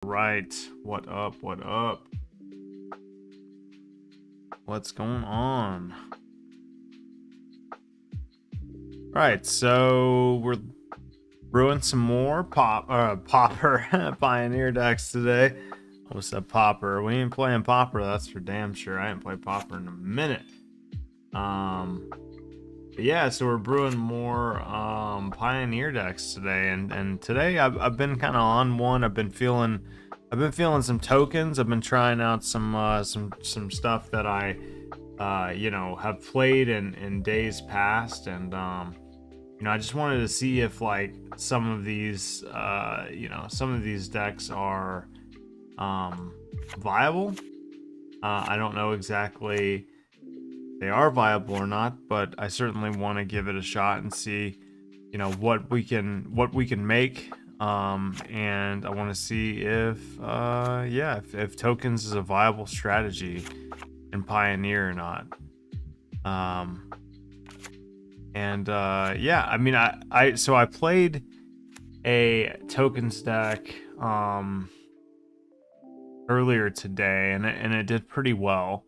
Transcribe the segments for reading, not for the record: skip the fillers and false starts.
Right. What up? What up? What's going on? Right, so we're brewing some more popper pioneer decks today. Almost said popper. We ain't playing popper, that's for damn sure. I ain't played popper in a minute. But yeah, so we're brewing more pioneer decks today, and today I've been kind of on one. I've been feeling some tokens. I've been trying out some stuff that I have played in days past, and I just wanted to see if like some of these decks are viable. I don't know exactly they are viable or not, but I certainly want to give it a shot and see, what we can make. And I want to see if tokens is a viable strategy in Pioneer or not. I played a tokens deck earlier today, and it did pretty well.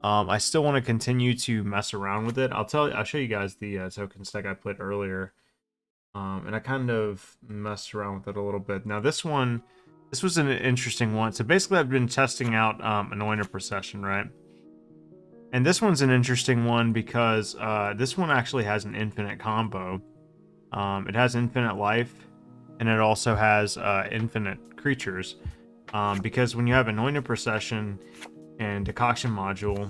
I still want to continue to mess around with it. I'll show you guys the tokens deck I played earlier. And I kind of messed around with it a little bit. Now this was an interesting one. So basically I've been testing out Anointed Procession, right? And this one's an interesting one because this one actually has an infinite combo. It has infinite life, and it also has infinite creatures. Because when you have Anointed Procession and Decoction Module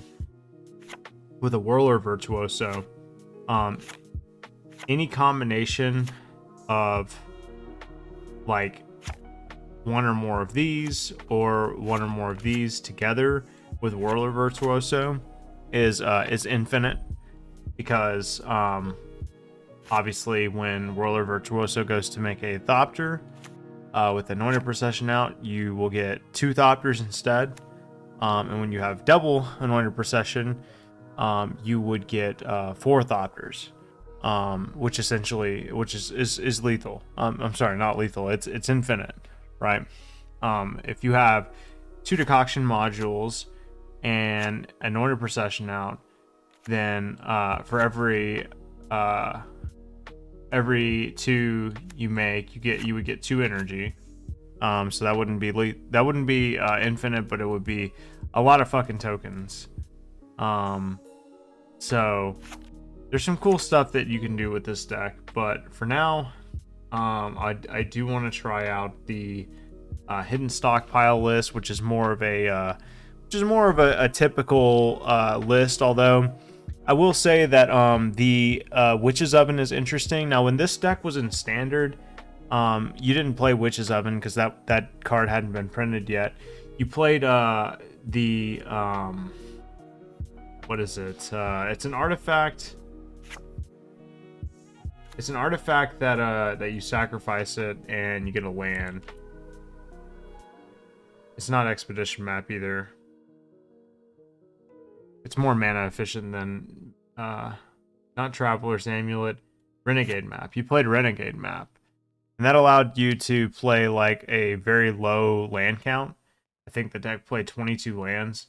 with a Whirler Virtuoso, any combination of like one or more of these or one or more of these together with Whirler Virtuoso is infinite, because obviously when Whirler Virtuoso goes to make a Thopter with Anointed Procession out, you will get 2 Thopters instead. And when you have double Anointed Procession, you would get 4 Thopters, which is lethal. I'm sorry, not lethal. It's infinite, right? If you have 2 Decoction Modules and Anointed Procession out, then for every 2 you make, you would get 2 energy. So that wouldn't be infinite, but it would be a lot of fucking tokens. So there's some cool stuff that you can do with this deck, but for now, I do want to try out the hidden stockpile list, which is more of a typical list. Although I will say that the Witch's Oven is interesting. Now, when this deck was in standard, you didn't play Witch's Oven because that card hadn't been printed yet. You played the what is it? It's an artifact. It's an artifact that you sacrifice it and you get a land. It's not Expedition Map either. It's more mana efficient than not Traveler's Amulet. Renegade Map. You played Renegade Map, and that allowed you to play like a very low land count. I think the deck played 22 lands.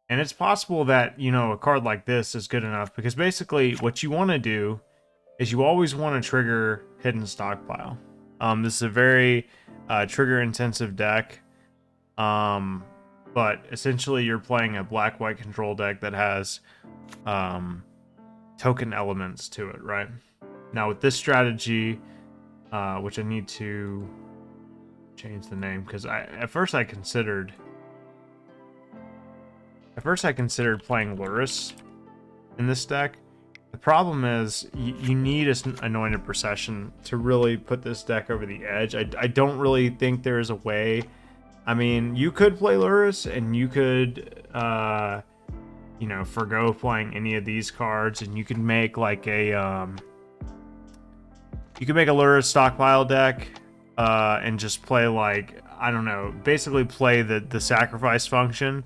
And it's possible that, a card like this is good enough, because basically what you want to do is you always want to trigger Hidden Stockpile. This is a very trigger intensive deck. But essentially you're playing a black-white control deck that has token elements to it, right? Now with this strategy, which I need to change the name, because at first I considered playing Lurrus in this deck. The problem is you need an Anointed Procession to really put this deck over the edge. I don't really think there is a way. I mean, you could play Lurrus, and you could forgo playing any of these cards, and you can make like a Lurrus stockpile deck and just play, like, I don't know, basically play the sacrifice function.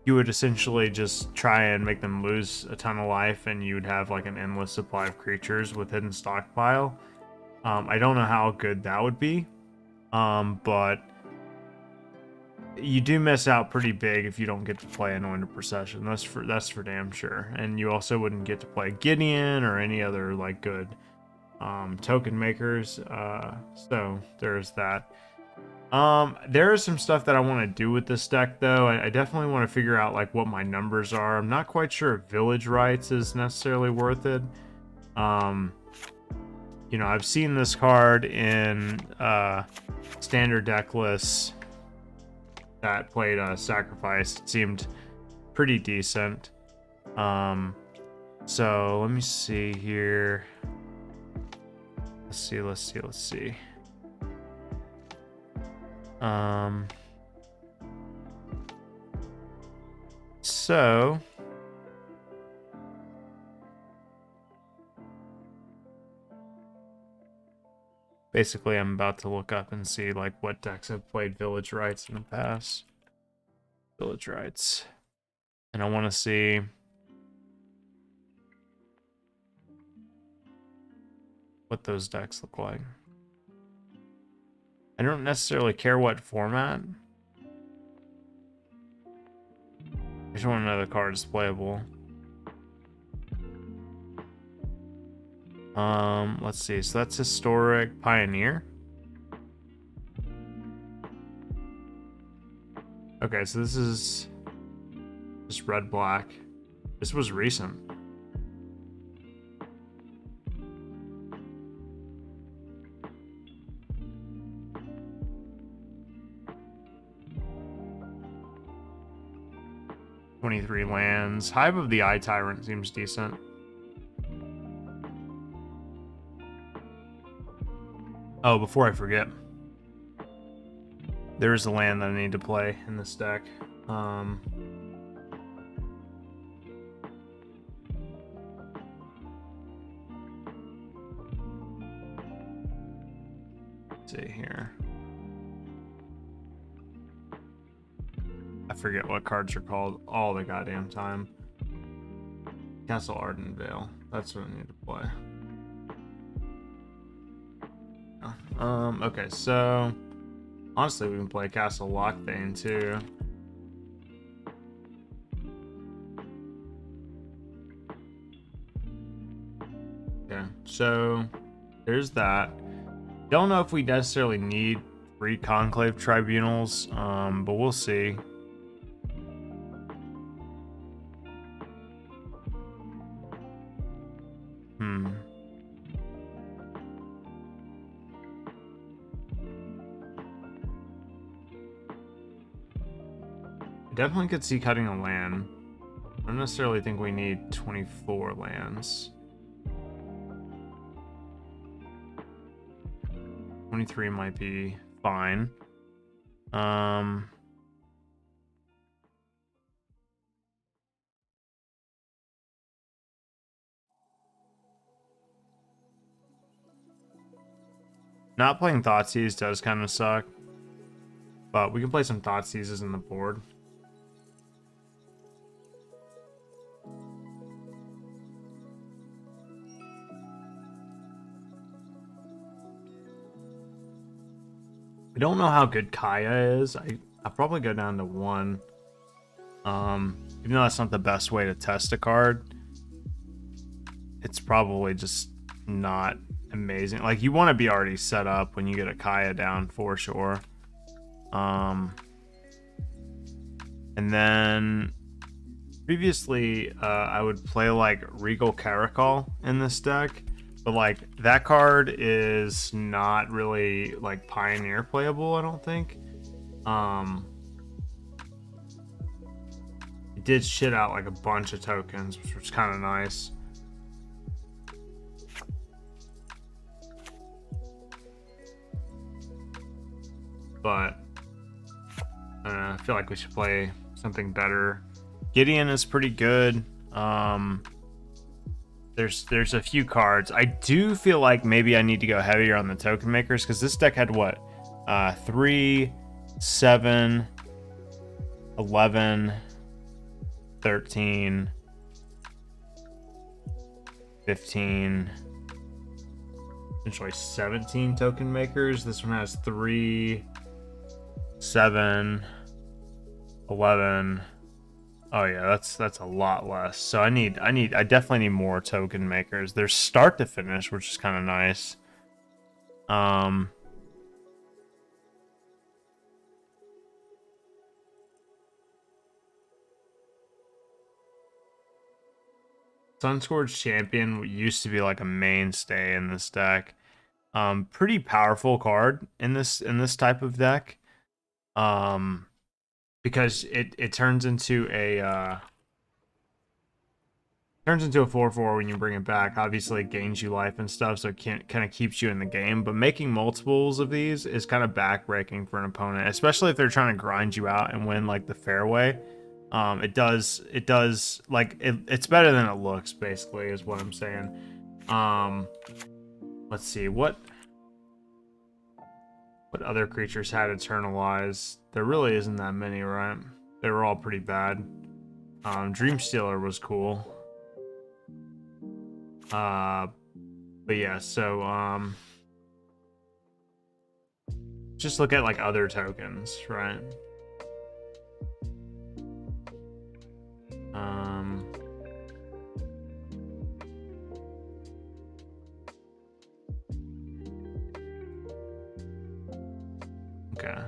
You would essentially just try and make them lose a ton of life, and you would have like an endless supply of creatures with Hidden Stockpile. I don't know how good that would be, but you do miss out pretty big if you don't get to play Anointed Procession. That's for damn sure. And you also wouldn't get to play Gideon or any other like good token makers. So there's that. There is some stuff that I want to do with this deck though. I definitely want to figure out like what my numbers are. I'm not quite sure if Village Rites is necessarily worth it. You know, I've seen this card in standard deck lists that played Sacrifice. It seemed pretty decent. So let me see here. Let's see. So basically I'm about to look up and see like what decks have played Village Rites in the past. Village Rites. And I want to see what those decks look like. I don't necessarily care what format. I just want to know the card is playable. Let's see. So that's Historic Pioneer. Okay, so this is just red black. This was recent. $23 lands. Hive of the Eye Tyrant seems decent. Oh, before I forget, there is a land that I need to play in this deck. Let's see here. I forget what cards are called all the goddamn time. Castle Ardenvale. That's what I need to play. Okay, so honestly, we can play Castle Lochbane too. Okay, so there's that. Don't know if we necessarily need 3 Conclave Tribunals, but we'll see. Definitely could see cutting a land. I don't necessarily think we need 24 lands. 23 might be fine. Not playing Thoughtseize does kind of suck, but we can play some Thoughtseizes in the board. I don't know how good Kaya is. I'll probably go down to 1. Even though that's not the best way to test a card, it's probably just not amazing. Like, you want to be already set up when you get a Kaya down for sure. And then previously, I would play like Regal Caracal in this deck. But like that card is not really like Pioneer playable, I don't think. It did shit out like a bunch of tokens, which was kind of nice. But I feel like we should play something better. Gideon is pretty good. There's a few cards. I do feel like maybe I need to go heavier on the token makers, because this deck had what? 3, 7, 11, 13, 15, essentially 17 token makers. This one has 3, 7, 11. Oh yeah, that's a lot less. So I definitely need more token makers. There's start to finish, which is kind of nice. Sunscourge Champion used to be like a mainstay in this deck. Pretty powerful card in this type of deck. Because it turns into a 4/4 when you bring it back. Obviously, it gains you life and stuff, so it kind of keeps you in the game. But making multiples of these is kind of backbreaking for an opponent, especially if they're trying to grind you out and win like the fairway. It's better than it looks, basically, is what I'm saying. Let's see what other creatures had Eternalize. There really isn't that many, right? They were all pretty bad. Dreamstealer was cool. But yeah, so just look at like other tokens, right? Okay.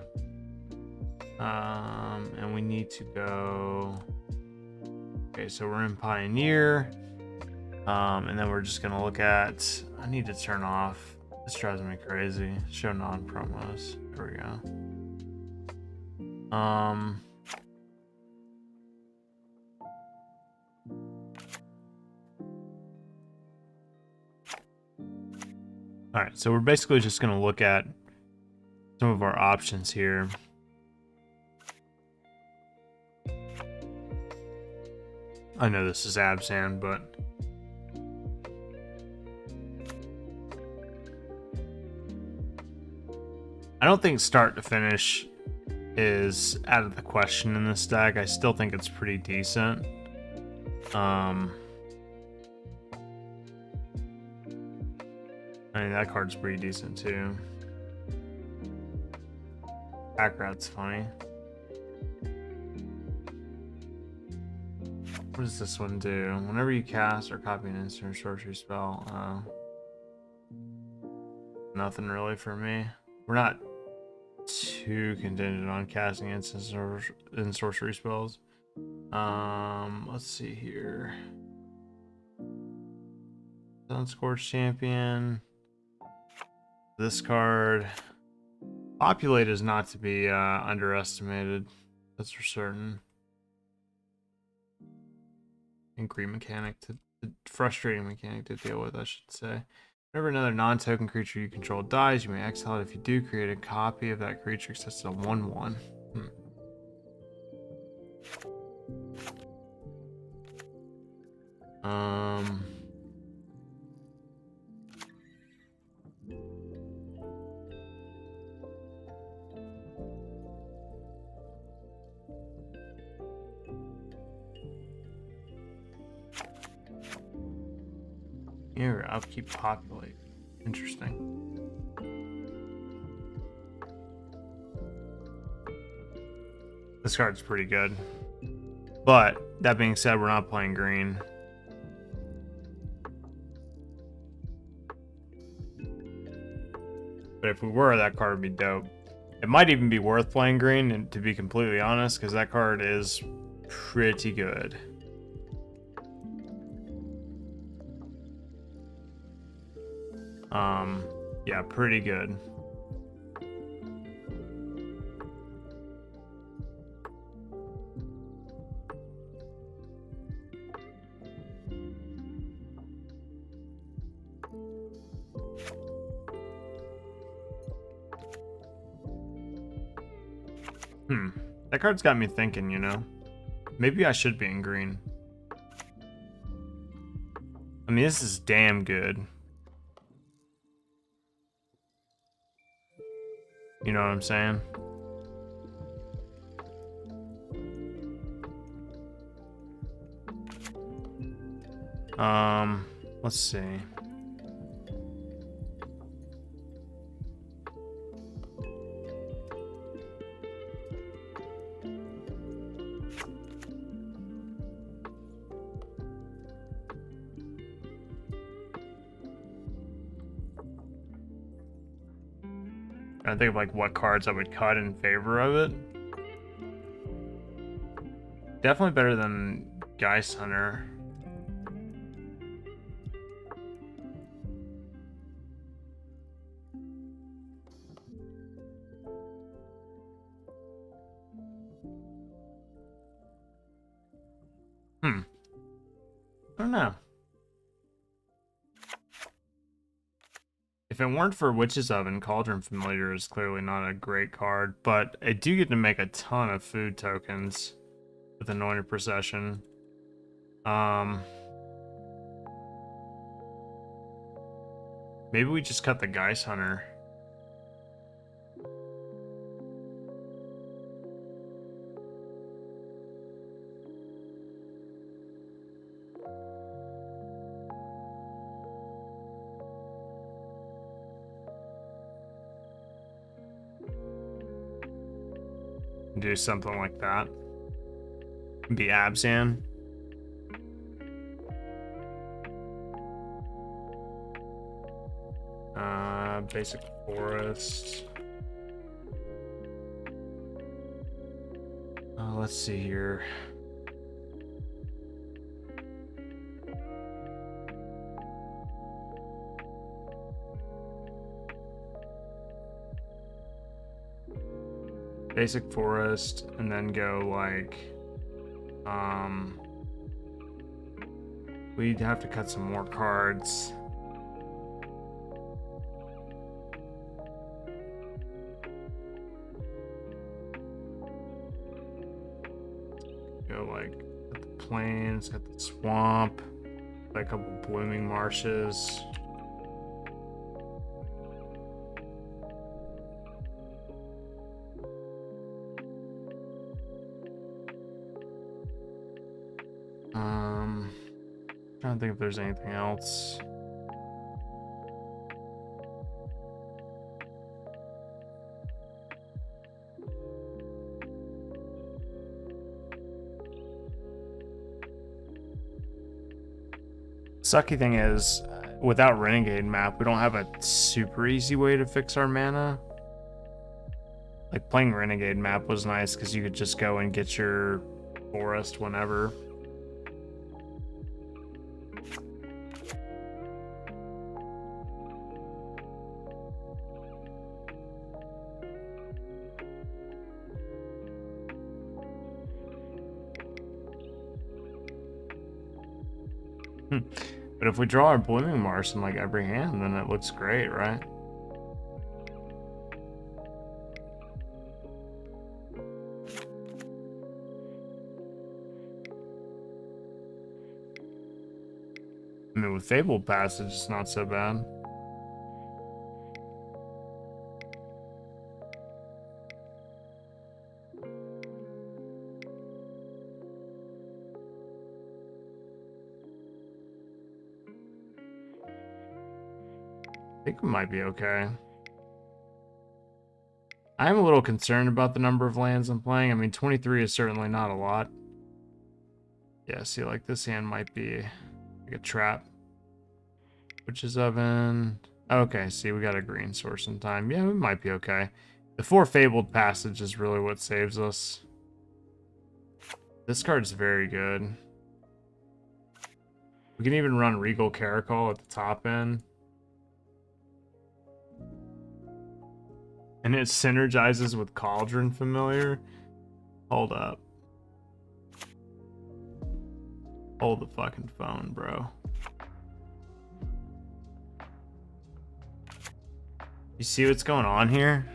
And we need to go. Okay, so we're in Pioneer. And then we're just gonna look at. I need to turn off. This drives me crazy. Show non-promos. There we go. All right, so we're basically just gonna look at some of our options here. I know this is Absan, but I don't think start to finish is out of the question in this deck. I still think it's pretty decent. I mean, that card's pretty decent too. Backrat's funny. What does this one do? Whenever you cast or copy an instant or sorcery spell, nothing really for me. We're not too contingent on casting instants and sorcery spells. Let's see here. Sunscorch Champion. This card. Populate is not to be underestimated. That's for certain. Frustrating mechanic to deal with, I should say. Whenever another non-token creature you control dies, you may exile it. If you do, create a copy of that creature set to 1/1. Here, upkeep populate. Interesting. This card's pretty good. But, that being said, we're not playing green. But if we were, that card would be dope. It might even be worth playing green, and to be completely honest, because that card is pretty good. Yeah, pretty good. That card's got me thinking, you know? Maybe I should be in green. I mean, this is damn good. You know what I'm saying? Let's see. I think of like what cards I would cut in favor of it. Definitely better than Geist Hunter. I don't know. If it weren't for Witch's Oven, Cauldron Familiar is clearly not a great card, but I do get to make a ton of food tokens with Anointed Procession. Maybe we just cut the Geist Hunter. Do something like that. Be Abzan. Basic Forest. Let's see here. Basic Forest, and then go like, we'd have to cut some more cards. Go like at the plains, at the swamp, like a couple blooming marshes. Trying to think if there's anything else. Sucky thing is, without Renegade map, we don't have a super easy way to fix our mana. Like, playing Renegade map was nice because you could just go and get your forest whenever. But if we draw our Blooming Marsh in like every hand, then it looks great, right? I mean, with Fabled Passage, it's not so bad. I think we might be okay. I'm a little concerned about the number of lands I'm playing. I mean, 23 is certainly not a lot. Yeah, see, like this hand might be like a trap. Witch's Oven. Okay, see, we got a green source in time. Yeah, we might be okay. The 4 Fabled Passage is really what saves us. This card's very good. We can even run Regal Caracol at the top end. And it synergizes with Cauldron Familiar. Hold up. Hold the fucking phone, bro. You see what's going on here?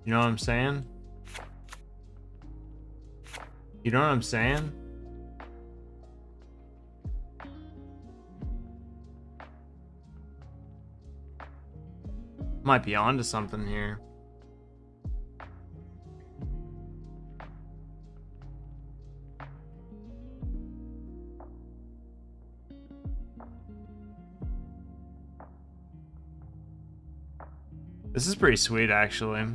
You know what I'm saying? You know what I'm saying? Might be onto something here. This is pretty sweet, actually.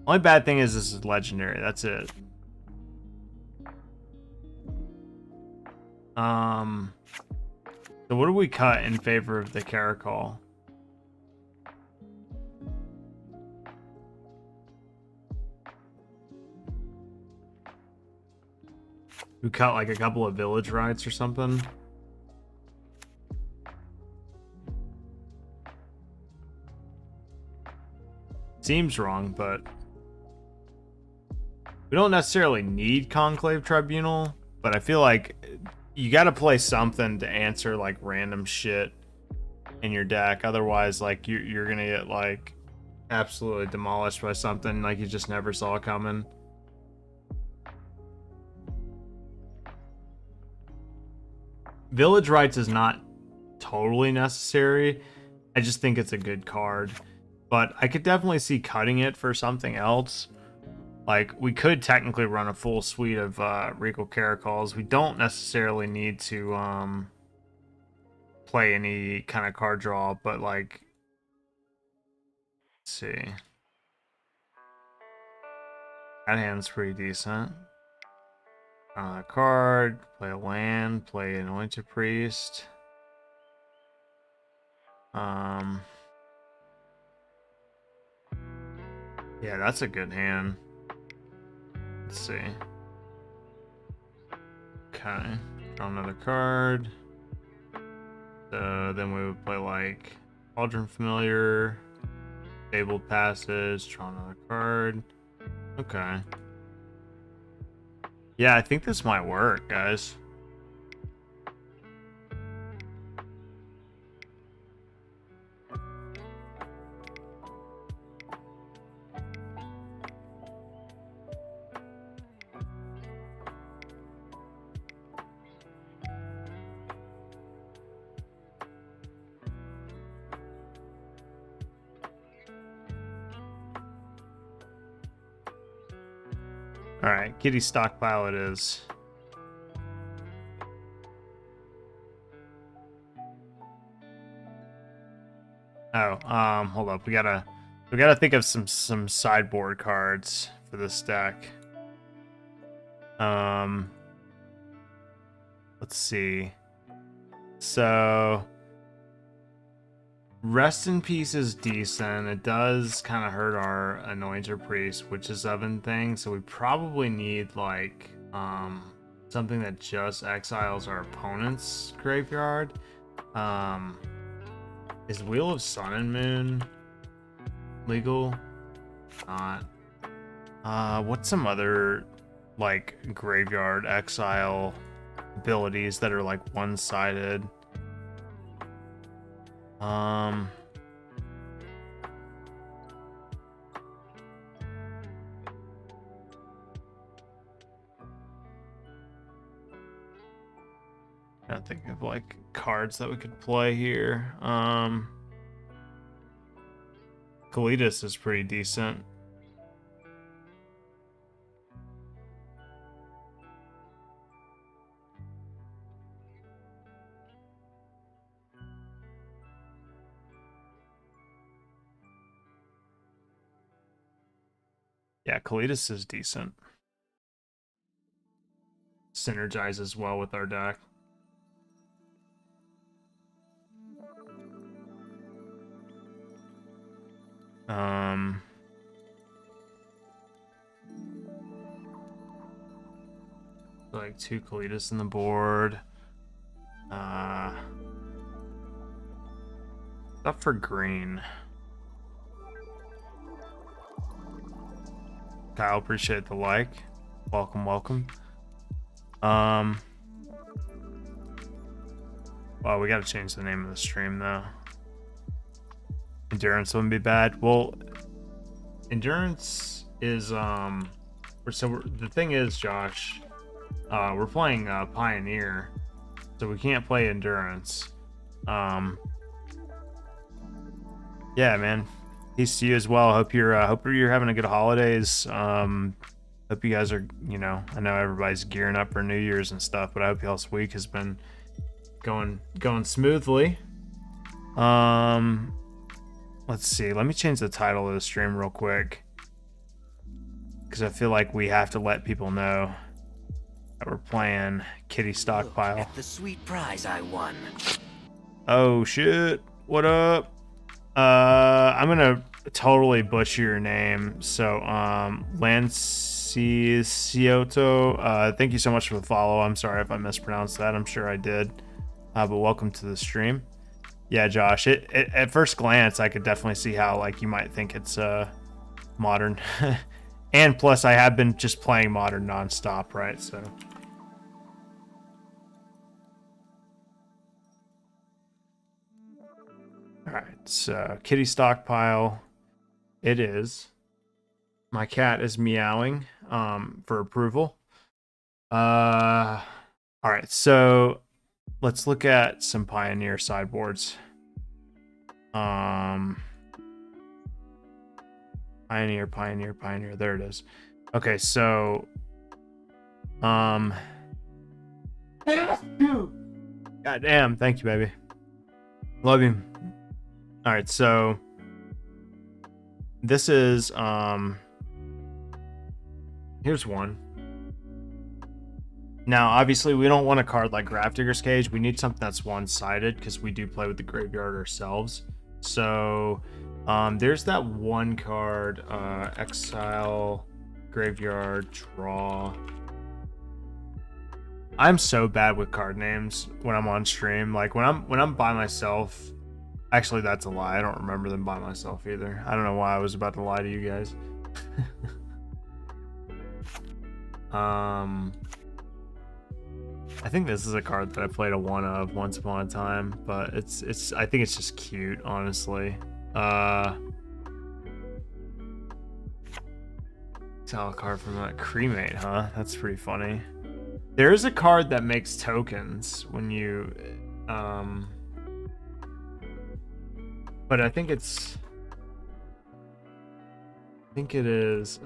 Only bad thing is this is legendary. That's it. So what do we cut in favor of the Caracol? We cut like a couple of village rights or something. Seems wrong, but we don't necessarily need Conclave Tribunal, but I feel like you got to play something to answer like random shit in your deck. Otherwise, like you're gonna get like absolutely demolished by something like you just never saw coming. Village Rights is not totally necessary. I just think it's a good card. But I could definitely see cutting it for something else. Like, we could technically run a full suite of Regal Caracols. We don't necessarily need to play any kind of card draw, but like, let's see. That hand's pretty decent. Card, play a land, play an Anointed Priest. Yeah, that's a good hand. Let's see. Okay, draw another card. So then we would play like Cauldron Familiar, Fabled Passage, draw another card. Okay. Yeah, I think this might work, guys. Alright, kitty stockpile it is. Oh, hold up. We gotta think of some sideboard cards for this deck. Let's see. So Rest in Peace is decent. It does kind of hurt our Anointer Priest, which is Oven thing. So we probably need like something that just exiles our opponent's graveyard. Is Wheel of Sun and Moon legal? Not. What's some other like graveyard exile abilities that are like one-sided? I think of like cards that we could play here. Kalidas is pretty decent. Yeah, Kalidas is decent. Synergizes well with our deck. Like 2 Kalidas in the board. Up for green. Kyle, appreciate the like. Welcome, welcome. Well, we gotta change the name of the stream though. Endurance wouldn't be bad. Well, Endurance is the thing is, Josh, we're playing Pioneer, so we can't play Endurance. Yeah, man. Peace to you as well. Hope you're having a good holidays. Hope you guys are, you know, I know everybody's gearing up for New Year's and stuff, but I hope y'all's week has been going smoothly. Let's see. Let me change the title of the stream real quick, because I feel like we have to let people know that we're playing Kitty Stockpile. Look at the sweet prize I won. Oh shit! What up? I'm gonna totally butcher your name. So, Lancioto, thank you so much for the follow. I'm sorry if I mispronounced that. I'm sure I did. But welcome to the stream. Yeah, Josh, it at first glance, I could definitely see how, like, you might think it's modern. And plus, I have been just playing modern nonstop, right? So. All right, so kitty stockpile. It is. My cat is meowing for approval. All right, so let's look at some Pioneer sideboards. Pioneer. There it is. Okay, so God damn, thank you, baby. Love you. All right, so this is here's one. Now, obviously, we don't want a card like Gravedigger's Cage. We need something that's one-sided because we do play with the graveyard ourselves. So, there's that one card, Exile, Graveyard, Draw. I'm so bad with card names when I'm on stream. Like when I'm by myself. Actually, that's a lie. I don't remember them by myself either. I don't know why I was about to lie to you guys. I think this is a card that I played a one of once upon a time, but it's I think it's just cute, honestly. Exile a card from that cremate, huh? That's pretty funny. There is a card that makes tokens when you but I think it is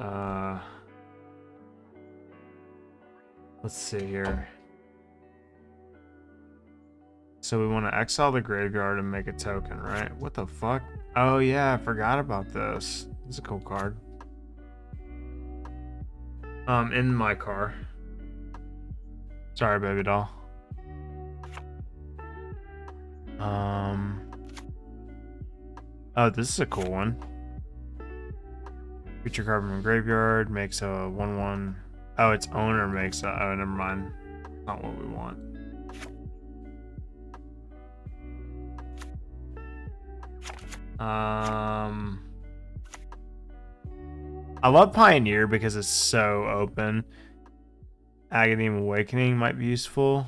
let's see here. So we want to exile the graveyard and make a token, right? What the fuck? Oh yeah, I forgot about this. This is a cool card. In my car. Sorry, baby doll. Oh, this is a cool one. Creature card from graveyard makes a 1/1. Oh, its owner makes a. Oh, never mind. Not what we want. I love Pioneer because it's so open. Aghanim Awakening might be useful.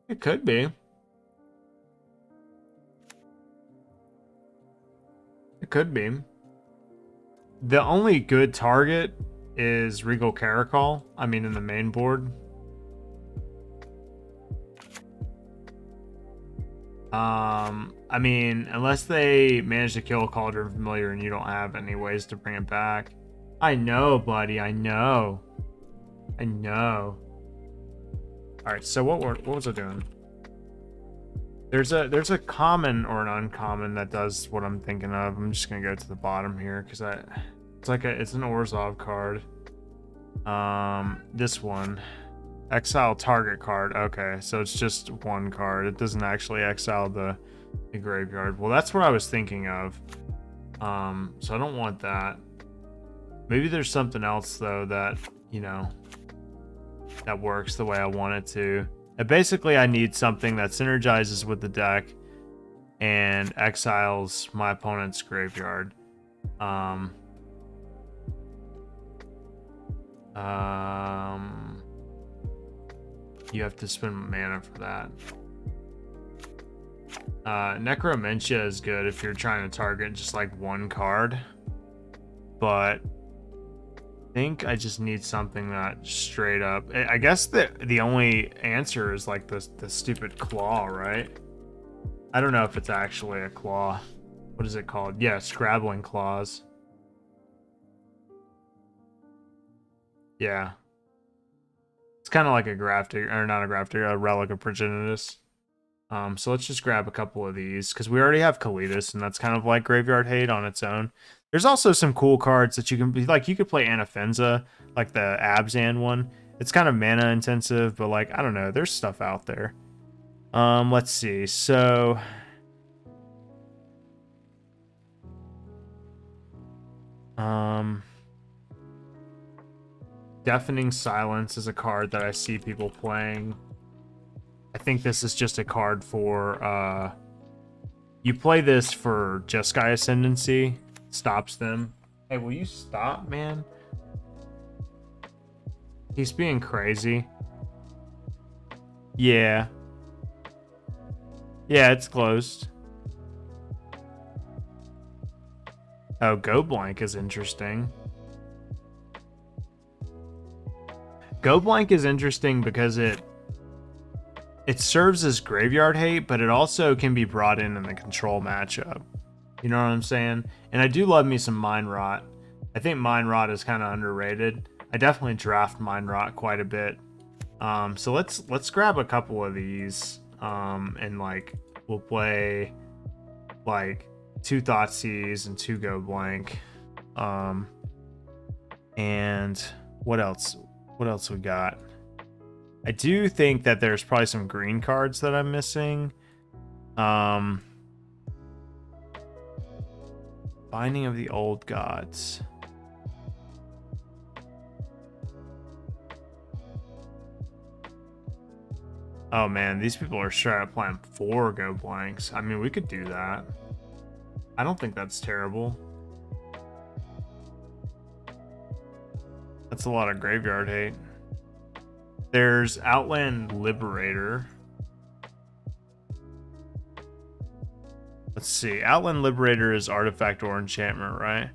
It could be. It could be. The only good target is Regal Caracol. I mean, in the main board. I mean, unless they manage to kill a Cauldron Familiar and you don't have any ways to bring it back. I know, buddy. I know. I know. All right. So what was I doing? There's a common or an uncommon that does what I'm thinking of. I'm just gonna go to the bottom here because it's an Orzhov card. This one. Exile target card. Okay, so it's just one card. It doesn't actually exile the graveyard. Well, that's what I was thinking of. So I don't want that. Maybe there's something else though that, you know, that works the way I want it to. And basically, I need something that synergizes with the deck and exiles my opponent's graveyard. You have to spend mana for that. Necromentia is good if you're trying to target just like one card. But I think I just need something that straight up. I guess the only answer is like the stupid claw, right? I don't know if it's actually a claw. What is it called? Yeah, Scrabbling Claws. Yeah. It's kind of like a Grafting, or not a Grafting, a Relic of Progenitus. So let's just grab a couple of these because we already have Kalidas, and that's kind of like Graveyard Hate on its own. There's also some cool cards that you can be like. You could play Anafenza, like the Abzan one. It's kind of mana intensive, but like I don't know. There's stuff out there. Let's see. So, Deafening Silence is a card that I see people playing. I think this is just a card for you play this for Jeskai Ascendancy, stops them. Hey, will you stop, man? He's being crazy. Yeah. Yeah, it's closed. Oh, Go Blank is interesting. Go Blank is interesting because it serves as Graveyard Hate, but it also can be brought in the control matchup. You know what I'm saying? And I do love me some Mind Rot. I think Mind Rot is kind of underrated. I definitely draft Mind Rot quite a bit. So let's grab a couple of these, and like we'll play like 2 Thoughtseize and 2 Go Blank. And what else? What else we got? I do think that there's probably some green cards that I'm missing. Binding of the Old Gods. Oh man, these people are straight up playing 4 Go Blanks. I mean, we could do that. I don't think that's terrible. That's a lot of Graveyard Hate. There's Outland Liberator. Let's see. Outland Liberator is artifact or enchantment, right?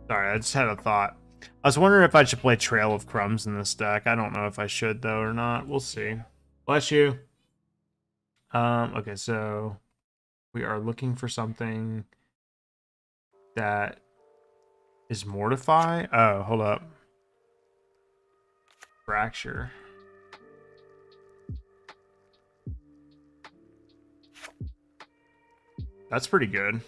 Sorry, I just had a thought. I was wondering if I should play Trail of Crumbs in this deck. I don't know if I should though or not. We'll see. Bless you. Okay, so we are looking for something that is Mortify. Oh, hold up. Fracture. That's pretty good.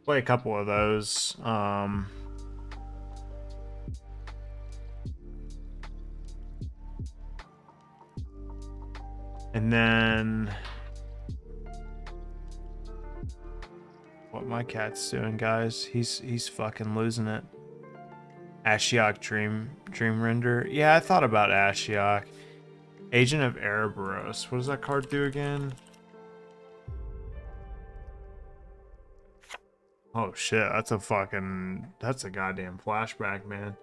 Play a couple of those. And then what my cat's doing, guys? He's fucking losing it. Ashiok Dream Render. Yeah, I thought about Ashiok. Agent of Erebros. What does that card do again? Oh shit, that's a goddamn flashback, man.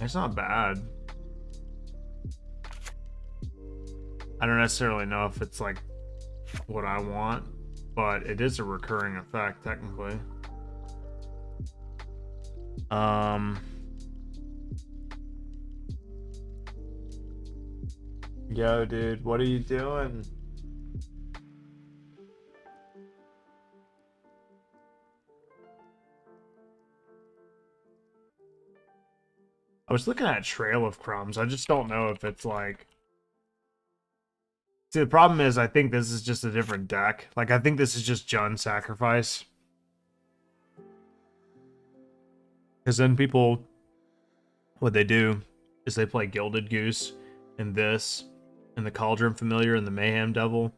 It's not bad. I don't necessarily know if it's like what I want, but it is a recurring effect technically. Yo, dude, what are you doing? I was looking at Trail of Crumbs. I just don't know if it's like... See, the problem is I think this is just a different deck. Like, I think this is just Jund Sacrifice. Because then people... What they do is they play Gilded Goose and this and the Cauldron Familiar and the Mayhem Devil.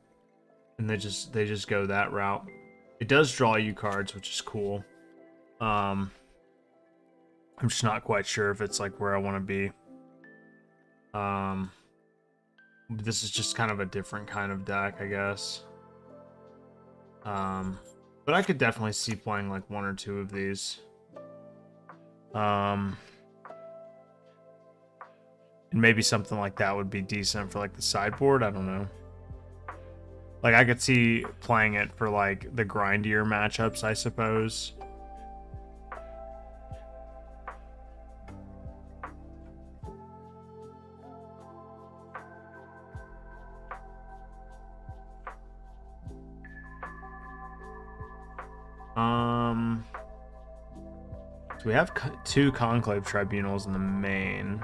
And they just go that route. It does draw you cards, which is cool. I'm just not quite sure if it's like where I want to be. This is just kind of a different kind of deck, I guess. But I could definitely see playing like 1 or 2 of these. And maybe something like that would be decent for like the sideboard. I don't know. Like, I could see playing it for, like, the grindier matchups, I suppose. So we have 2 conclave tribunals in the main.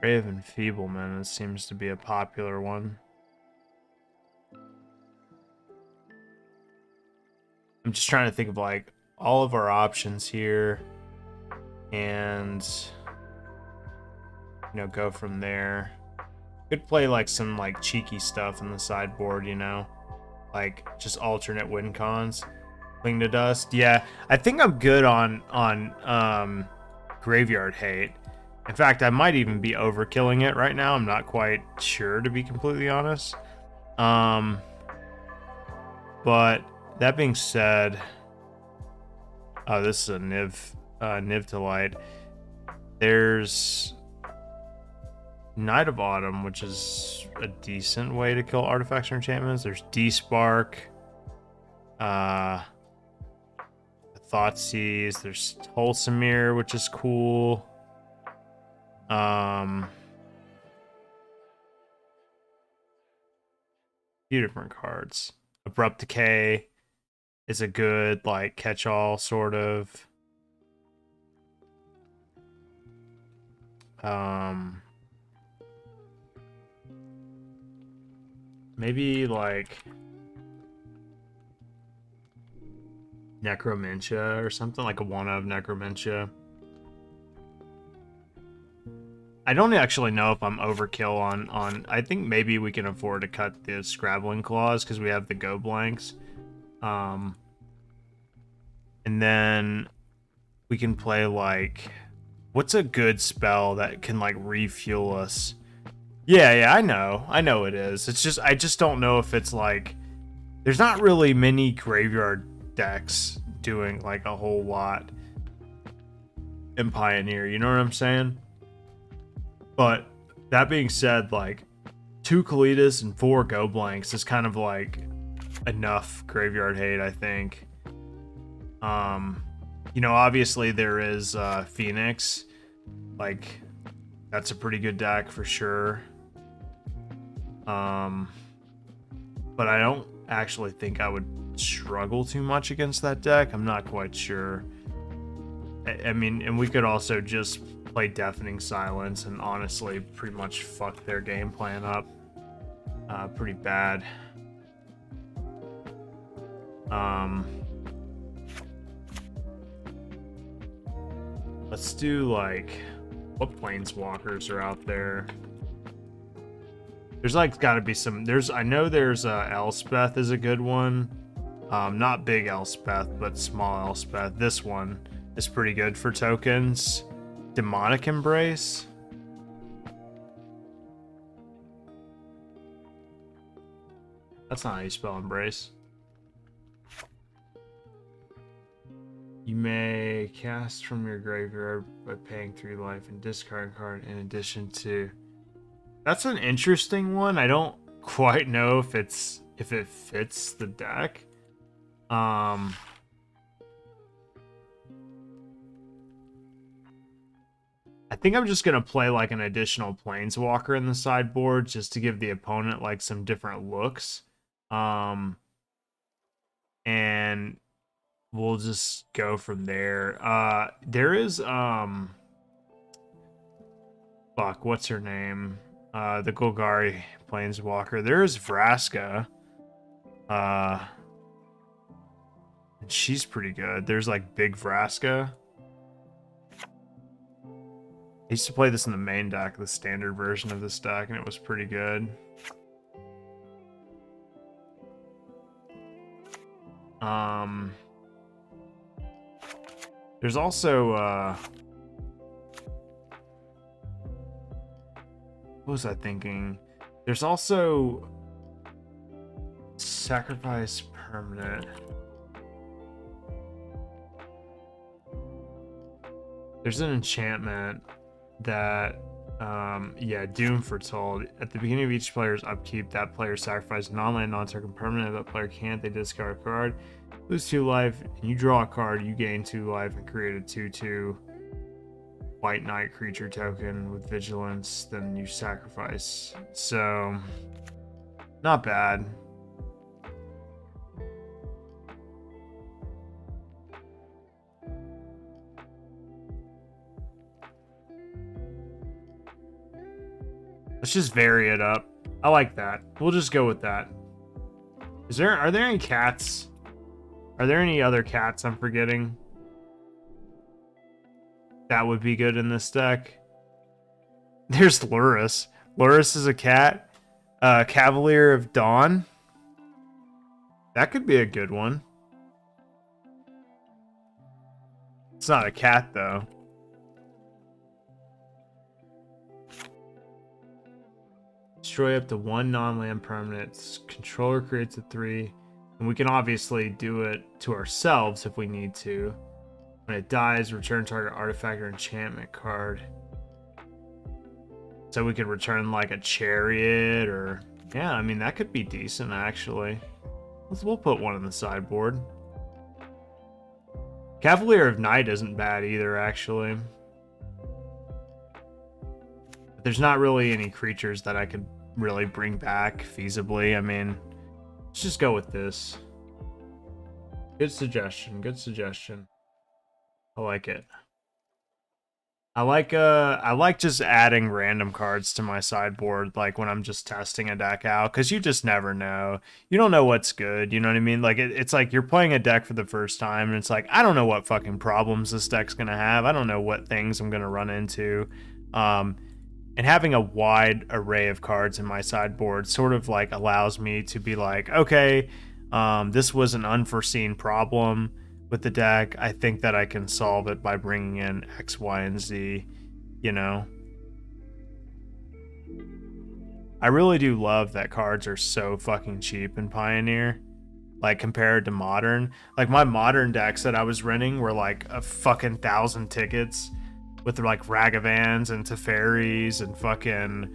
Grave Enfeeblement seems to be a popular one. I'm just trying to think of like all of our options here and go from there. Could play like some like cheeky stuff in the sideboard, like just alternate win cons. Cling to Dust. Yeah, I think I'm good on Graveyard Hate. In fact, I might even be overkilling it right now. I'm not quite sure, to be completely honest. But that being said, oh, this is a Niv to Light. There's Night of Autumn, which is a decent way to kill artifacts or enchantments. There's Despark, Thoughtseize. There's Tulsamir, which is cool. Few different cards. Abrupt Decay is a good like catch-all sort of. Maybe like Necromentia or something, like a one of Necromentia. I don't actually know if I'm overkill on I think maybe we can afford to cut the Scrabbling Claws because we have the go blanks. And then we can play like, what's a good spell that can like refuel us? Yeah, I know it is. It's just I just don't know if it's like, there's not really many graveyard decks doing like a whole lot in Pioneer, you know what I'm saying? But that being said, like 2 Kalitas and 4 go blanks is kind of like enough Graveyard Hate, I think. Obviously there is Phoenix. Like, that's a pretty good deck for sure. But I don't actually think I would struggle too much against that deck. I'm not quite sure. I mean, and we could also just play Deafening Silence and honestly pretty much fuck their game plan up pretty bad. Let's do like, what planeswalkers are out there? There's like got to be some. I know there's Elspeth is a good one. Not big Elspeth, but small Elspeth. This one is pretty good for tokens. Demonic Embrace. That's not how you spell Embrace. You may cast from your graveyard by paying 3 life and discard a card in addition to. That's an interesting one. I don't quite know if it fits the deck. I think I'm just gonna play like an additional planeswalker in the sideboard just to give the opponent like some different looks. And we'll just go from there. There is fuck, what's her name? The Golgari planeswalker. There's Vraska. And she's pretty good. There's like Big Vraska. I used to play this in the main deck, the standard version of this deck, and it was pretty good. There's also what was I thinking? There's also sacrifice permanent. There's an enchantment that yeah, Doom Foretold. At the beginning of each player's upkeep, that player sacrifices non-land, non-token permanent. If that player can't, they discard a card, lose 2 life, and you draw a card, you gain 2 life and create a 2/2 white knight creature token with vigilance, then you sacrifice. So not bad. Let's just vary it up. I like that. We'll just go with that. Are there any cats? Are there any other cats I'm forgetting that would be good in this deck? There's Lurrus. Lurrus is a cat. Cavalier of Dawn. That could be a good one. It's not a cat, though. Destroy up to 1 non-land permanent. Controller creates a 3. And we can obviously do it to ourselves if we need to. When it dies, return target artifact or enchantment card. So we could return like a chariot or... Yeah, I mean, that could be decent, actually. We'll put one in the sideboard. Cavalier of Night isn't bad either, actually. But there's not really any creatures that I could really bring back feasibly. I mean, let's just go with this. Good suggestion. Good suggestion. I like it. I like just adding random cards to my sideboard, like when I'm just testing a deck out, because you just never know. You don't know what's good, you know what I mean? Like it's like you're playing a deck for the first time, and it's like, I don't know what fucking problems this deck's gonna have. I don't know what things I'm gonna run into. And having a wide array of cards in my sideboard sort of like allows me to be like, okay, this was an unforeseen problem with the deck. I think that I can solve it by bringing in X, Y, and Z, you know? I really do love that cards are so fucking cheap in Pioneer, like compared to Modern. Like my Modern decks that I was renting were like a fucking 1,000 tickets with like Ragavans and Teferis and fucking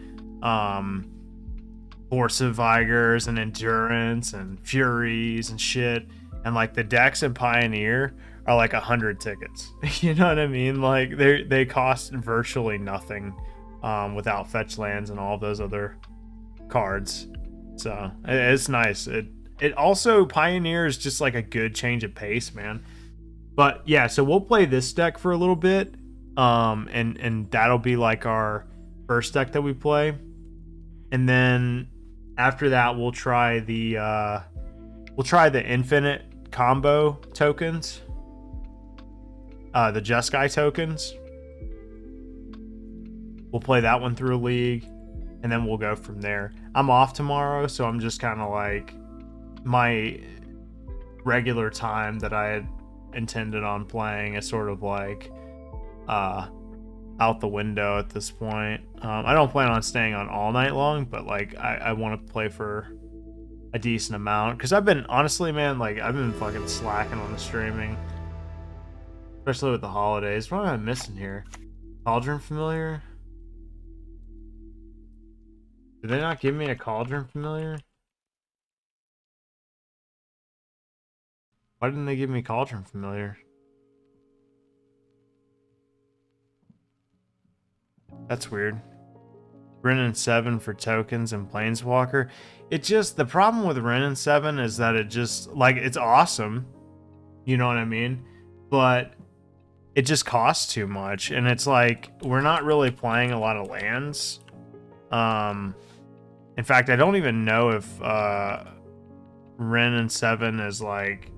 Force of Vigors and Endurance and Furies and shit. And like the decks in Pioneer are like 100 tickets. You know what I mean? Like they cost virtually nothing without fetch lands and all of those other cards. So it's nice. It also, Pioneer is just like a good change of pace, man. But yeah, so we'll play this deck for a little bit. And that'll be like our first deck that we play. And then after that we'll try the infinite combo tokens, the Jeskai tokens. We'll play that one through a league, and then we'll go from there. I'm off tomorrow, so I'm just kind of like, my regular time that I had intended on playing is sort of like out the window at this point. I don't plan on staying on all night long, but like I want to play for a decent amount, because I've been, honestly, man, like I've been fucking slacking on the streaming, especially with the holidays. What am I missing here? Cauldron Familiar? Did they not give me a Cauldron Familiar? Why didn't they give me Cauldron Familiar? That's weird. Wrenn and 7 for tokens and Planeswalker. It just, the problem with Wrenn and 7 is that it just, like, it's awesome. You know what I mean? But it just costs too much. And it's like, we're not really playing a lot of lands. In fact, I don't even know if Wrenn and 7 is, like,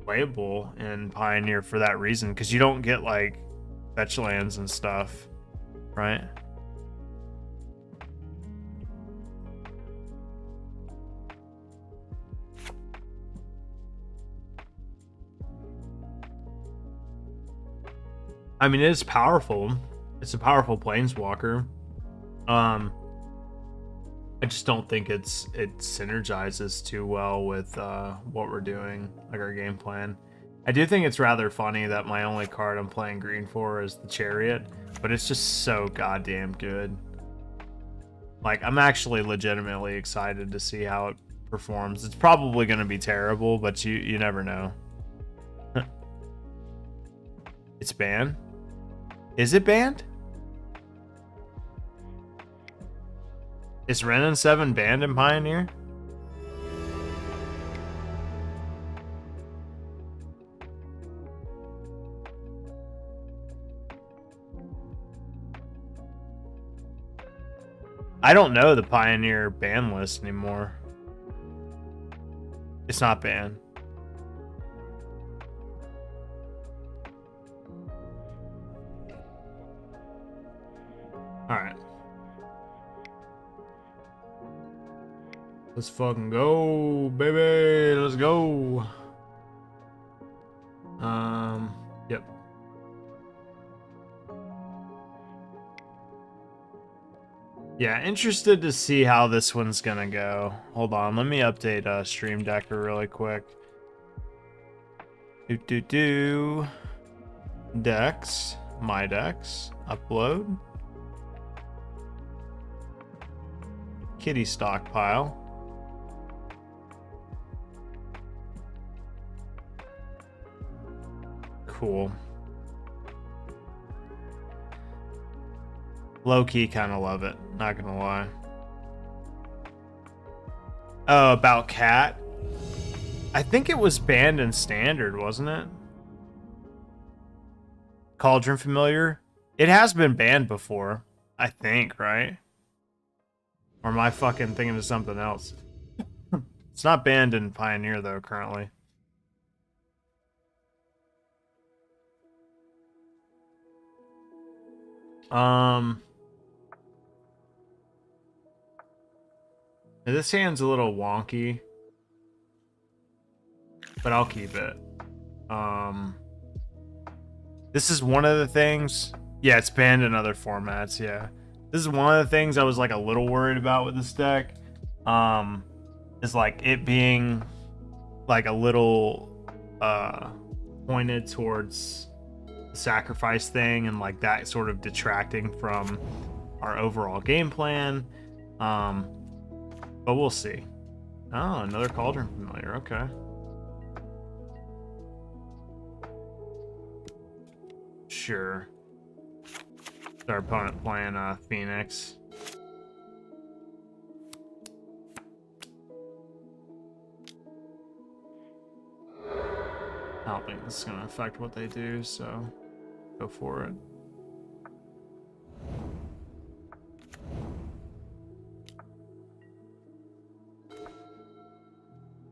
playable in Pioneer for that reason. Because you don't get, like, fetch lands and stuff. Right? I mean, it is powerful. It's a powerful planeswalker. I just don't think it synergizes too well with what we're doing, like our game plan. I do think it's rather funny that my only card I'm playing green for is the Chariot, but it's just so goddamn good. Like, I'm actually legitimately excited to see how it performs. It's probably going to be terrible, but you never know. It's banned? Is it banned? Is Ren and 7 banned in Pioneer? I don't know the Pioneer ban list anymore. It's not banned. Alright. Let's fucking go, baby. Let's go. Yep. Yeah, interested to see how this one's gonna go. Hold on, let me update Stream Decker really quick. Decks, my decks, upload. Kitty stockpile. Cool. Low-key kind of love it, not gonna lie. Oh, about Cat? I think it was banned in Standard, wasn't it? Cauldron Familiar? It has been banned before, I think, right? Or am I fucking thinking of something else? It's not banned in Pioneer, though, currently. This hand's a little wonky, but I'll keep it. This is one of the things. Yeah, it's banned in other formats. Yeah, this is one of the things I was like a little worried about with this deck. Is like it being like a little pointed towards the sacrifice thing, and like that sort of detracting from our overall game plan. But we'll see. Oh, another Cauldron Familiar. Okay. Sure. Our opponent playing Phoenix. I don't think this is going to affect what they do, so go for it.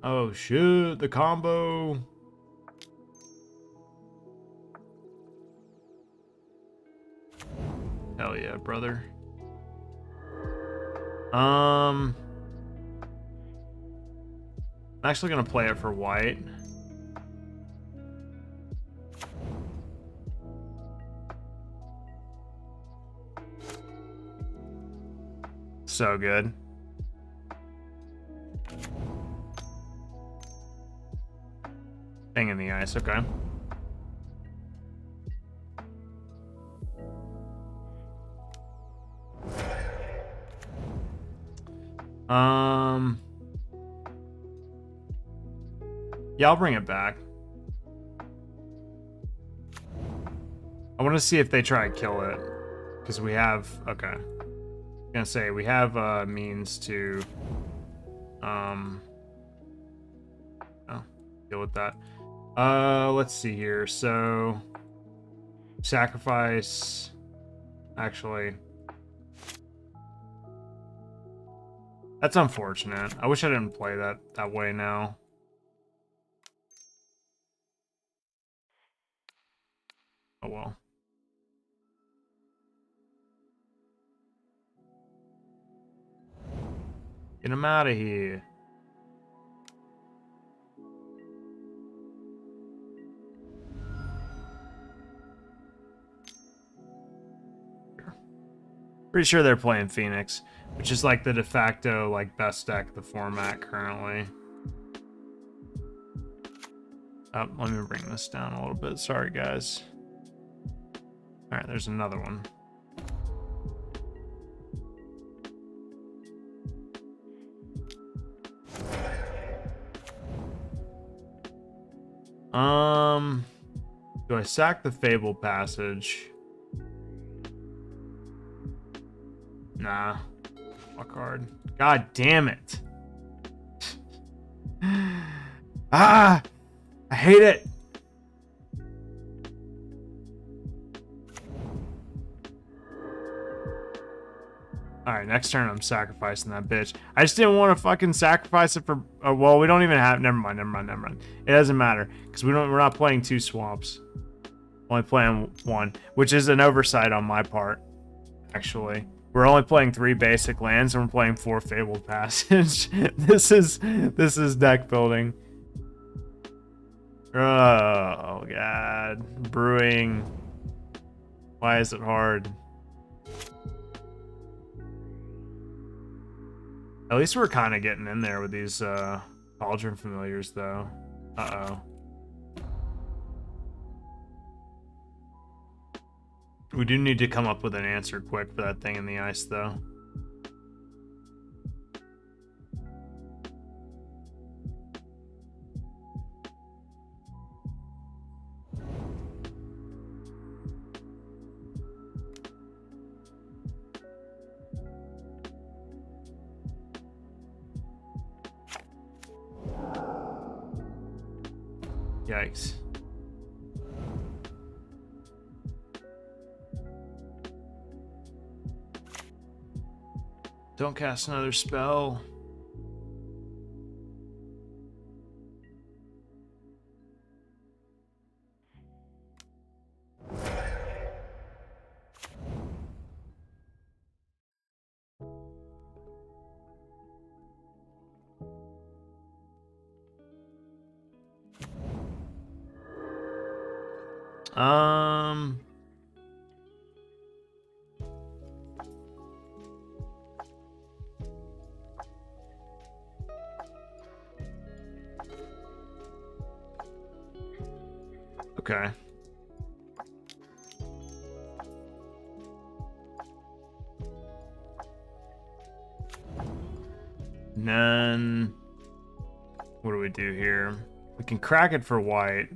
Oh shit, the combo. Hell yeah, brother. I'm actually gonna play it for white. So good. Thing in the ice, okay. Yeah, I'll bring it back. I want to see if they try and kill it, because we have, okay. I'm gonna say we have means to deal with that. Let's see here. So sacrifice, actually, that's unfortunate. I wish I didn't play that way now. Oh well. Get him out of here. Pretty sure they're playing Phoenix, which is like the de facto like best deck of the format currently. Let me bring this down a little bit. Sorry, guys. All right, there's another one. Do I sack the Fable Passage? Nah. Fuck hard. God damn it. Ah! I hate it. Alright, next turn I'm sacrificing that bitch. I just didn't want to fucking sacrifice it for... well, we don't even have... Never mind. It doesn't matter. Because we're not playing 2 swamps. Only playing 1. Which is an oversight on my part. Actually. We're only playing 3 basic lands and we're playing 4 Fabled Passage. This is deck building. Oh, God. Brewing. Why is it hard? At least we're kind of getting in there with these Cauldron Familiars, though. Uh-oh. We do need to come up with an answer quick for that thing in the ice, though. Yikes. Don't cast another spell. Okay. And then what do we do here? We can crack it for white.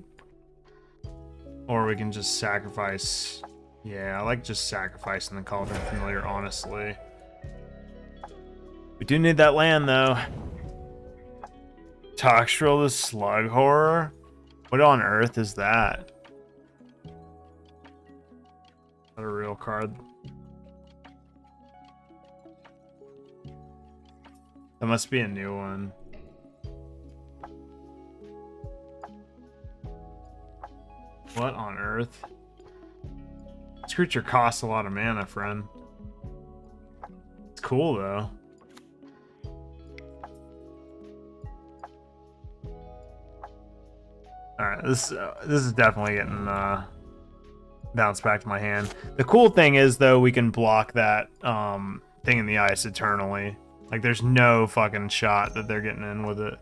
Or we can just sacrifice. Yeah, I like just sacrificing the Cauldron Familiar, honestly. We do need that land, though. Toxtril the Slug Horror? What on earth is that? Not a real card. That must be a new one. What on earth? This creature costs a lot of mana, friend. It's cool, though. Alright, this is definitely getting bounced back to my hand. The cool thing is, though, we can block that thing in the ice eternally. Like, there's no fucking shot that they're getting in with it.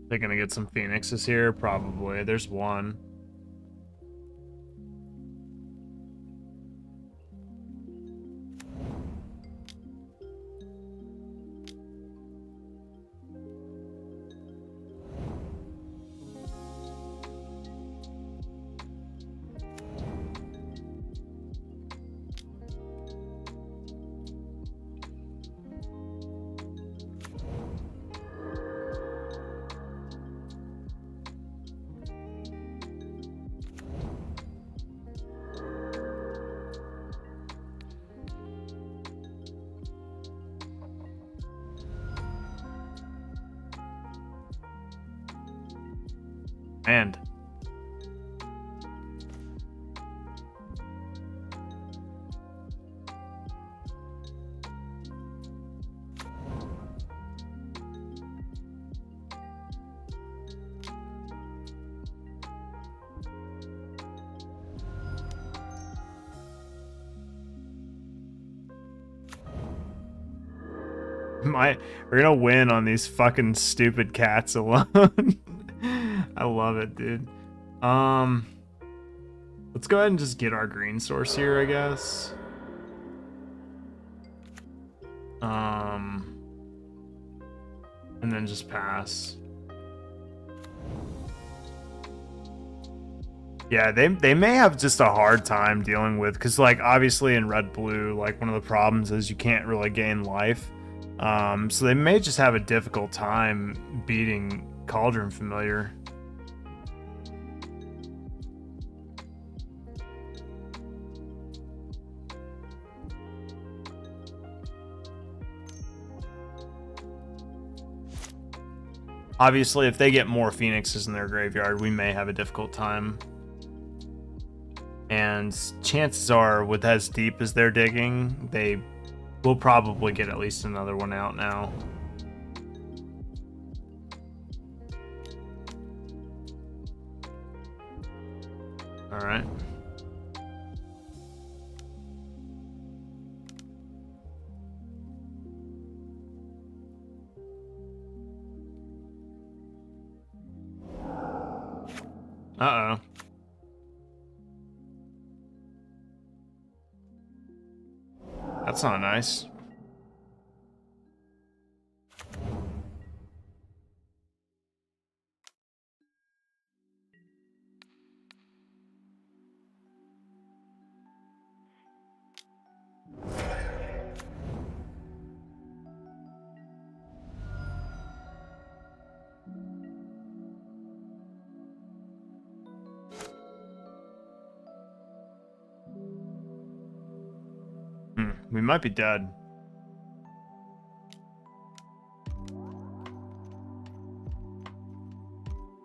They're gonna get some Phoenixes here? Probably. There's one. And we're gonna win on these fucking stupid cats alone. I love it, dude. Let's go ahead and just get our green source here, I guess. And then just pass. Yeah, they may have just a hard time dealing with, because like obviously in red blue, like one of the problems is you can't really gain life. So they may just have a difficult time beating Cauldron Familiar. Obviously, if they get more Phoenixes in their graveyard, we may have a difficult time. And chances are, with as deep as they're digging, they will probably get at least another one out now. All right. Uh-oh. That's not nice. We might be dead.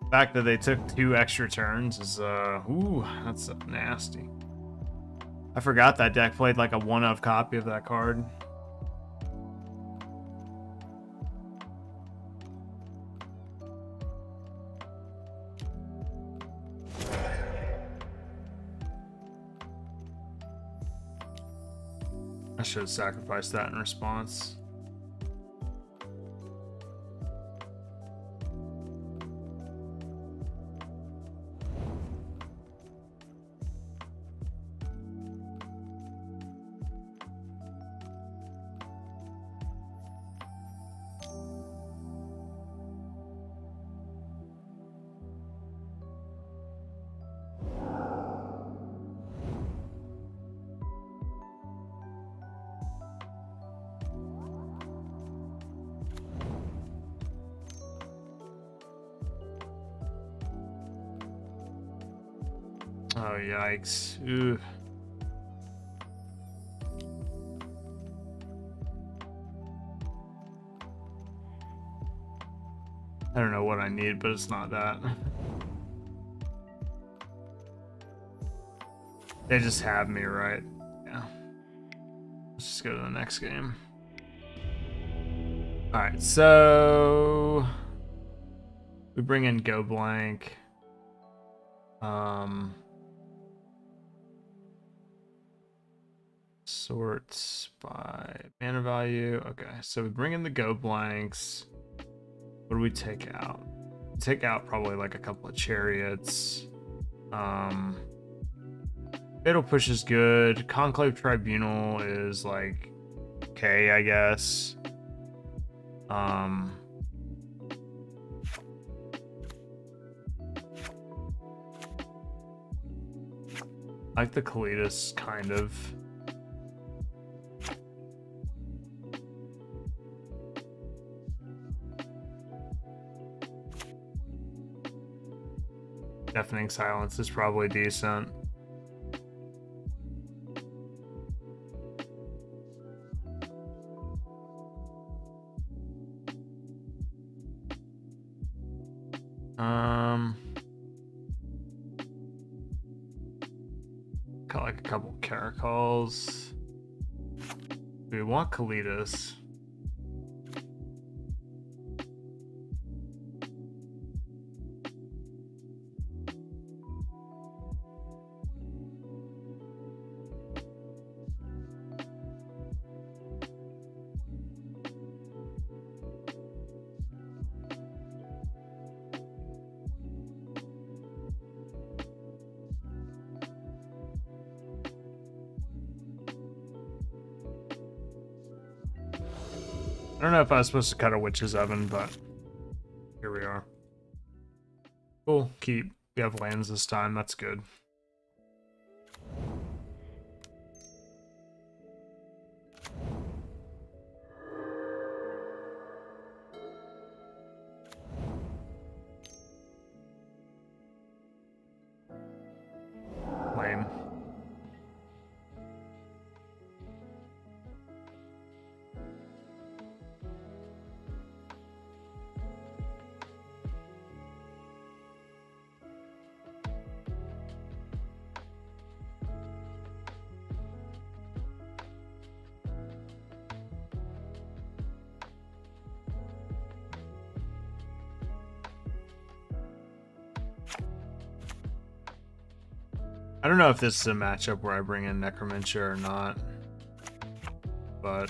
The fact that they took 2 extra turns is, ooh, that's nasty. I forgot that deck played like a 1-of copy of that card. I should have sacrificed that in response. Oh, yikes. Ooh. I don't know what I need, but it's not that. They just have me, right? Yeah. Let's just go to the next game. Alright, so we bring in Go Blank. Sorts by mana value. Okay, so we bring in the Go Blanks. What do we take out? Take out probably like a couple of Chariots. Fatal Push is good. Conclave Tribunal is like okay, I guess. Like the Kalidas, kind of. Deafening Silence is probably decent. Got like a couple caracols. We want Kalitas. I don't know if I was supposed to cut a witch's oven, but here we are. Cool, keep. We have lands this time, that's good. Lame. I don't know if this is a matchup where I bring in Necromancer or not, but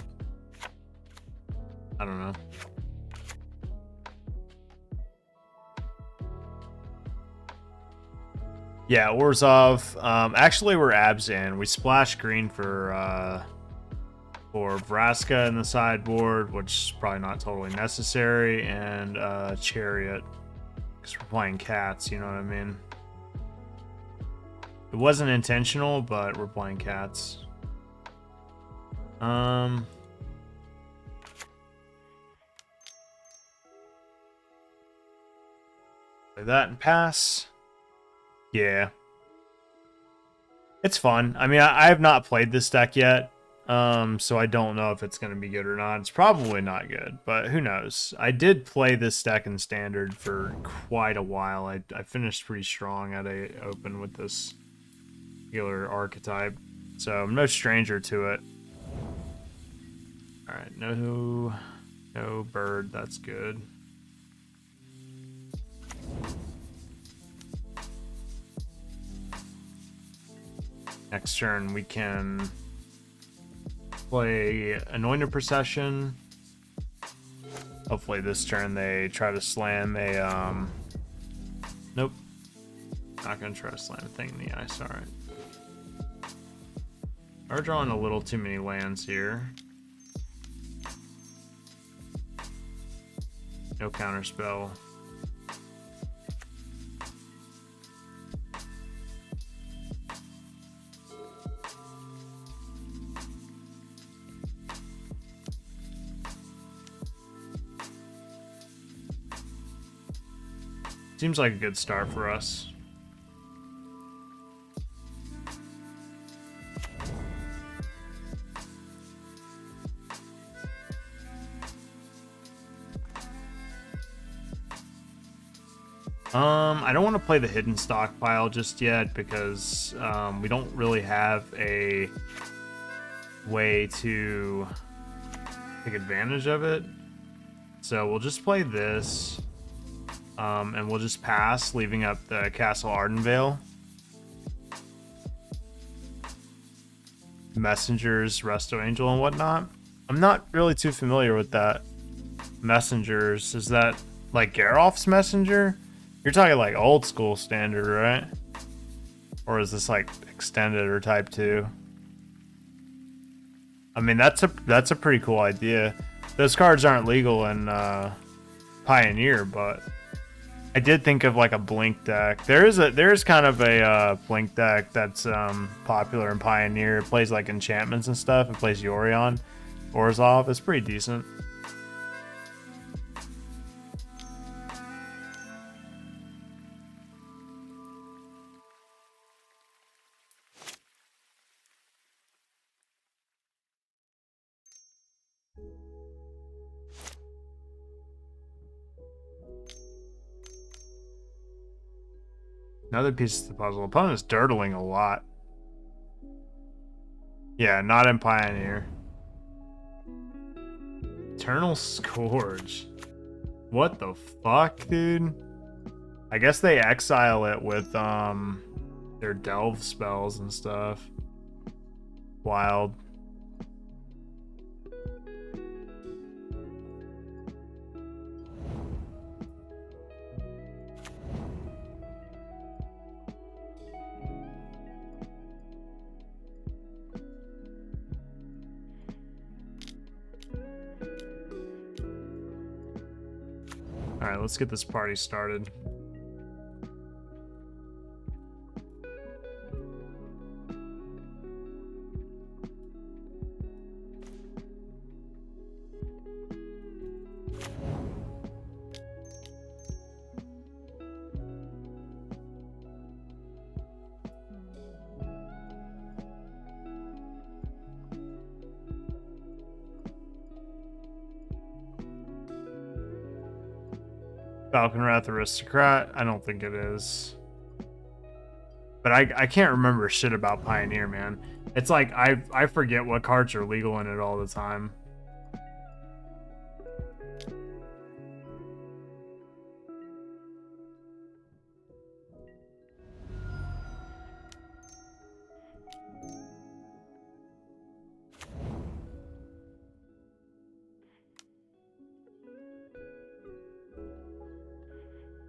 I don't know. Yeah, Orzhov. Actually, we're abs in. We splash green for Vraska in the sideboard, which is probably not totally necessary, and Chariot, because we're playing cats, you know what I mean? It wasn't intentional, but we're playing cats. Play that and pass. Yeah. It's fun. I mean, I have not played this deck yet, so I don't know if it's going to be good or not. It's probably not good, but who knows? I did play this deck in Standard for quite a while. I finished pretty strong at a open with this healer archetype, so I'm no stranger to it. Alright, no bird, that's good. Next turn we can play Anointed Procession. Hopefully this turn they try to slam a nope. Not gonna try to slam a thing in the ice, alright. We're drawing a little too many lands here. No counterspell. Seems like a good start for us. I don't want to play the hidden stockpile just yet because we don't really have a way to take advantage of it. So we'll just play this, and we'll just pass, leaving up the Castle Ardenvale. Messengers, Resto Angel, and whatnot. I'm not really too familiar with that. Messengers, is that like Geralf's messenger? You're talking like old school Standard, right? Or is this like extended or type 2? I mean, that's a pretty cool idea. Those cards aren't legal in Pioneer, but I did think of like a blink deck. There is kind of a blink deck that's popular in Pioneer. It plays like enchantments and stuff. It plays Yorion, Orzhov. It's pretty decent. Another piece of the puzzle. Opponent's dirtling a lot. Yeah, not in Pioneer. Eternal Scourge. What the fuck, dude? I guess they exile it with their delve spells and stuff. Wild. All right, let's get this party started. Falconwrath Aristocrat? I don't think it is. But I can't remember shit about Pioneer, man. It's like I forget what cards are legal in it all the time.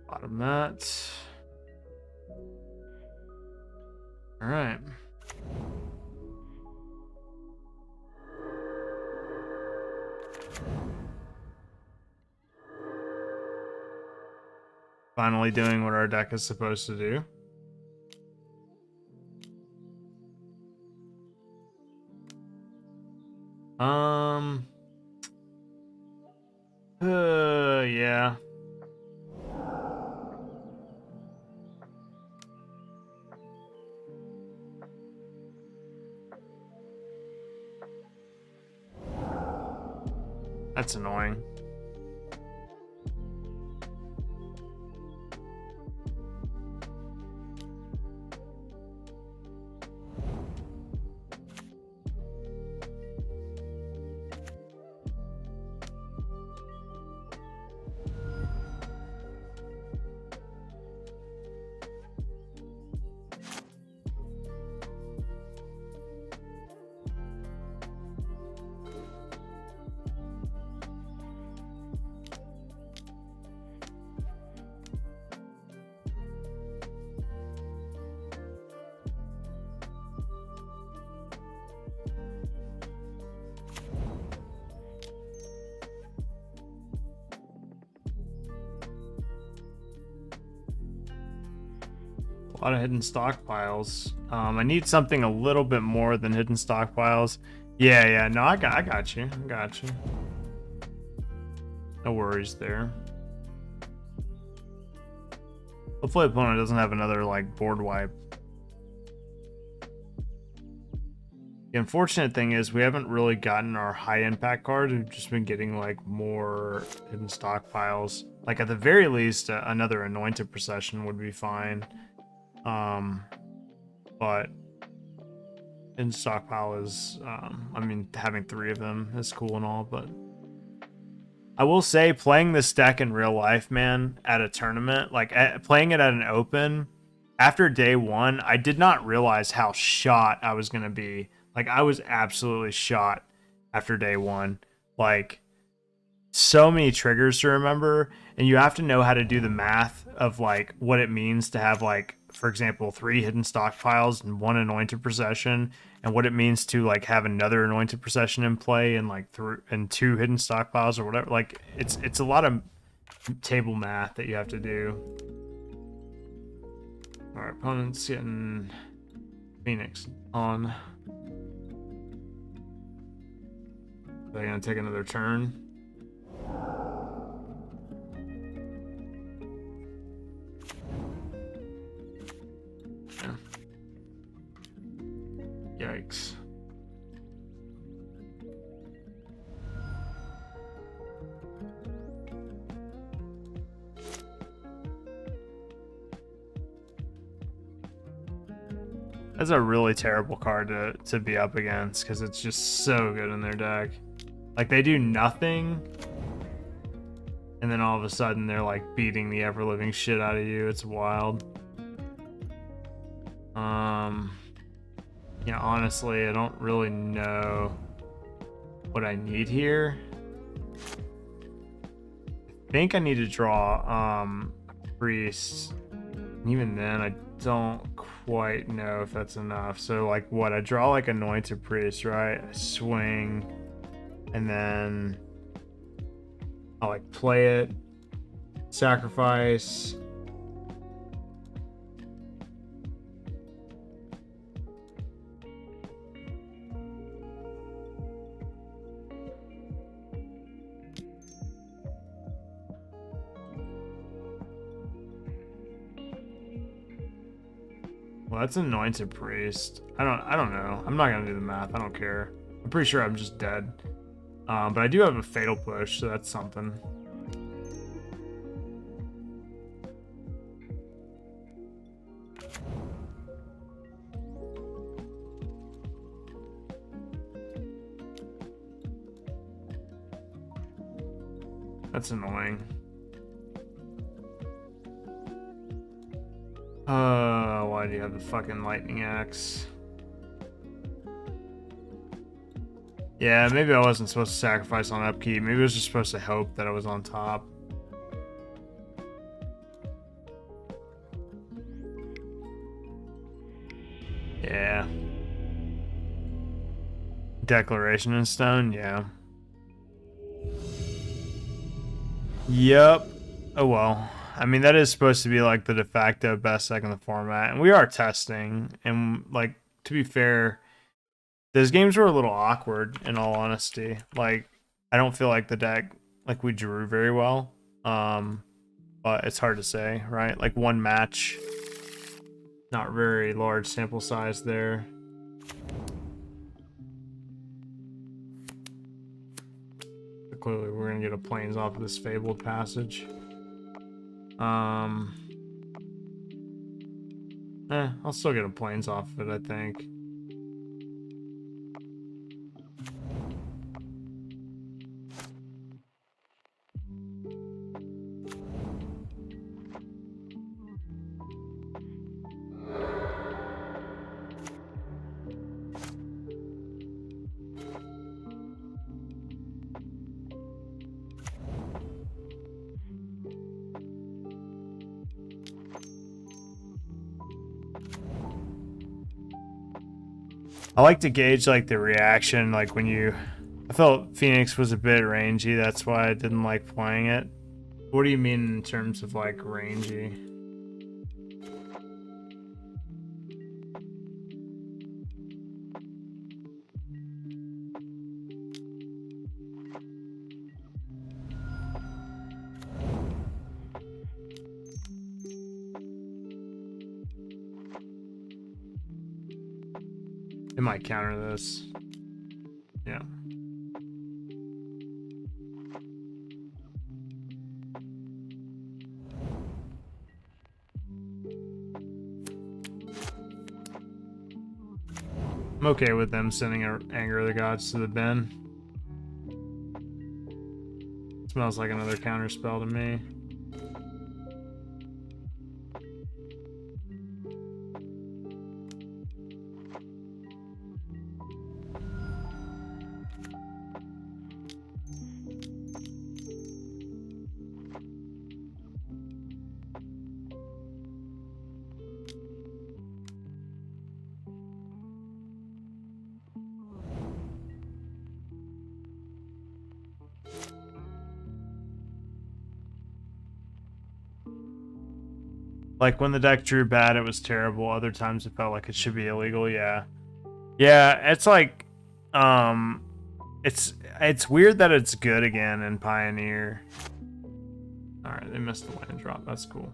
Bottom that. All right. Finally doing what our deck is supposed to do. Yeah. That's annoying. A lot of hidden stockpiles. I need something a little bit more than hidden stockpiles. Yeah, no, I got you. I got you. No worries there. Hopefully the opponent doesn't have another like board wipe. The unfortunate thing is we haven't really gotten our high impact cards. We've just been getting like more hidden stockpiles. Like at the very least, another anointed procession would be fine. But in stockpile is, I mean, having 3 of them is cool and all, but I will say playing this deck in real life, man, at a tournament, like playing it at an open, after day 1, I did not realize how shot I was going to be. Like I was absolutely shot after day 1. Like so many triggers to remember, and you have to know how to do the math of like what it means to have like, for example, 3 hidden stockpiles and 1 anointed procession, and what it means to like have another anointed procession in play and like 2 hidden stockpiles or whatever. Like it's a lot of table math that you have to do. Our opponent's getting Phoenix on. They're gonna take another turn. Yikes. As That's a really terrible card to be up against because it's just so good in their deck. Like, they do nothing, and then all of a sudden they're like beating the ever-living shit out of you. It's wild. Yeah, honestly, I don't really know what I need here. I think I need to draw a priest. And even then, I don't quite know if that's enough. So, like, what? I draw like anointed priest, right? I swing, and then I'll like play it, sacrifice. Well, that's anointed priest. I don't know. I'm not gonna do the math. I don't care. I'm pretty sure I'm just dead. But I do have a fatal push, so that's something. That's annoying. Why do you have the fucking lightning axe? Yeah, maybe I wasn't supposed to sacrifice on upkeep. Maybe I was just supposed to hope that I was on top. Yeah. Declaration in stone, yeah. Yep. Oh well. I mean, that is supposed to be like the de facto best deck in the format, and we are testing. And like, to be fair, those games were a little awkward, in all honesty. Like, I don't feel like the deck like we drew very well. But it's hard to say, right? Like one match, not very large sample size there. But clearly, we're gonna get a plains off of this fabled passage. I'll still get a plains off of it, I think. I like to gauge like the reaction, like when you... I felt Phoenix was a bit rangy, that's why I didn't like playing it. What do you mean in terms of like rangy? It might counter this. Yeah. I'm okay with them sending Anger of the Gods to the bin. Smells like another counter spell to me. Like when the deck drew bad, it was terrible. Other times it felt like it should be illegal. Yeah. Yeah, it's like, it's weird that it's good again in Pioneer. All right, they missed the land drop. That's cool.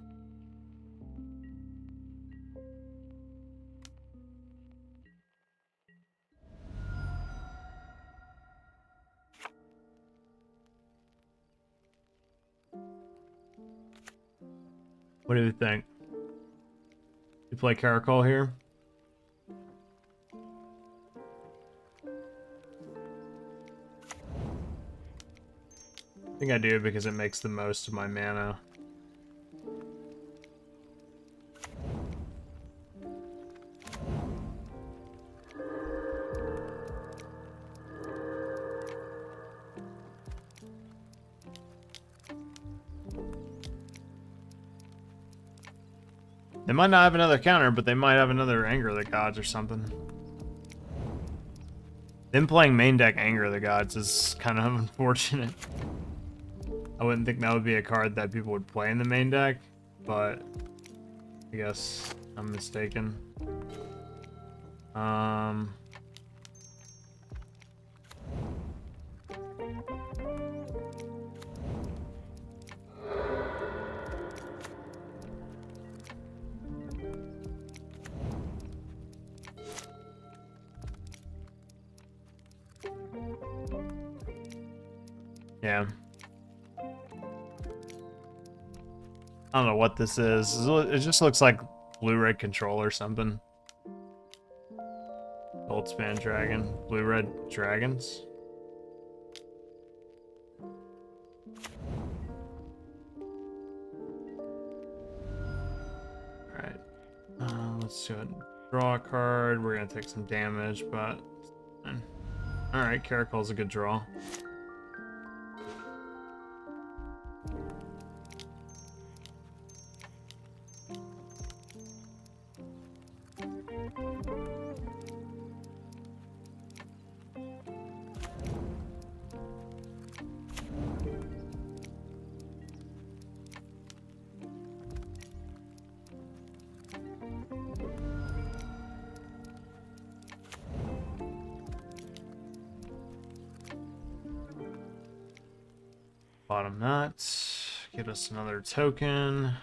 What do you think? You play Caracol here? I think I do because it makes the most of my mana. They might not have another counter, but they might have another Anger of the Gods or something. Them playing main deck Anger of the Gods is kind of unfortunate. I wouldn't think that would be a card that people would play in the main deck, but I guess I'm mistaken. Yeah. I don't know what this is. It just looks like blue-red control or something. Goldspan Dragon. Blue-red dragons. Alright. Let's do it. Draw a card. We're going to take some damage, but... Alright, Caracol's a good draw. Bottom nut. Get us another token.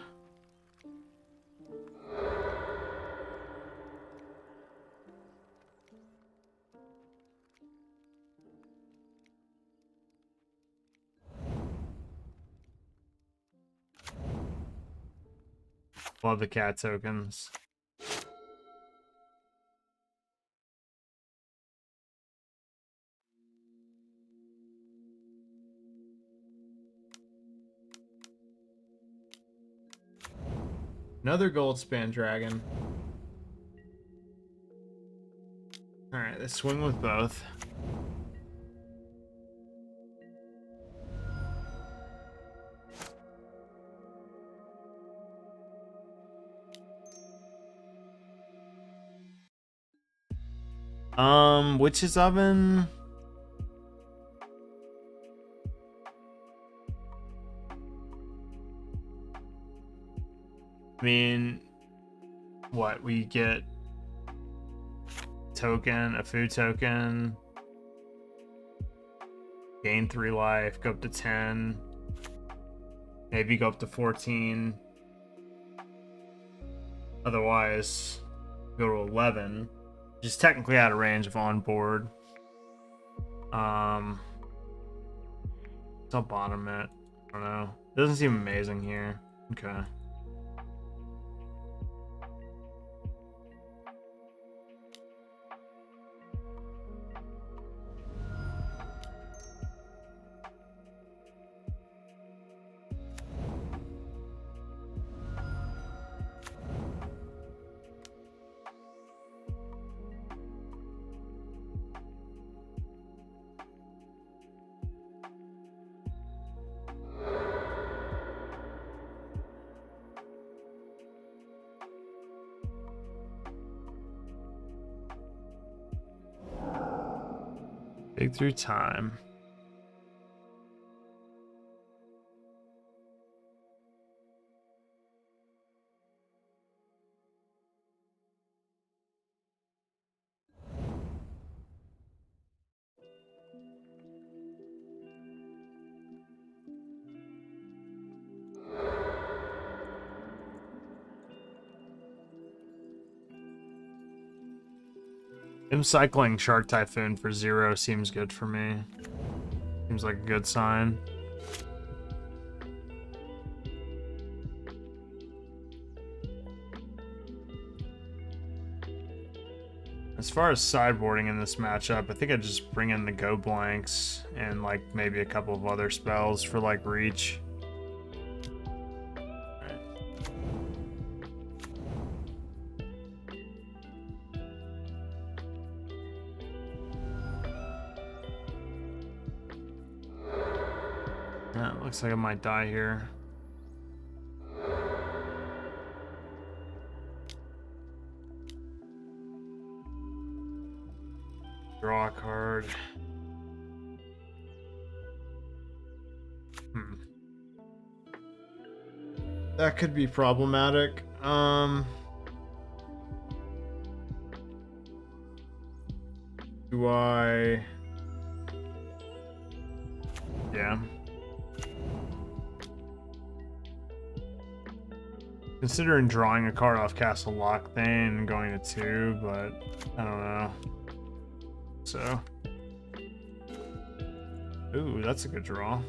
Love the cat tokens. Another Goldspan Dragon. Alright, let's swing with both. Witch's Oven. I mean, what we get? Token, a food token. Gain 3 life, go up to 10. Maybe go up to 14. Otherwise, go to 11. Which is technically out of range of on board. So I'll bottom it. I don't know. Doesn't seem amazing here. Okay. Big through time. Him cycling Shark Typhoon for 0 seems good for me. Seems like a good sign. Let's far as sideboarding in this matchup, I think I just bring in the go blanks and like maybe a couple of other spells for like reach. Looks like I might die here. Draw a card. That could be problematic. Do I... Yeah. Considering drawing a card off Castle Lockthane and going to 2, but I don't know. So. Ooh, that's a good draw.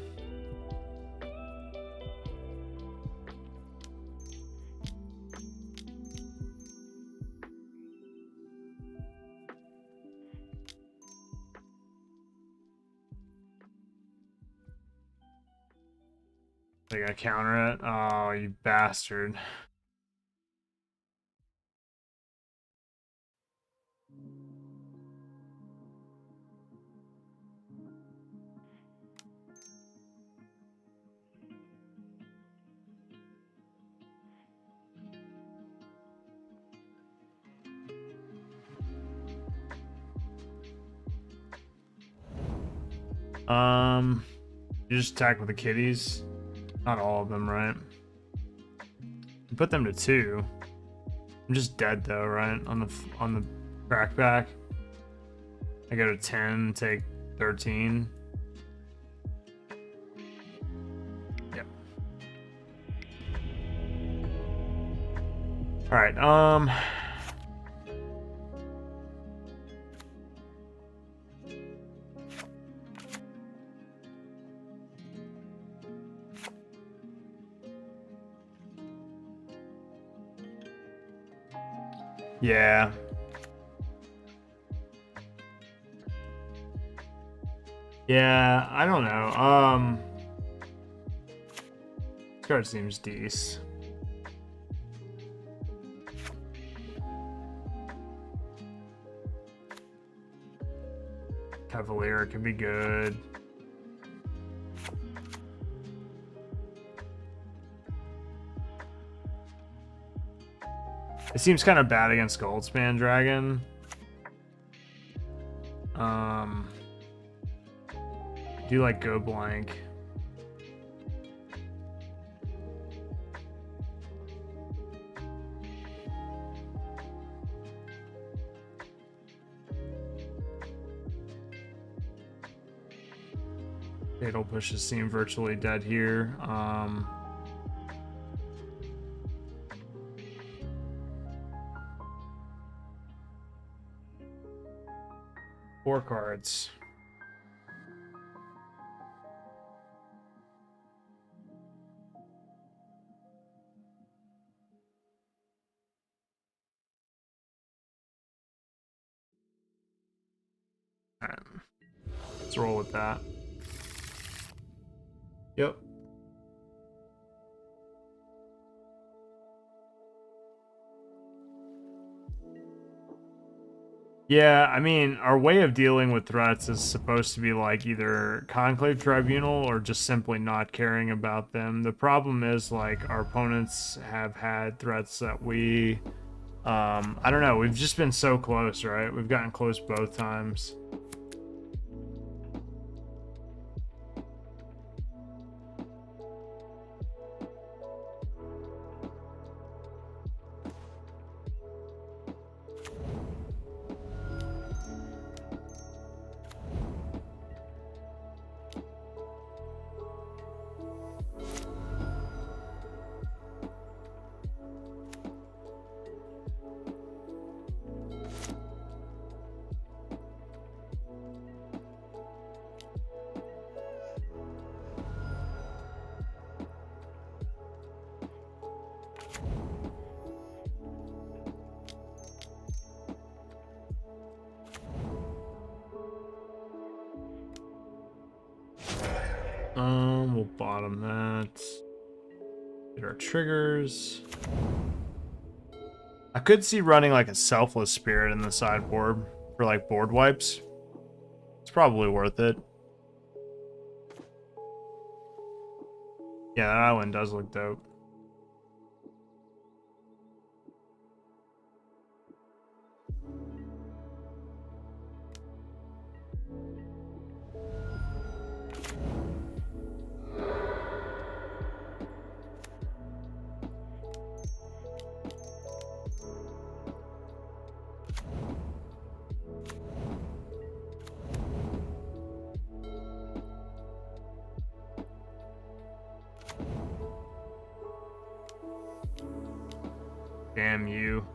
They gotta counter it. Oh, you bastard. You just attack with the kitties. Not all of them, right? You put them to 2. I'm just dead though, right? On the crackback. I go to 10, take 13. Yep. All right. Yeah. Yeah, I don't know. This card seems decent. Cavalier could be good. It seems kind of bad against Goldspan Dragon. Do like go blank. Fatal pushes seem virtually dead here. 4 cards. All right. Let's roll with that. Yep. Yeah, I mean, our way of dealing with threats is supposed to be like either Conclave Tribunal or just simply not caring about them. The problem is like our opponents have had threats that we, I don't know, we've just been so close, right? We've gotten close both times. We'll bottom that. Get our triggers. I could see running like a selfless spirit in the sideboard for like board wipes. It's probably worth it. Yeah, that island does look dope. Damn you.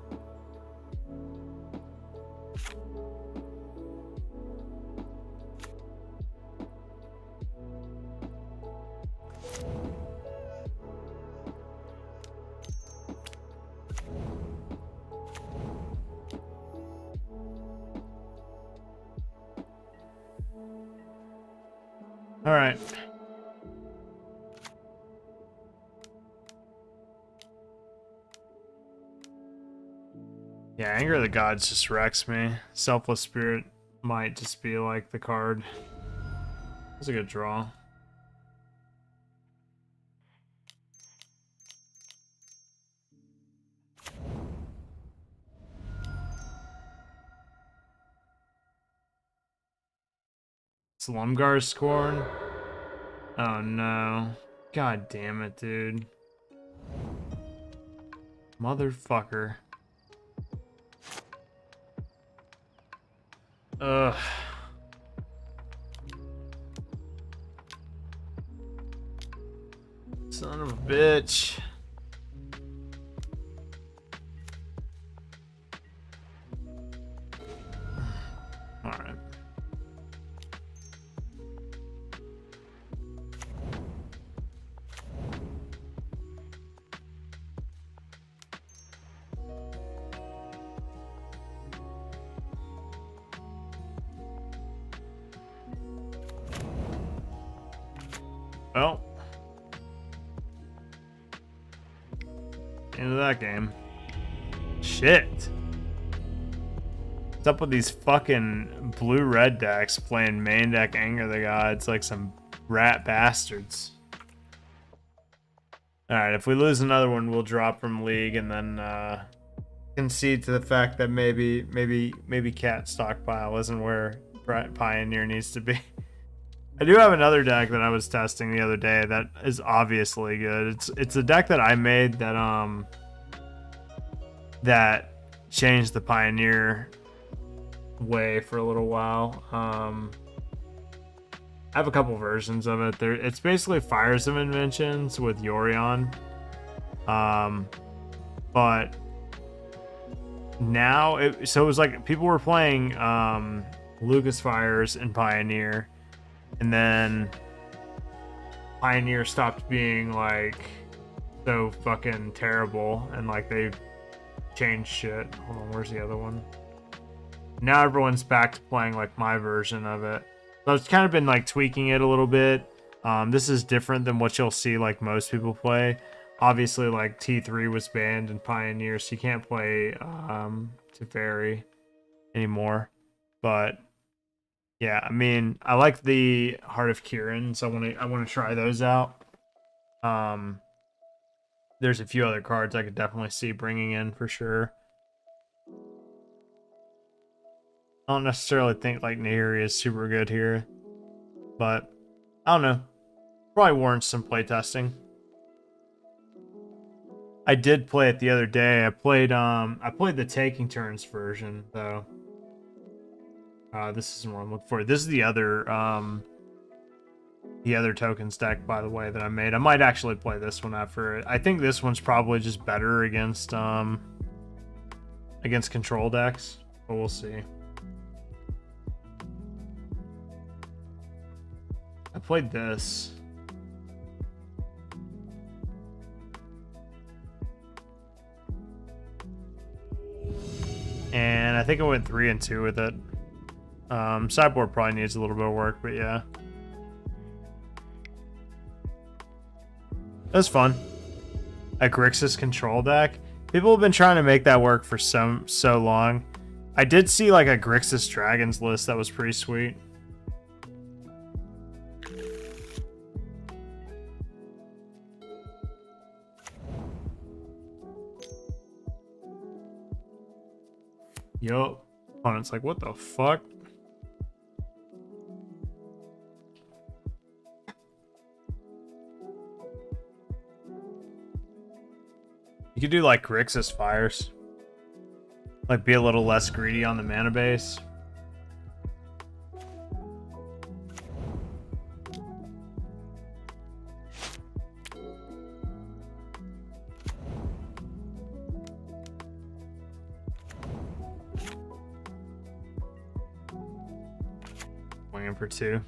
All right. Yeah, Anger of the Gods just wrecks me. Selfless Spirit might just be like the card. That's a good draw. Slumgar Scorn? Oh no. God damn it, dude. Motherfucker. Ugh. Son of a bitch. All right. Well, end of that game. Shit. What's up with these fucking blue-red decks playing main deck Anger of the Gods like some rat bastards? Alright, if we lose another one, we'll drop from League and then concede to the fact that maybe Cat Stockpile isn't where Pioneer needs to be. I do have another deck that I was testing the other day that is obviously good. It's a deck that I made that that changed the Pioneer way for a little while. I have a couple versions of it. It's basically Fires of Inventions with Yorion. But now so it was like people were playing Lucas Fires and Pioneer. And then Pioneer stopped being like so fucking terrible and like they've changed shit. Hold on, where's the other one? Now everyone's back to playing like my version of it. So I've kind of been like tweaking it a little bit. This is different than what you'll see like most people play. Obviously like T3 was banned in Pioneer, so you can't play Teferi anymore. But yeah, I mean, I like the Heart of Kirin, so I want to try those out. There's a few other cards I could definitely see bringing in for sure. I don't necessarily think like Nahiri is super good here, but I don't know. Probably warrants some playtesting. I did play it the other day. I played the Taking Turns version though. This isn't what I'm looking for. This is the other tokens deck, by the way, that I made. I might actually play this one after it. I think this one's probably just better against control decks, but we'll see. I played this. And I think I went 3 and 2 with it. Sideboard probably needs a little bit of work, but yeah. That's fun. A Grixis control deck. People have been trying to make that work for so long. I did see like a Grixis Dragons list that was pretty sweet. Yup. Opponent's like, what the fuck? You could do like Grixis Fires. Like be a little less greedy on the mana base. Winging for 2.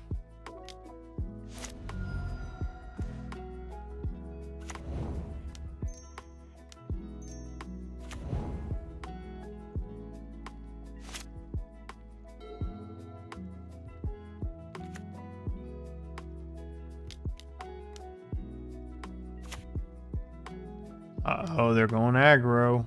Uh-oh, they're going aggro.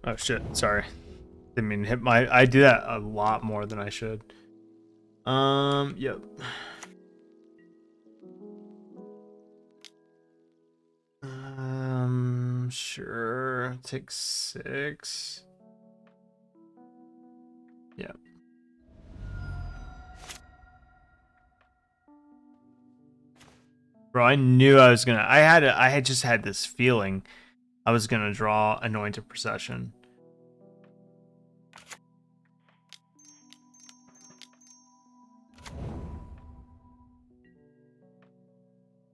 Oh shit, sorry. Didn't mean to hit my... I do that a lot more than I should. Yep. Sure. Take 6. Yep. Bro, I knew I was gonna... I had just had this feeling I was gonna draw Anointed Procession.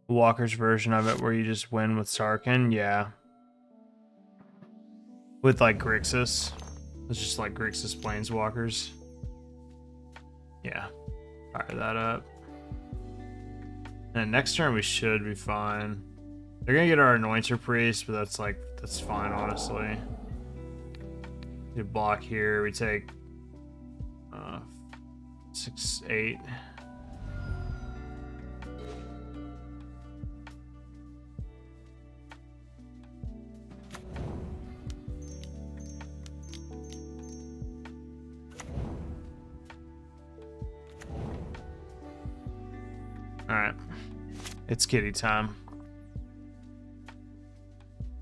Walker's version of it where you just win with Sarkhan, yeah. With like Grixis. It's just like Grixis Planeswalkers. Yeah. Fire that up. And next turn we should be fine. They're gonna get our Anointer Priest, but that's fine, honestly. We block here, we take 6, 8. Alright. It's kitty time.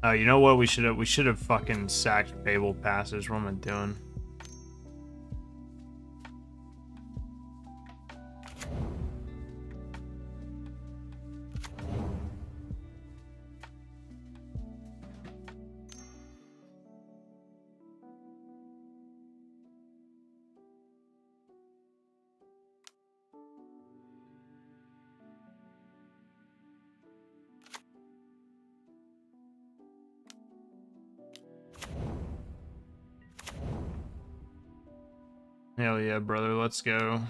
Oh, you know what? We should have fucking sacked Babel Passage. What am I doing? Hell yeah, brother. Let's go.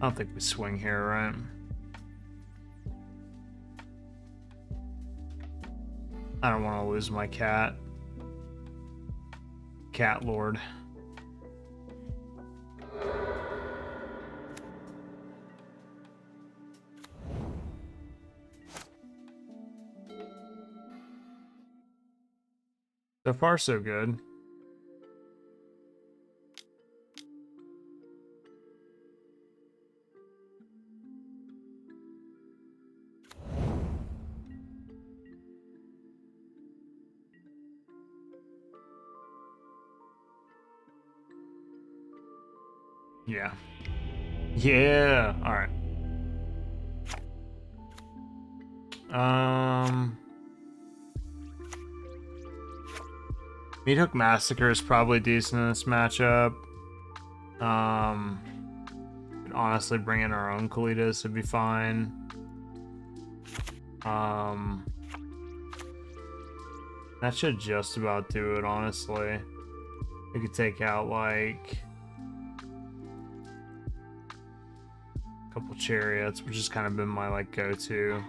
I don't think we swing here, right? I don't want to lose my cat. Cat Lord. So far, so good. Yeah. Yeah. All right. Meat Hook Massacre is probably decent in this matchup. Could honestly bring in our own Kalitas, it'd be fine. That should just about do it, honestly. We could take out like a couple chariots, which has kind of been my like go-to.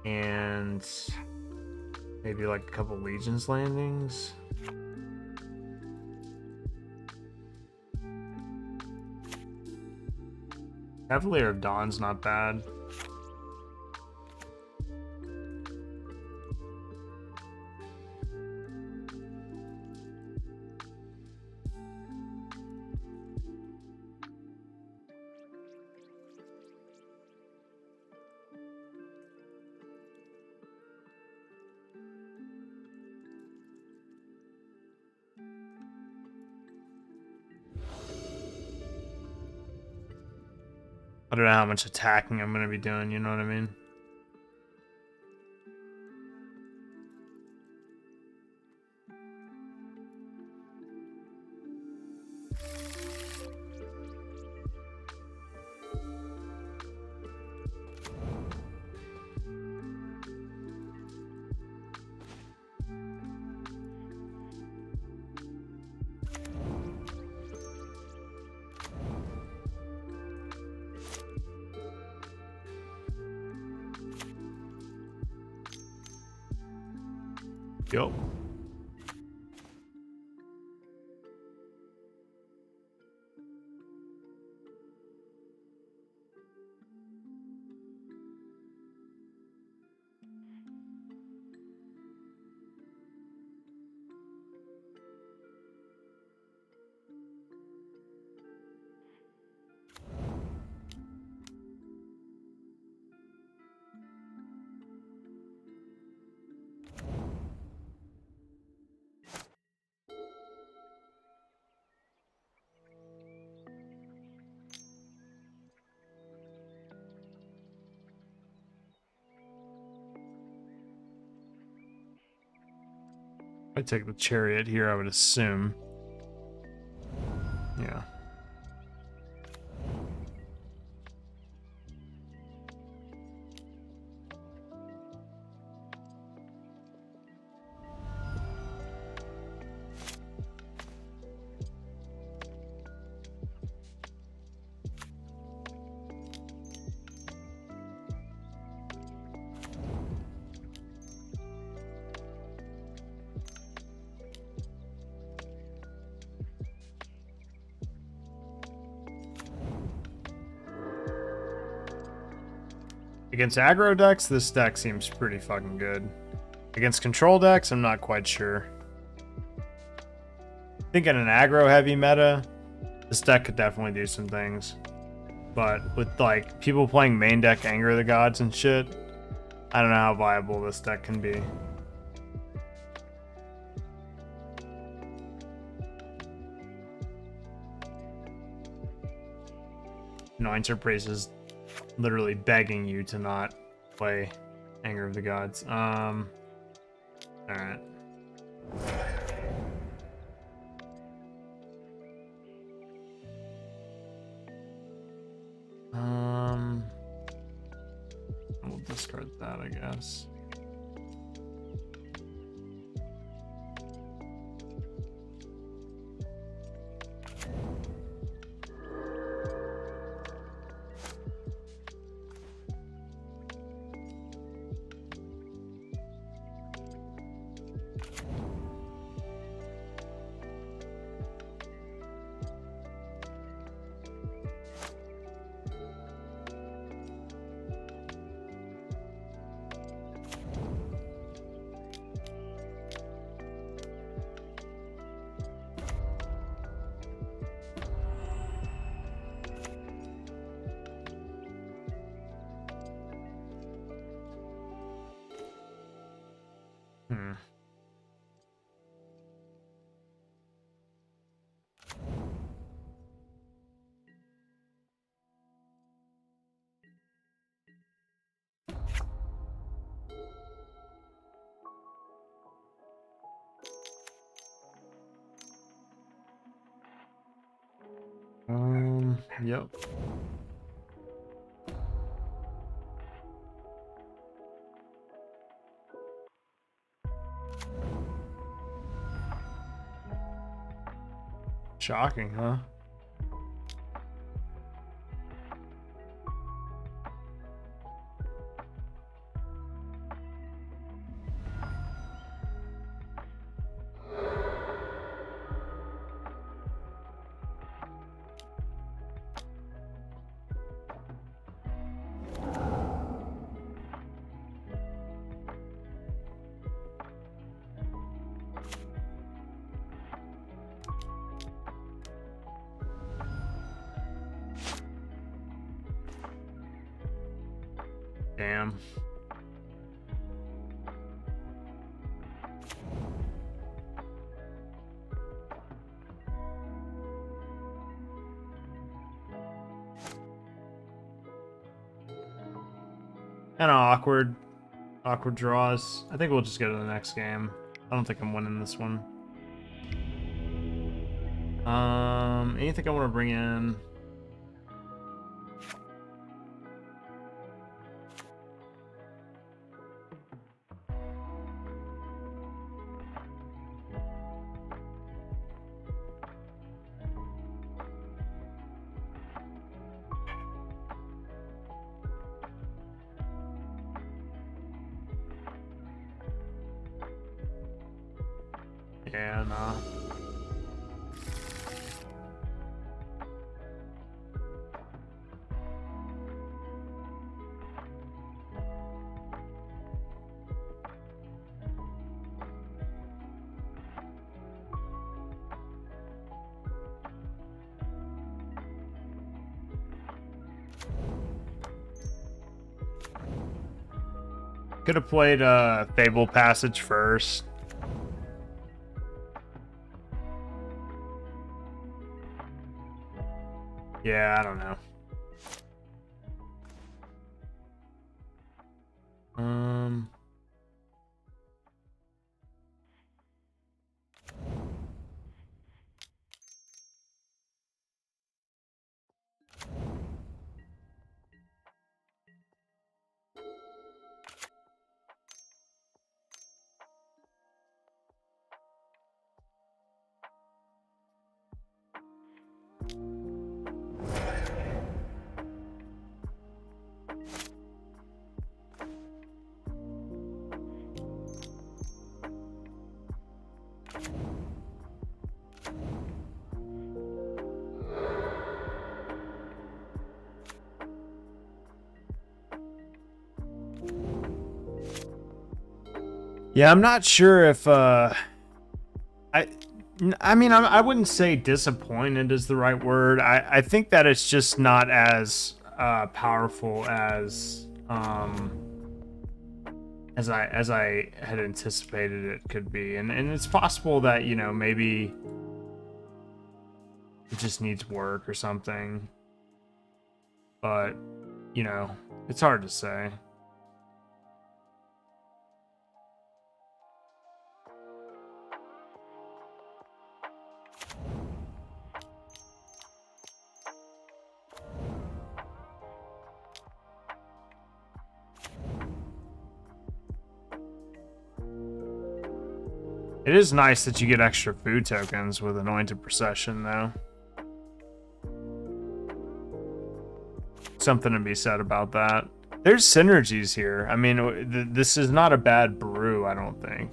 And maybe like a couple Legions landings. Cavalier of Dawn's not bad. I don't know how much attacking I'm going to be doing, you know what I mean? Yup. I take the chariot here, I would assume. Yeah. Against aggro decks, this deck seems pretty fucking good. Against control decks, I'm not quite sure. I think in an aggro heavy meta, this deck could definitely do some things. But with like people playing main deck Anger of the Gods and shit, I don't know how viable this deck can be. Interpraise is literally begging you to not play Anger of the Gods. Alright. We'll discard that, I guess. Yep. Shocking, huh? Damn. Kind of awkward draws. I think we'll just go to the next game. I don't think I'm winning this one. Anything I want to bring in? Yeah, nah. Could have played Fable Passage first. Yeah, I don't know. Yeah, I'm not sure if I mean I wouldn't say disappointed is the right word. I think that it's just not as powerful as I had anticipated it could be, and it's possible that, you know, maybe it just needs work or something, but, you know, it's hard to say. It is nice that you get extra food tokens with Anointed Procession, though. Something to be said about that. There's synergies here. I mean, this is not a bad brew, I don't think.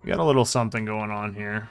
We got a little something going on here.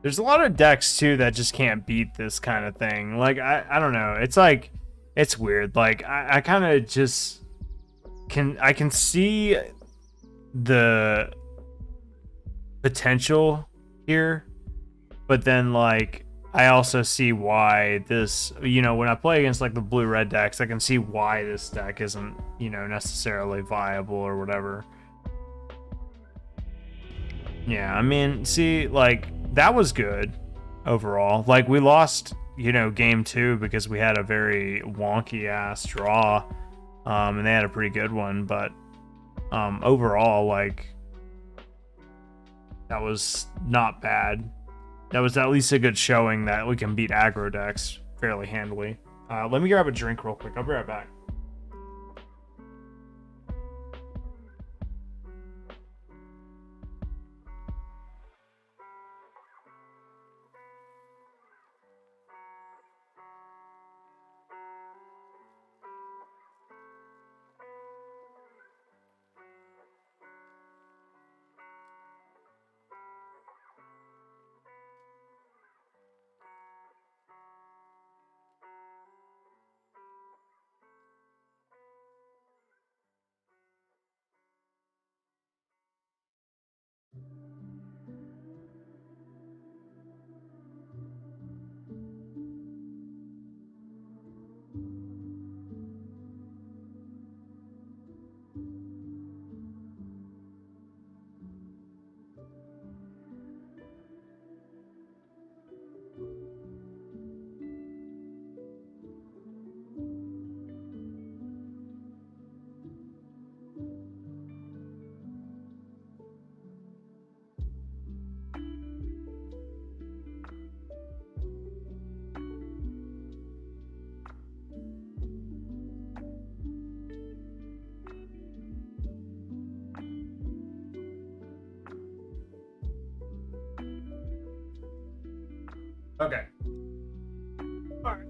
There's a lot of decks too that just can't beat this kind of thing. Like I don't know. It's like it's weird. Like I kind of just can see the potential here, but then like I also see why this, you know, when I play against like the blue-red decks, I can see why this deck isn't, you know, necessarily viable or whatever. Yeah, I mean, see, like that was good overall. Like we lost, you know, game 2 because we had a very wonky ass draw, and they had a pretty good one, but overall, like that was not bad. That was at least a good showing that we can beat aggro decks fairly handily. Let me grab a drink real quick. I'll be right back. Okay. All right,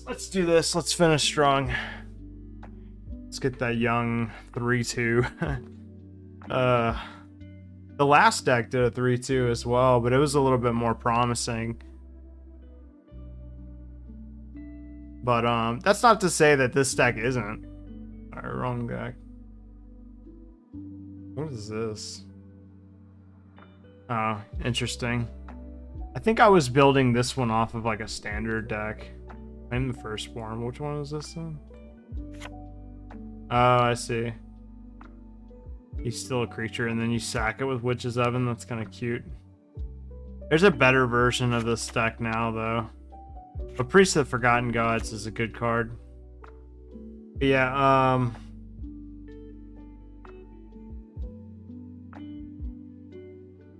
let's do this. Let's finish strong. Let's get that young 3-2. The last deck did a 3-2 as well, but it was a little bit more promising. But that's not to say that this deck isn't. All right, wrong deck. What is this? Oh, interesting. I think I was building this one off of like a standard deck. I'm the firstborn. Which one is this then? Oh, I see. He's still a creature, and then you sack it with Witch's Oven. That's kind of cute. There's a better version of this deck now, though. But Priest of the Forgotten Gods is a good card. But yeah,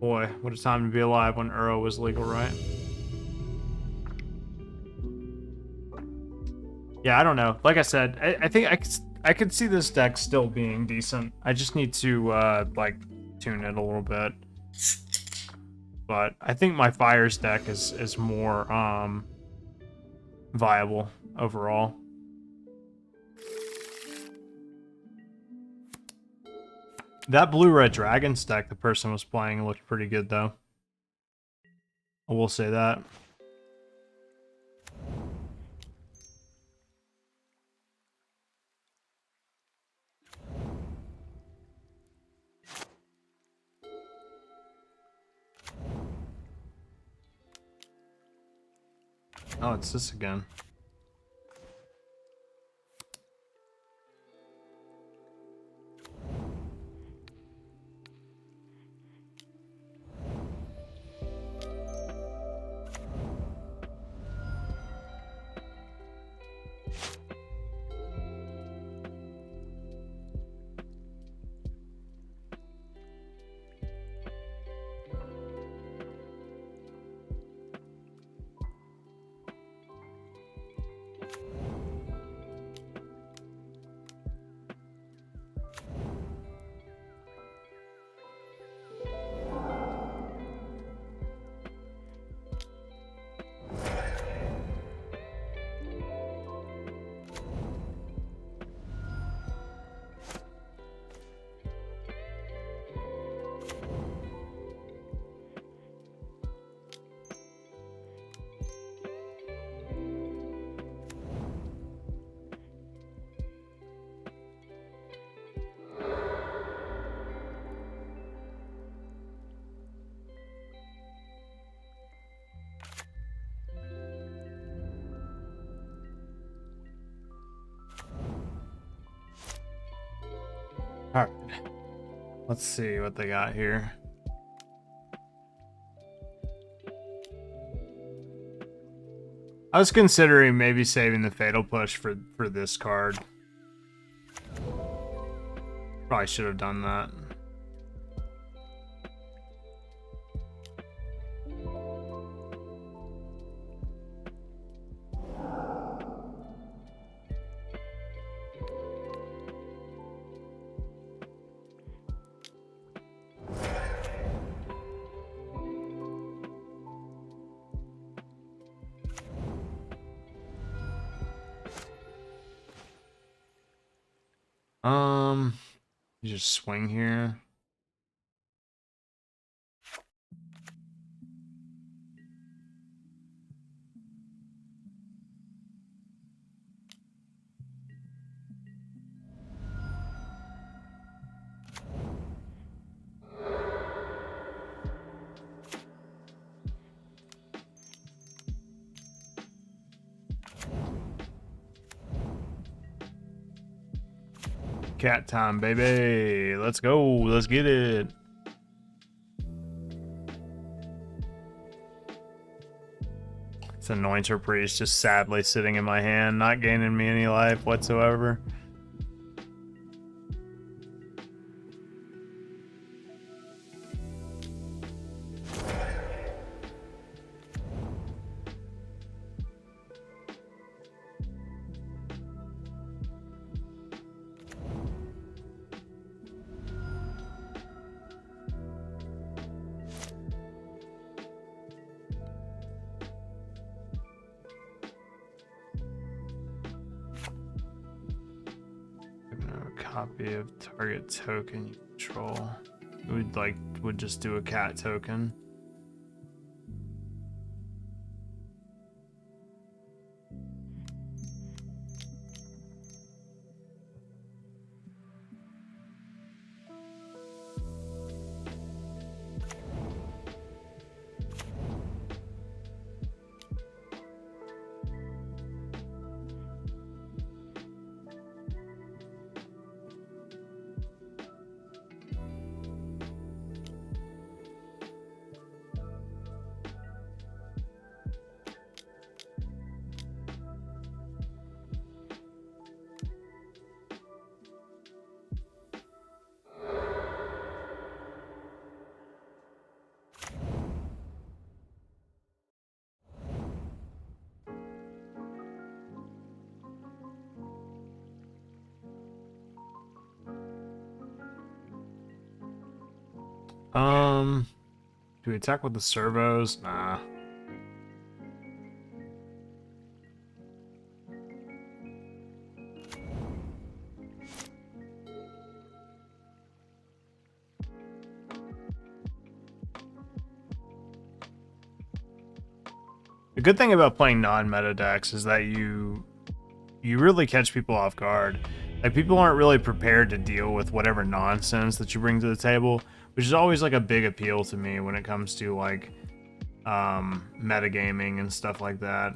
boy, what a time to be alive when Uro was legal, right? Yeah, I don't know. Like I said, I think I could see this deck still being decent. I just need to like tune it a little bit. But I think my Fires deck is more viable overall. That blue-red Dragons deck the person was playing looked pretty good, though. I will say that. Oh, it's this again. Alright. Let's see what they got here. I was considering maybe saving the Fatal Push for this card. Probably should have done that. You just swing here. Cat time, baby. Let's go. Let's get it. It's an Anointer Priest just sadly sitting in my hand, not gaining me any life whatsoever. Copy of target token you control. Would just do a cat token. Do we attack with the servos? Nah. The good thing about playing non-meta decks is that you really catch people off guard. Like, people aren't really prepared to deal with whatever nonsense that you bring to the table, which is always like a big appeal to me when it comes to like metagaming and stuff like that.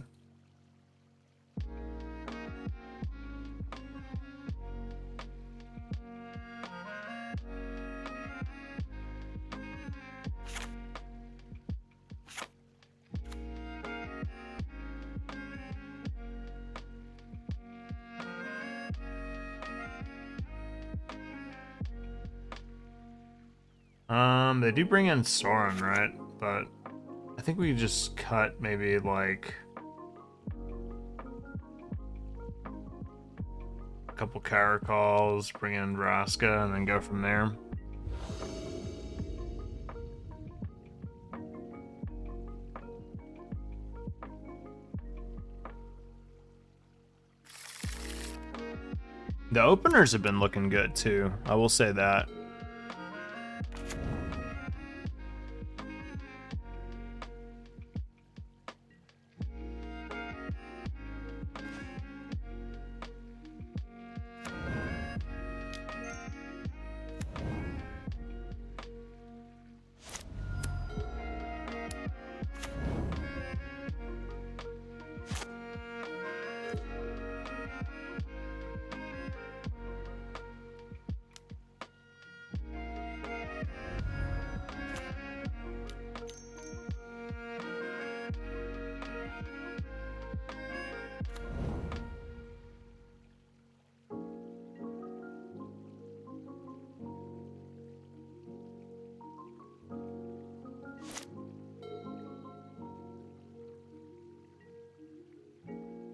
They do bring in Soren, right? But I think we just cut maybe like a couple Caracals, bring in Vraska, and then go from there. The openers have been looking good too, I will say that.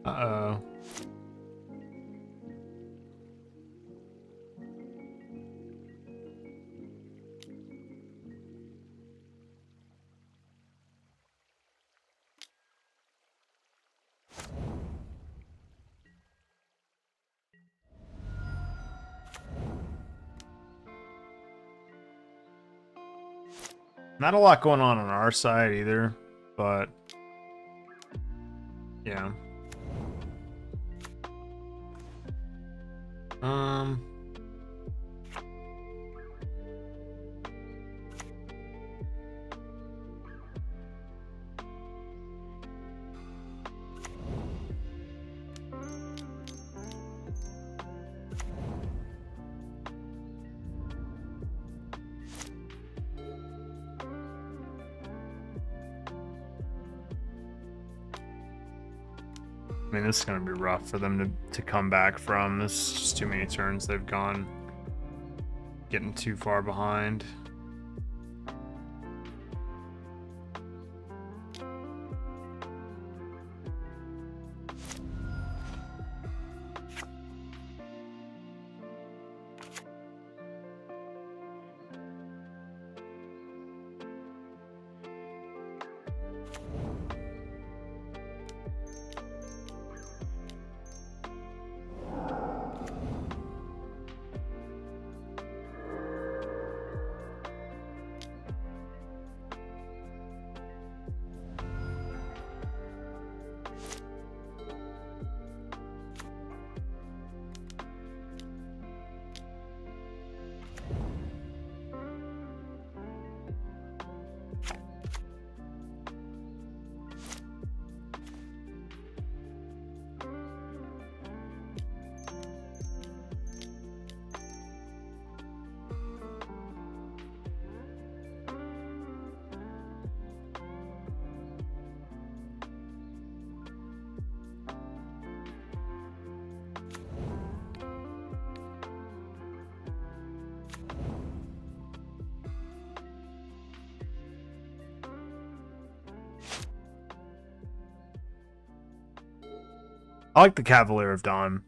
Uh-oh. Not a lot going on our side either, but yeah. I mean, this is going to be rough for them to come back from. This is just too many turns they've gone. Getting too far behind. I like the Cavalier of Dawn.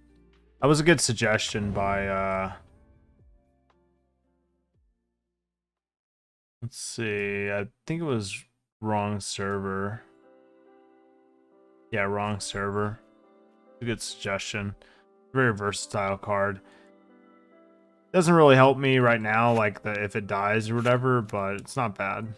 That was a good suggestion by, let's see, I think it was wrong server. Yeah, wrong server. A good suggestion. Very versatile card. Doesn't really help me right now, like if it dies or whatever, but it's not bad.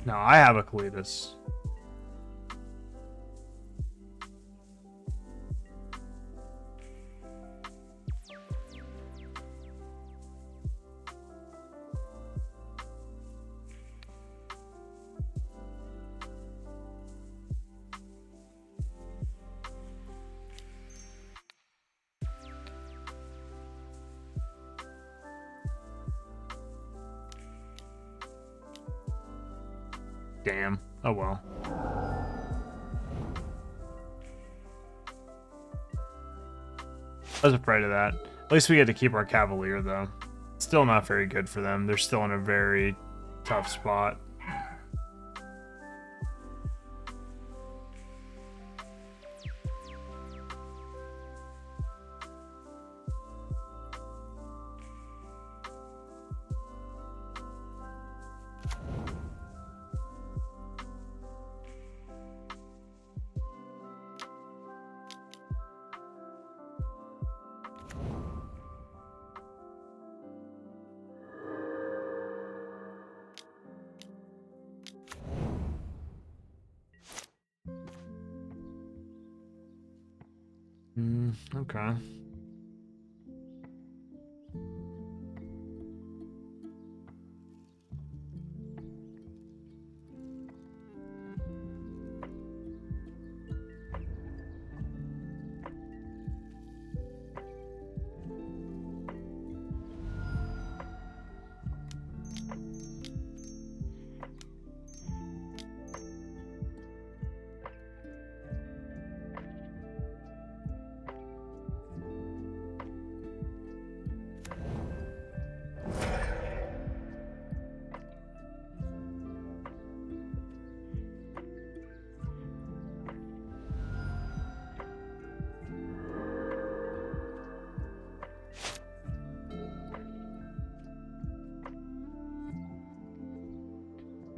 No, I have a Cletus. Damn. Oh well. I was afraid of that. At least we get to keep our Cavalier, though. Still not very good for them. They're still in a very tough spot. Okay.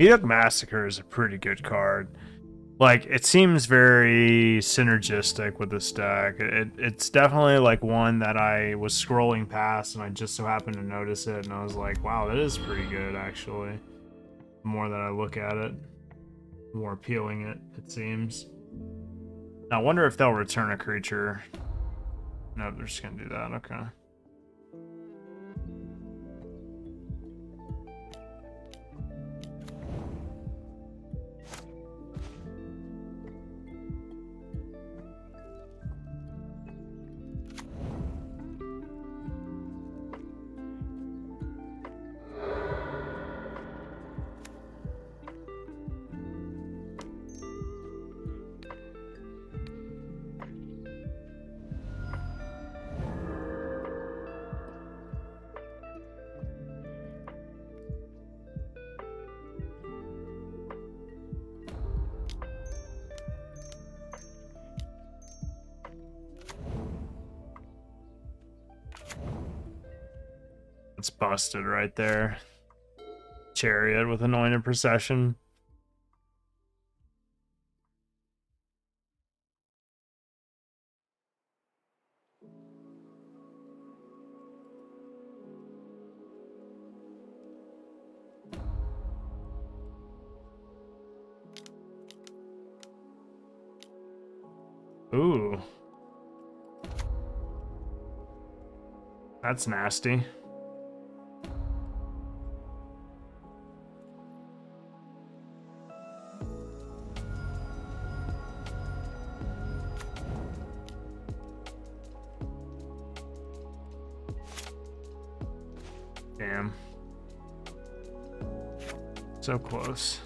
Medoc Massacre is a pretty good card. Like, it seems very synergistic with this deck. It's definitely like one that I was scrolling past and I just so happened to notice it, and I was like, wow, that is pretty good, actually. The more that I look at it, the more appealing it seems. Now, I wonder if they'll return a creature. No, they're just gonna do that. Okay. It's busted right there. Chariot with Anointed Procession. Ooh. That's nasty. Damn. So close.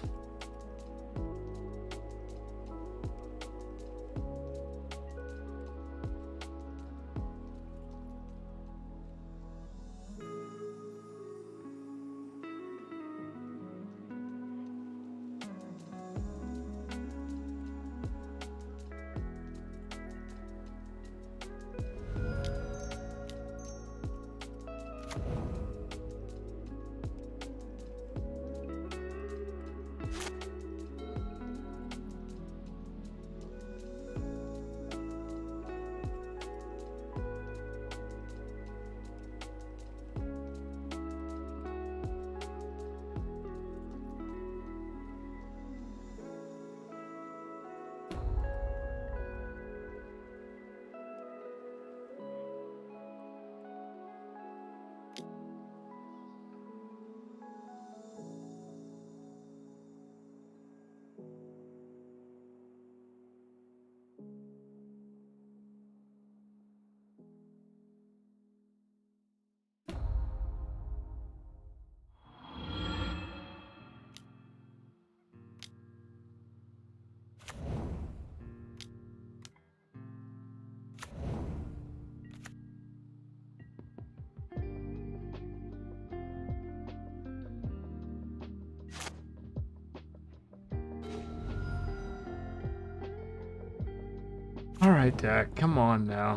Alright, deck, come on now.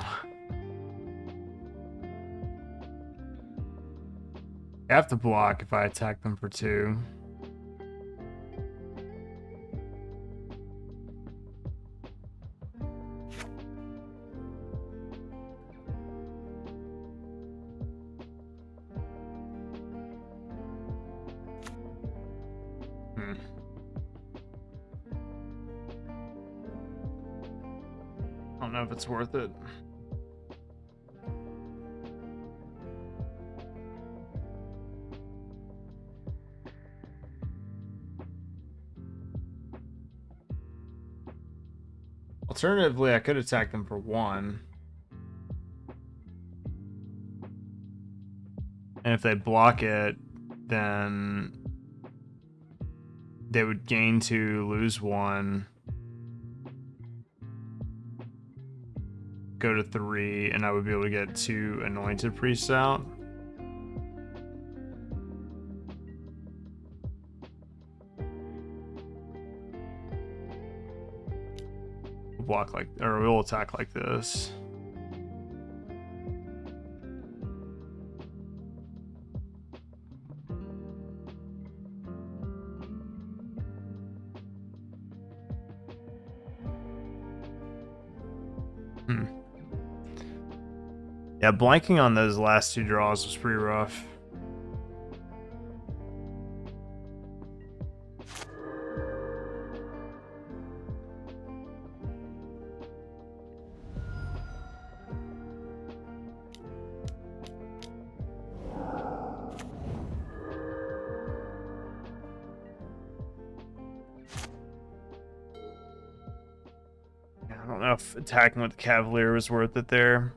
I have to block if I attack them for 2. I don't know if it's worth it. Alternatively, I could attack them for 1. And if they block it, then they would gain 2, lose 1, go to 3, and I would be able to get 2 Anointed Priests out. We'll block like, or we'll attack like this. Hmm. Yeah, blanking on those last two draws was pretty rough. I don't know if attacking with the Cavalier was worth it there.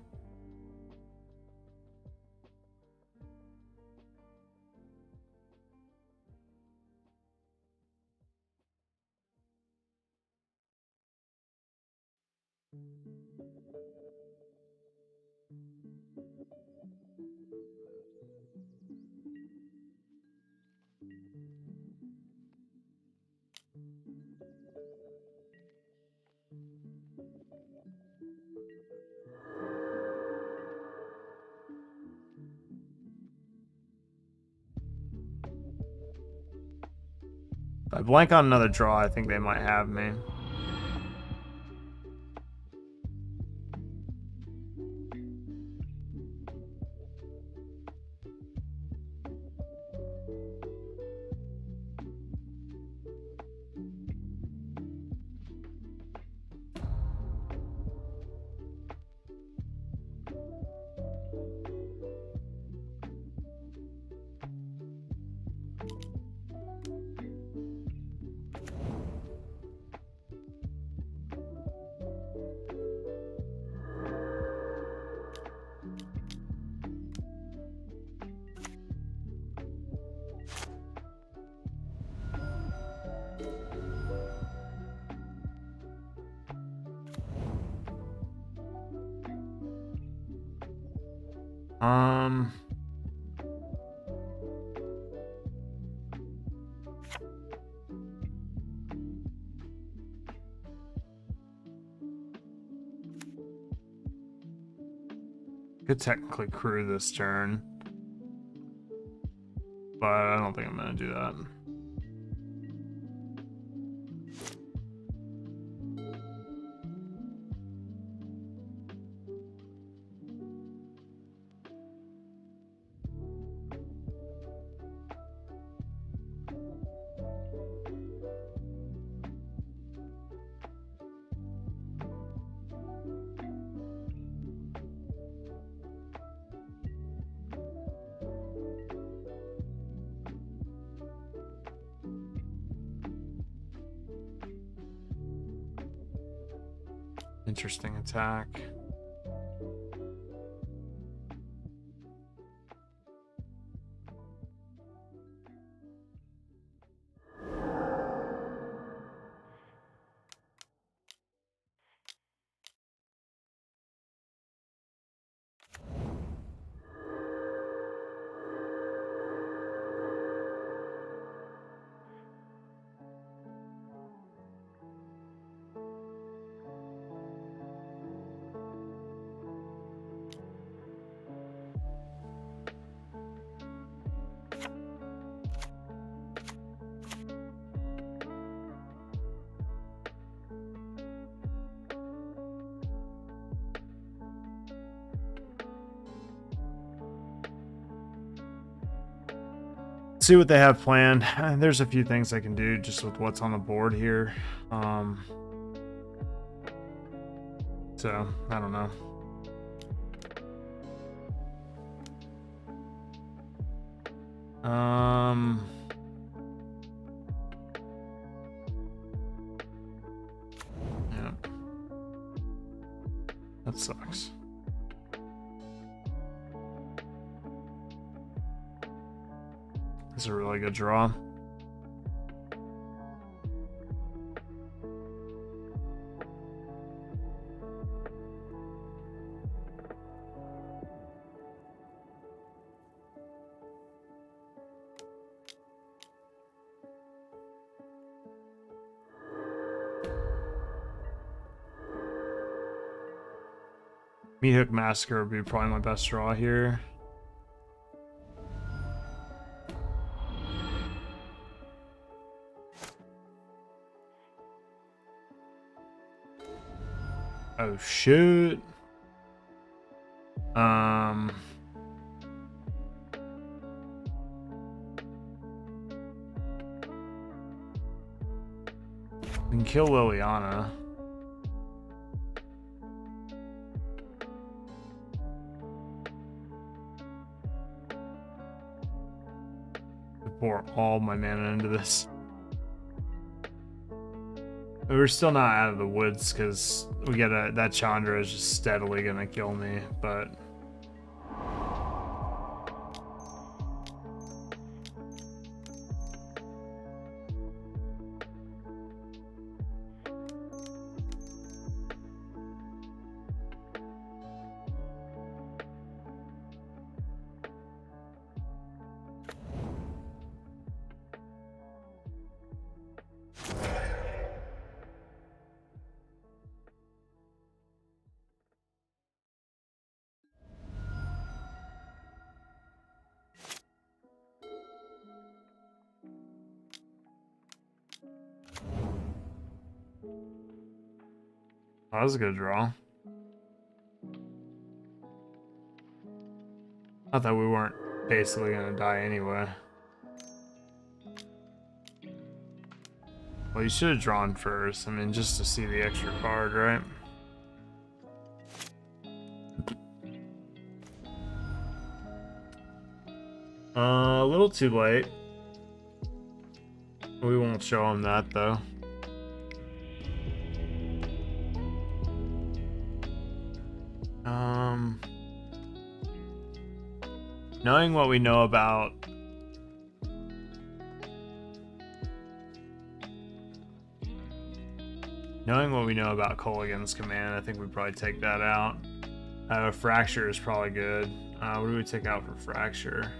If I blank on another draw, I think they might have me. Could technically crew this turn, but I don't think I'm gonna do that. Interesting attack. See what they have planned. There's a few things I can do just with what's on the board here. So, I don't know. Yeah. That sucks. This is a really good draw. Meat Hook Massacre would be probably my best draw here. Oh shoot. We can kill Liliana. I pour all my mana into this. We're still not out of the woods because we get that Chandra is just steadily gonna kill me, but that was a good draw. I thought we weren't basically gonna die anyway. Well, you should have drawn first. I mean, just to see the extra card, right? A little too late. We won't show him that, though. Knowing what we know about Colligan's command, I think we probably take that out. Fracture is probably good. What do we take out for Fracture?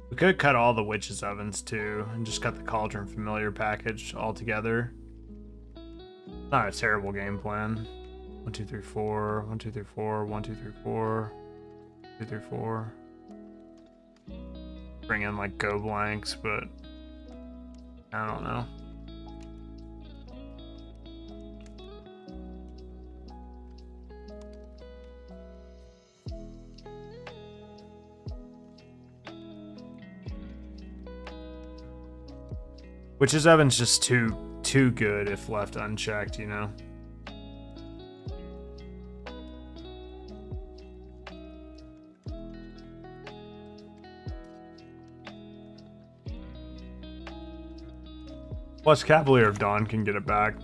We could cut all the Witch's Ovens too, and just cut the Cauldron Familiar package altogether. Not a terrible game plan. 1, 2, 3, 4. 1, 2, 3, 4. 1, 2, 3, 4. 2, 3, 4. Bring in like go blanks, but I don't know. Witch's Oven's just too good if left unchecked, you know? Plus, Cavalier of Dawn can get it back.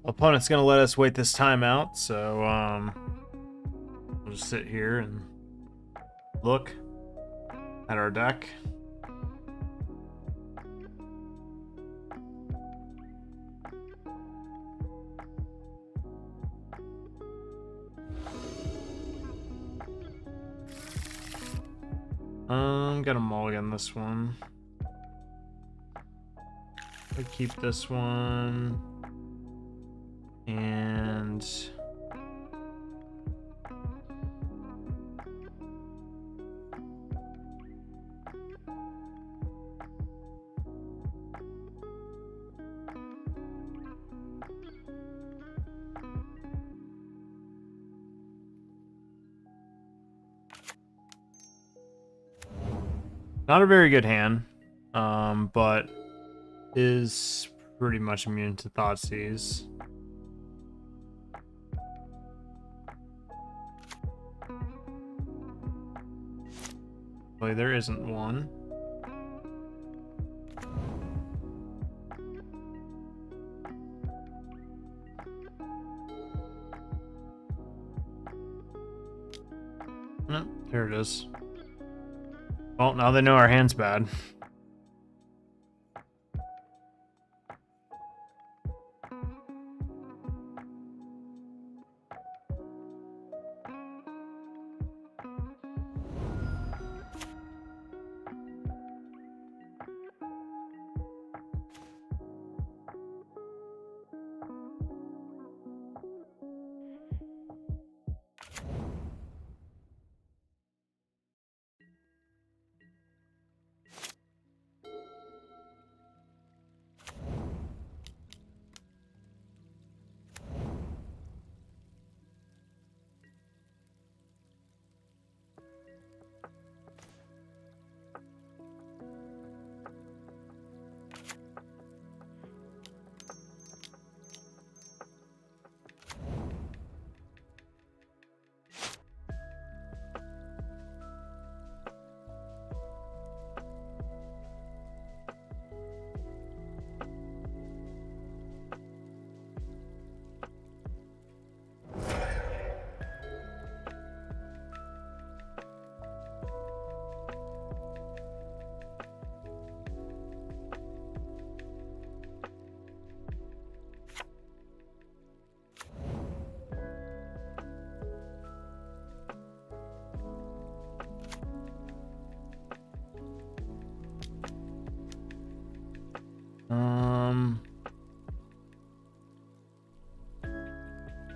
Opponent's gonna let us wait this time out, so we'll just sit here and look at our deck. I'm gonna mulligan this one. I keep this one. And Not a very good hand, but is pretty much immune to Thoughtseize. Well, there isn't one. No, here it is. Well, now they know our hand's bad.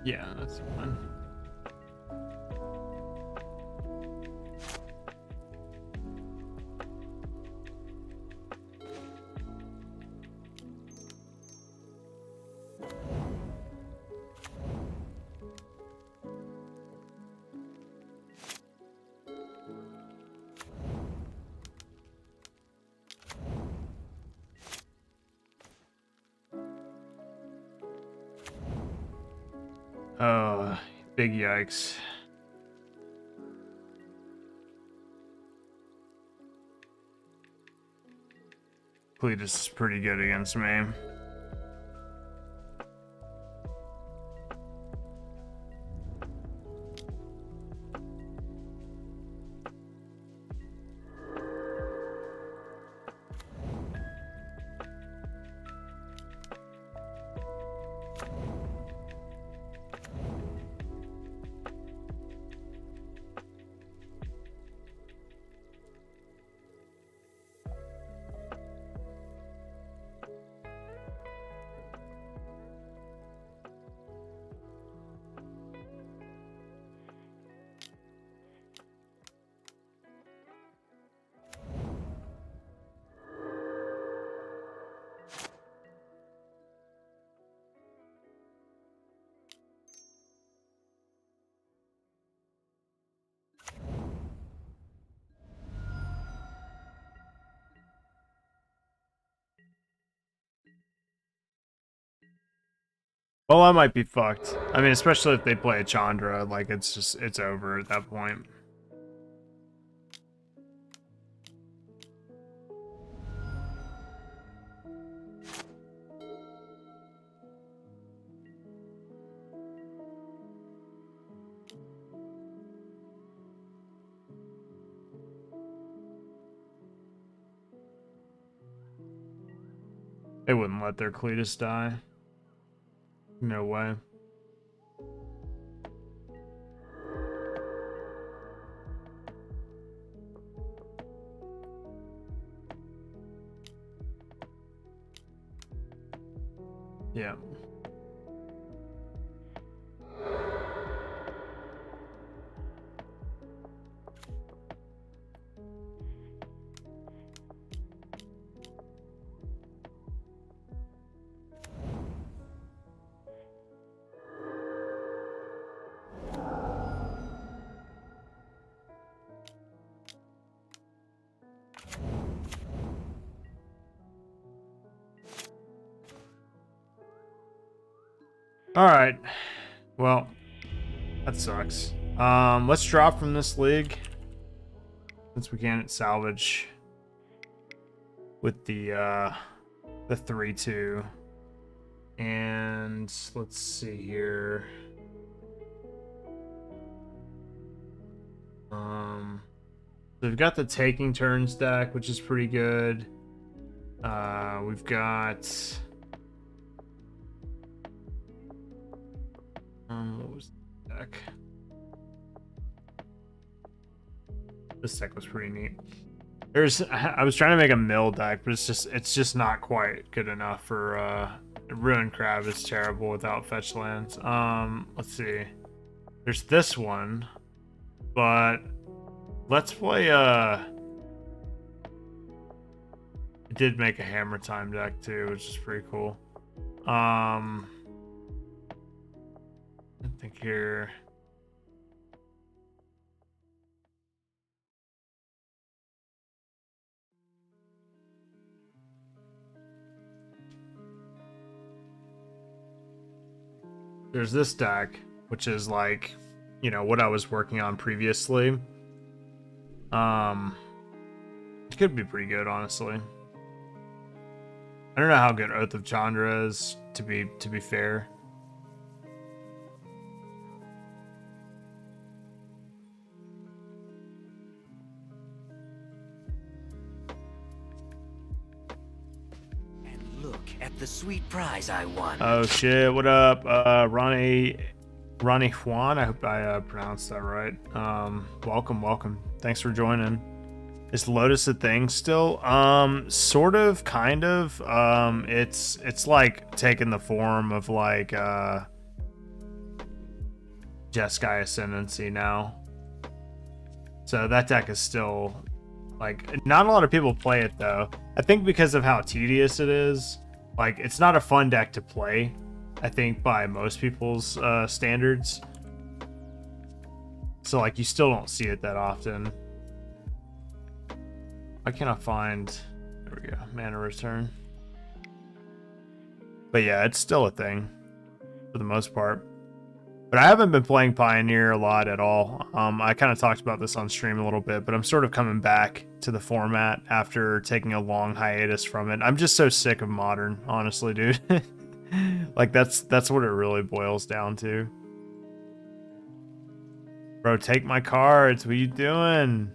Yeah, that's fine. Oh, big yikes. Cletus is pretty good against me. Well, I might be fucked. I mean, especially if they play a Chandra, like, it's over at that point. They wouldn't let their Cletus die. No way. Yeah. All right. Well, that sucks. Let's drop from this league since we can't salvage with the 3-2. And let's see here. So we've got the taking turns deck, which is pretty good. We've got what was the deck? This deck was pretty neat. I was trying to make a mill deck, but it's just not quite good enough for Ruin Crab is terrible without fetch lands. Let's see. There's this one, but let's play I did make a Hammer Time deck too, which is pretty cool. I think here. There's this deck, which is like, you know, what I was working on previously. It could be pretty good, honestly. I don't know how good Oath of Chandra is, to be fair. And look at the sweet prize I won. Oh shit, what up? Ronnie Juan, I hope I pronounced that right. Welcome. Thanks for joining. Is Lotus a thing still? Sort of, kind of. It's like taking the form of like Jeskai Ascendancy now. So that deck is still like, not a lot of people play it though. I think because of how tedious it is. Like, it's not a fun deck to play, I think, by most people's standards. So like, you still don't see it that often. Why can't I find... There we go. Mana Return. But yeah, it's still a thing. For the most part. But I haven't been playing Pioneer a lot at all. I kind of talked about this on stream a little bit. But I'm sort of coming back to the format after taking a long hiatus from it. I'm just so sick of Modern, honestly, dude. Like, that's what it really boils down to. Bro, take my cards. What are you doing?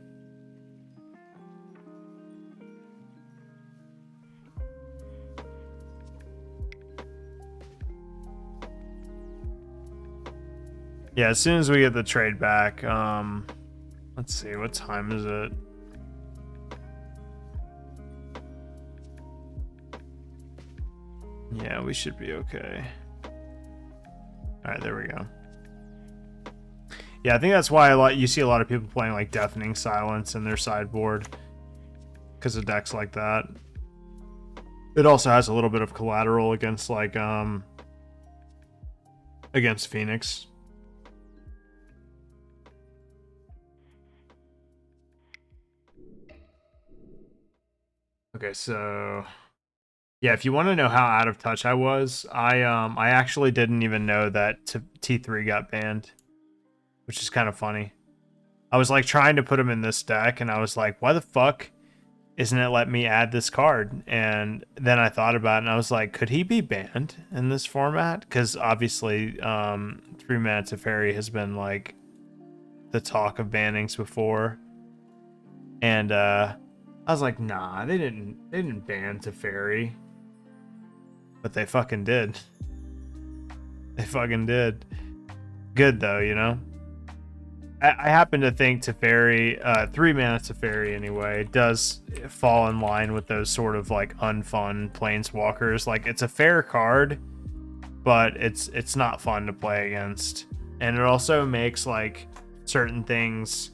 Yeah, as soon as we get the trade back, let's see, what time is it? Yeah, we should be okay. All right, there we go. Yeah, I think that's why you see a lot of people playing like Deafening Silence in their sideboard, because of decks like that. It also has a little bit of collateral against like against Phoenix. Okay, so yeah, if you want to know how out of touch I was, I actually didn't even know that T3 got banned, which is kind of funny. I was like trying to put him in this deck, and I was like, why the fuck isn't it let me add this card? And then I thought about it, and I was like, could he be banned in this format? Because obviously, 3-mana Teferi has been like the talk of bannings before, and I was like, nah, they didn't ban Teferi. But they fucking did. They fucking did. Good though, you know? I happen to think Teferi, 3-mana Teferi anyway, does fall in line with those sort of like unfun planeswalkers. Like, it's a fair card, but it's not fun to play against. And it also makes like certain things.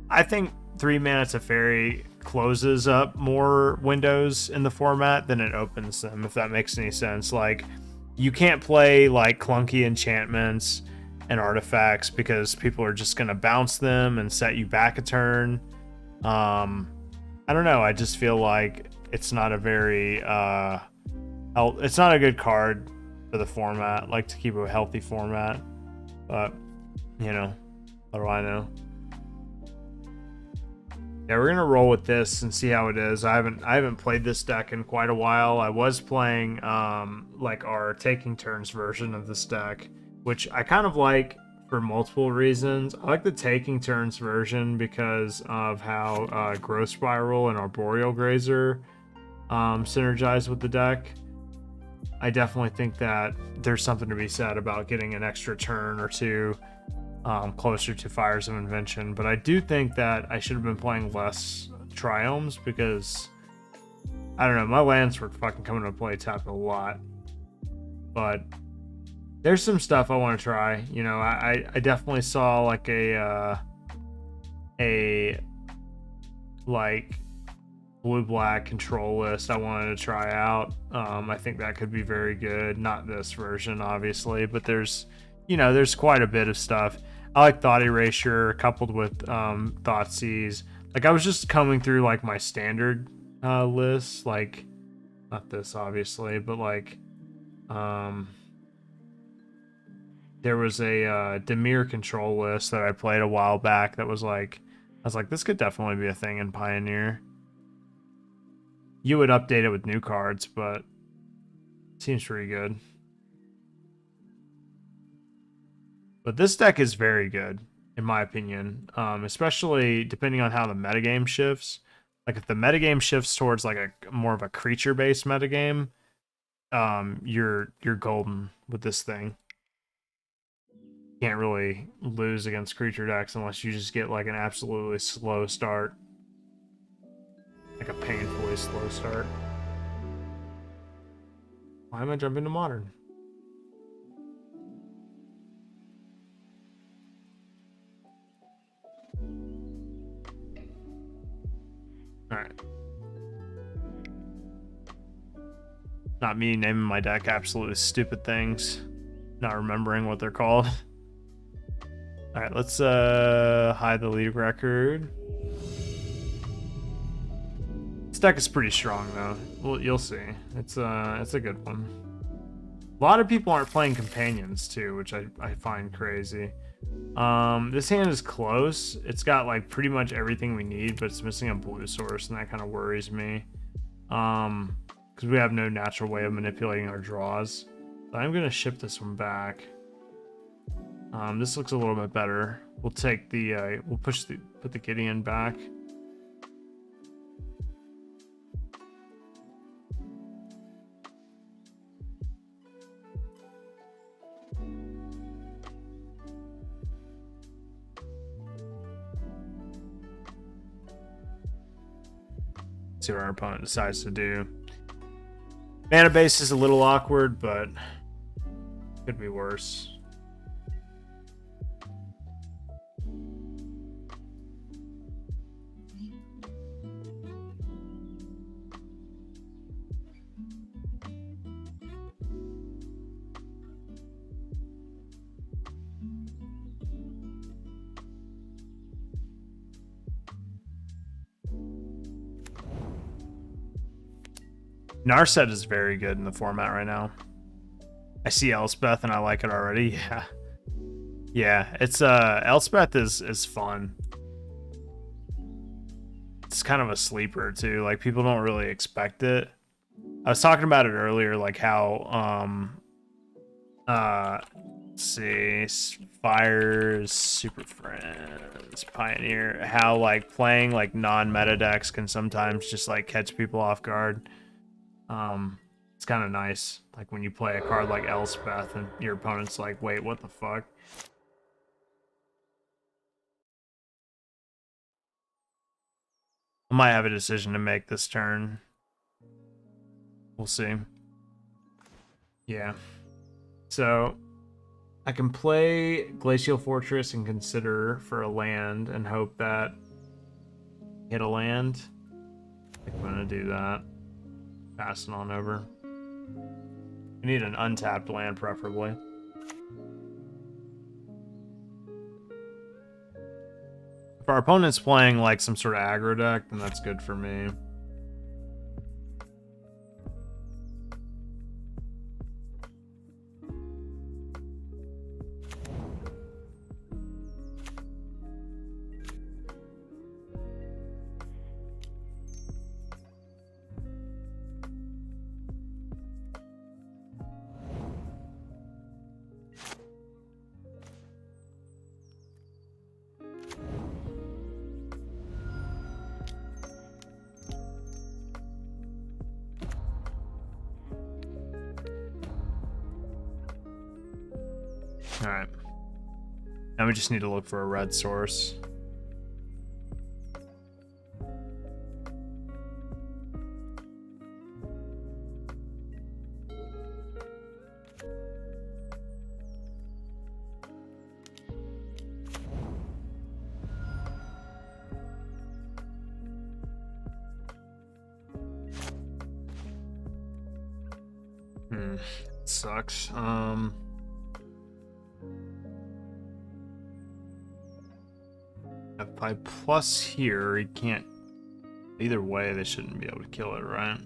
I think 3-mana Teferi closes up more windows in the format than it opens them, if that makes any sense. Like, you can't play like clunky enchantments and artifacts because people are just gonna bounce them and set you back a turn. I don't know, I just feel like it's not a very it's not a good card for the format. Like to keep a healthy format, but you know, what do I know? Yeah, we're gonna roll with this and see how it is. I haven't played this deck in quite a while. I was playing like our taking turns version of this deck, which I kind of like for multiple reasons. I like the taking turns version because of how Growth Spiral and Arboreal Grazer synergize with the deck. I definitely think that there's something to be said about getting an extra turn or two closer to Fires of Invention, but I do think that I should have been playing less Triomes because I don't know, my lands were fucking coming to play tapped a lot. But there's some stuff I want to try. You know, I definitely saw like a like blue-black control list I wanted to try out. I think that could be very good. Not this version, obviously, but there's, you know, there's quite a bit of stuff. I like Thought Erasure coupled with Thoughtseize. Like I was just coming through like my standard list, like not this obviously, but like there was a Dimir control list that I played a while back that was like, I was like, this could definitely be a thing in Pioneer. You would update it with new cards, but it seems pretty good. But this deck is very good, in my opinion, especially depending on how the metagame shifts. Like if the metagame shifts towards like a more of a creature-based metagame, you're golden with this thing. Can't really lose against creature decks unless you just get like an absolutely slow start. Like a painfully slow start. Why am I jumping to Modern? Alright. Not me naming my deck absolutely stupid things. Not remembering what they're called. Alright, let's hide the lead record. This deck is pretty strong though. Well, you'll see. It's a good one. A lot of people aren't playing companions too, which I find crazy. This hand is close. It's got like pretty much everything we need, but it's missing a blue source, and that kind of worries me. Because we have no natural way of manipulating our draws. So I'm gonna ship this one back. This looks a little bit better. We'll take the we'll put the Gideon back. See what our opponent decides to do. Mana base is a little awkward, but could be worse. Narset is very good in the format right now. I see Elspeth and I like it already. Yeah. Yeah, it's Elspeth is fun. It's kind of a sleeper too. Like people don't really expect it. I was talking about it earlier, like how let's see, Fires, Super Friends, Pioneer, how like playing like non-meta decks can sometimes just like catch people off guard. It's kind of nice, like when you play a card like Elspeth and your opponent's like, wait, what the fuck? I might have a decision to make this turn. We'll see. Yeah. So I can play Glacial Fortress and consider for a land and hope that hit a land. I think I'm gonna do that. Passing on over. We need an untapped land, preferably. If our opponent's playing like some sort of aggro deck, then that's good for me. Now we just need to look for a red source. Sucks. If by plus here, he can't. Either way, they shouldn't be able to kill it, right?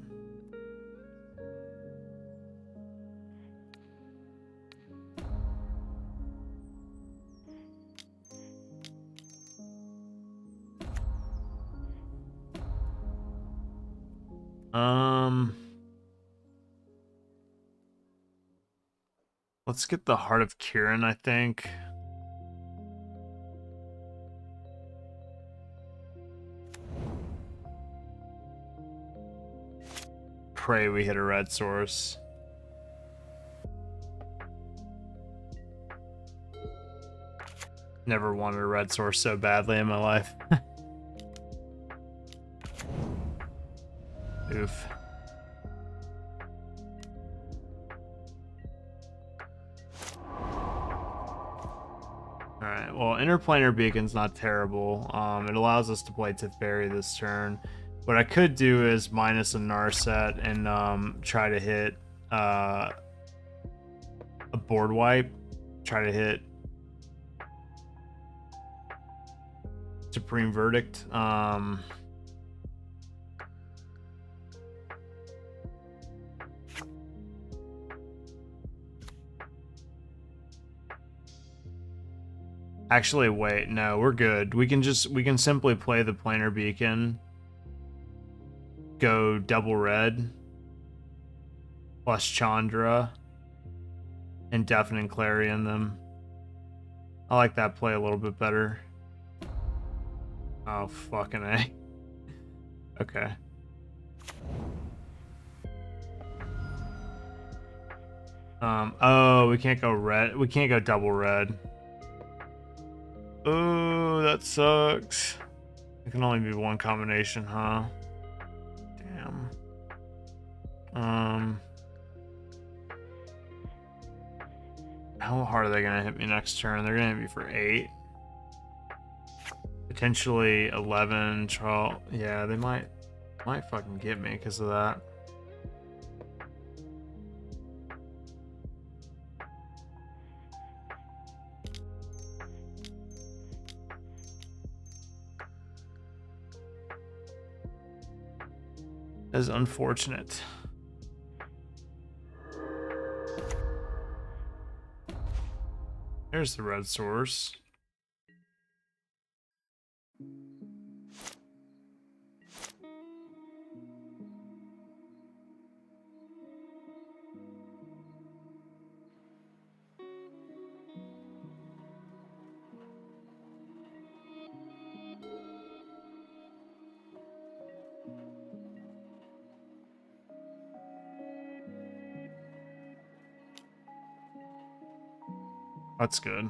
Let's get the Heart of Kieran, I think. Pray we hit a red source. Never wanted a red source so badly in my life. Oof. Alright, well, Interplanar Beacon's not terrible. It allows us to play Teferi this turn. What I could do is minus a Narset and try to hit a board wipe. Try to hit Supreme Verdict. Actually, wait, no, we're good. We can simply play the Planar Beacon, go double red, plus Chandra, and Deafening Clarion them. I like that play a little bit better. Oh, fucking A. Okay. Oh, we can't go red. We can't go double red. Oh, that sucks. It can only be one combination, huh? Damn. How hard are they gonna hit me next turn? They're gonna hit me for 8. Potentially 11, 12. Yeah, they might fucking get me because of that. That is unfortunate. There's the red source. That's good.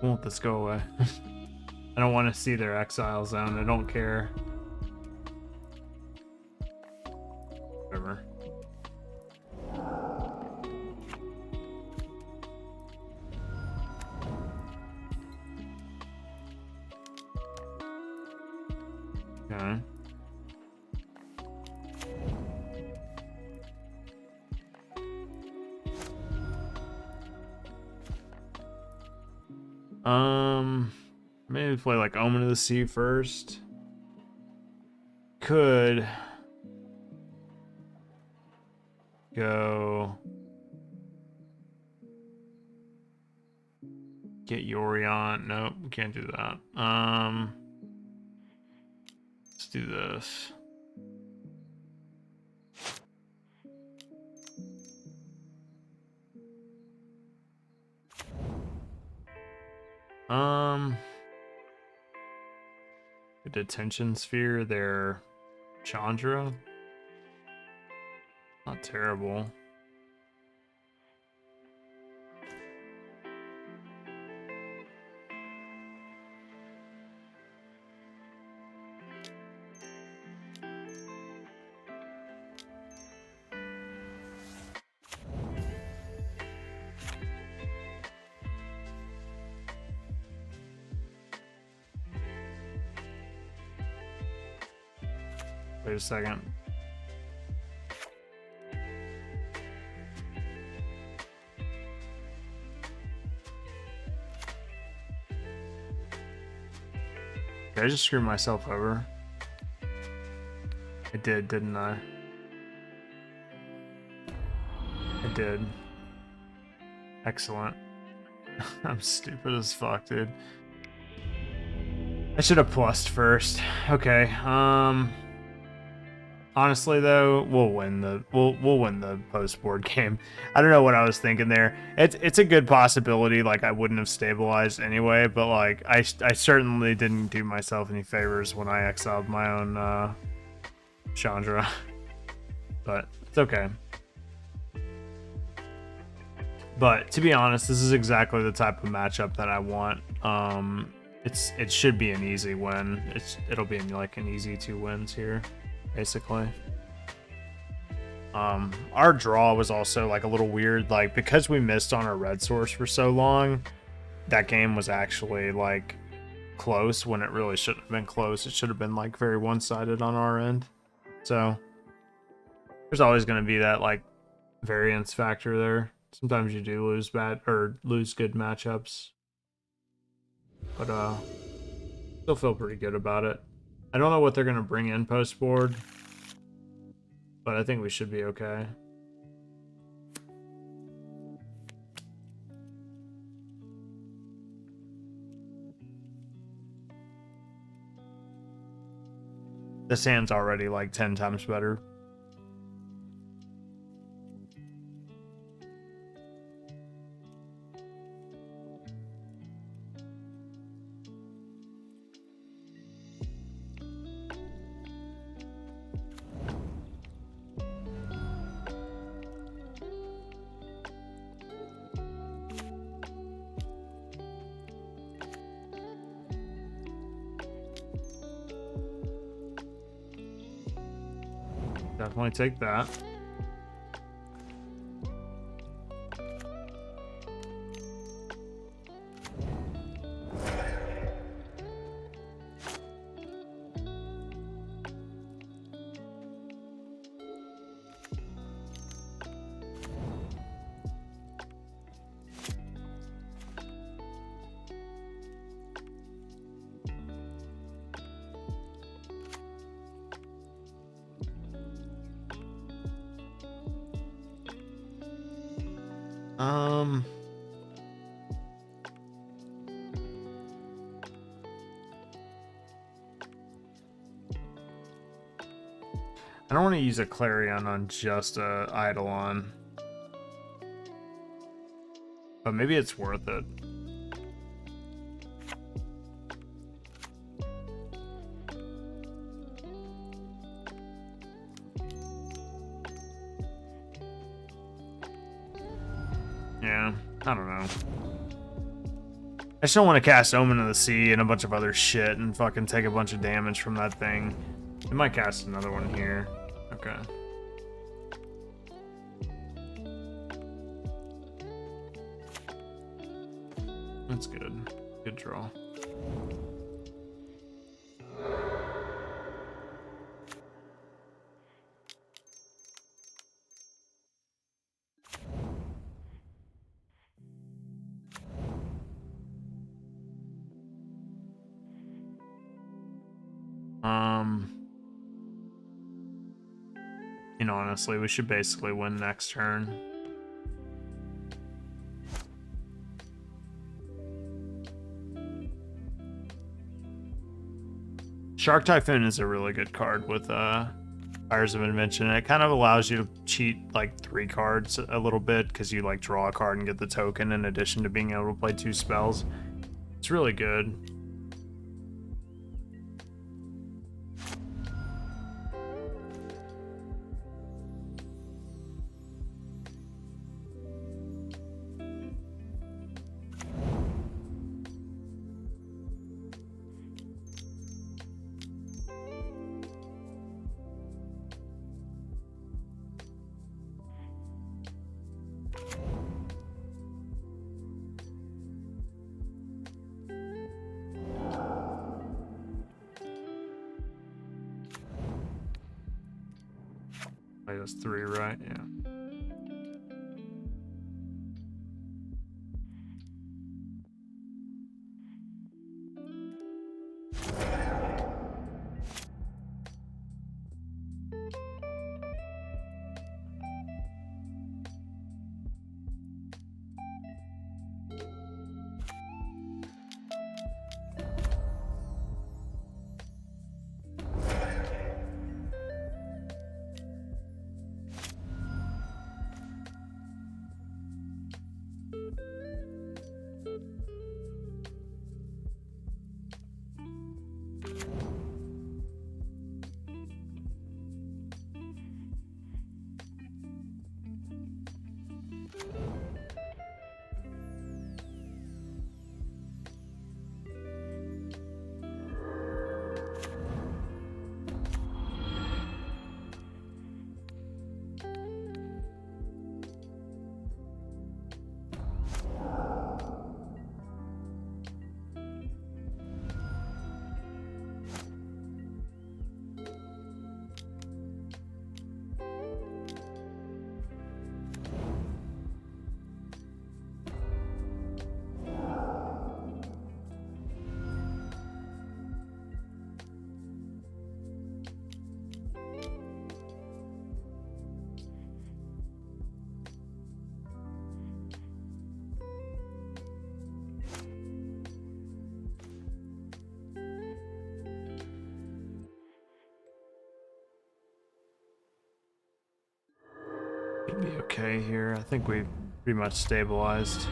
Won't this go away? I don't want to see their exile zone. I don't care. Whatever. Okay. Maybe play like Omen of the Sea first. Could go get Yorion. Nope, can't do that. Let's do this. The detention sphere, their Chandra. Not terrible. Wait a second. Did I just screw myself over? I did, didn't I? I did. Excellent. I'm stupid as fuck, dude. I should have plussed first. Okay. Honestly though, we'll win the post board game. I don't know what I was thinking there. It's a good possibility. Like I wouldn't have stabilized anyway, but like I certainly didn't do myself any favors when I exiled my own Chandra. But it's okay. But to be honest, this is exactly the type of matchup that I want. It should be an easy win. It'll be like an easy 2 wins here, basically. Our draw was also like a little weird, like because we missed on our red source for so long, that game was actually like close when it really shouldn't have been close. It should have been like very one-sided on our end. So there's always going to be that like variance factor there. Sometimes you do lose bad or lose good matchups, but still feel pretty good about it. I don't know what they're gonna bring in post board, but I think we should be okay. This hand's already like 10 times better. Definitely take that. I don't want to use a Clarion on just a Eidolon, but maybe it's worth it. Yeah, I don't know. I just don't want to cast Omen of the Sea and a bunch of other shit and fucking take a bunch of damage from that thing. I might cast another one here. Okay. That's good. Good draw. You know, honestly, we should basically win next turn. Shark Typhoon is a really good card with Fires of Invention. It kind of allows you to cheat like 3 cards a little bit because you like draw a card and get the token in addition to being able to play 2 spells. It's really good. That's 3, right? Yeah. Should be okay here. I think we pretty much stabilized.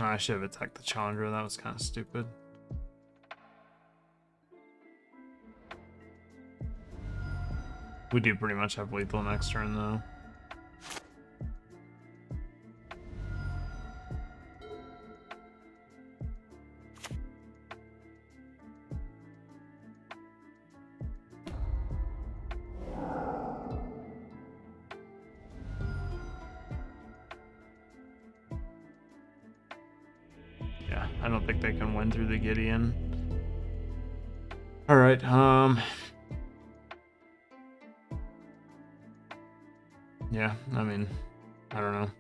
Oh, I should have attacked the Chandra. That was kind of stupid. We do pretty much have lethal next turn, though. Yeah, I don't think they can win through the Gideon. All right, yeah, I mean, I don't know.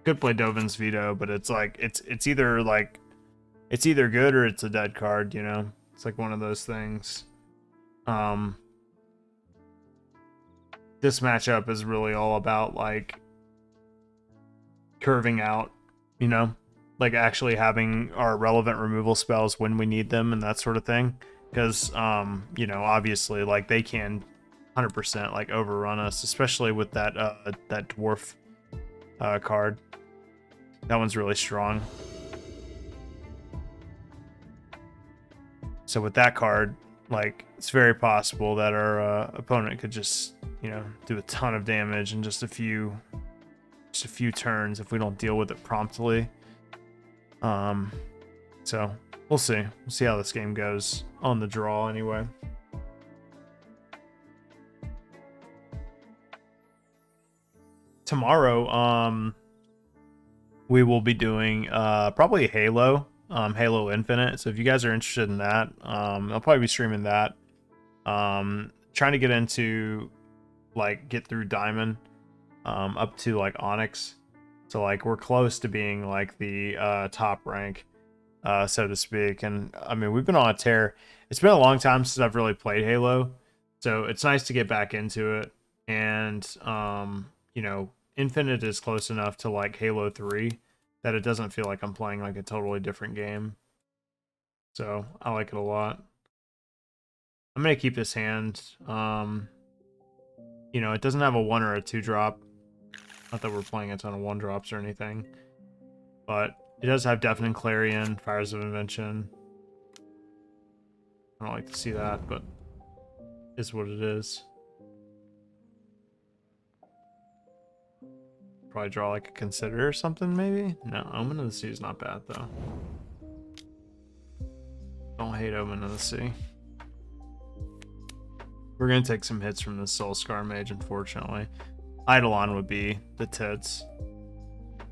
Could play Dovin's Veto, but it's like it's either like it's either good or it's a dead card, you know? It's like one of those things. This matchup is really all about like curving out, you know? Like actually having our relevant removal spells when we need them and that sort of thing. Because you know, obviously like they can 100% like overrun us, especially with that that dwarf card. That one's really strong. So with that card, like it's very possible that our opponent could just, you know, do a ton of damage in just a few turns if we don't deal with it promptly. So We'll see. We'll see how this game goes on the draw anyway. Tomorrow, we will be doing probably Halo, Halo Infinite. So if you guys are interested in that, I'll probably be streaming that. Trying to get into like get through Diamond, up to like Onyx. So like we're close to being like the top rank, so to speak. And I mean we've been on a tear. It's been a long time since I've really played Halo, so it's nice to get back into it. And you know, Infinite is close enough to like Halo 3 that it doesn't feel like I'm playing like a totally different game. So I like it a lot. I'm gonna keep this hand. You know, it doesn't have a 1 or a 2 drop. Not that we're playing a ton of 1 drops or anything. But it does have Deafening Clarion, Fires of Invention. I don't like to see that, but is what it is. Probably draw like a Consider or something, maybe? No, Omen of the Sea is not bad, though. Don't hate Omen of the Sea. We're going to take some hits from the Soul Scar Mage, unfortunately. Eidolon would be the tits.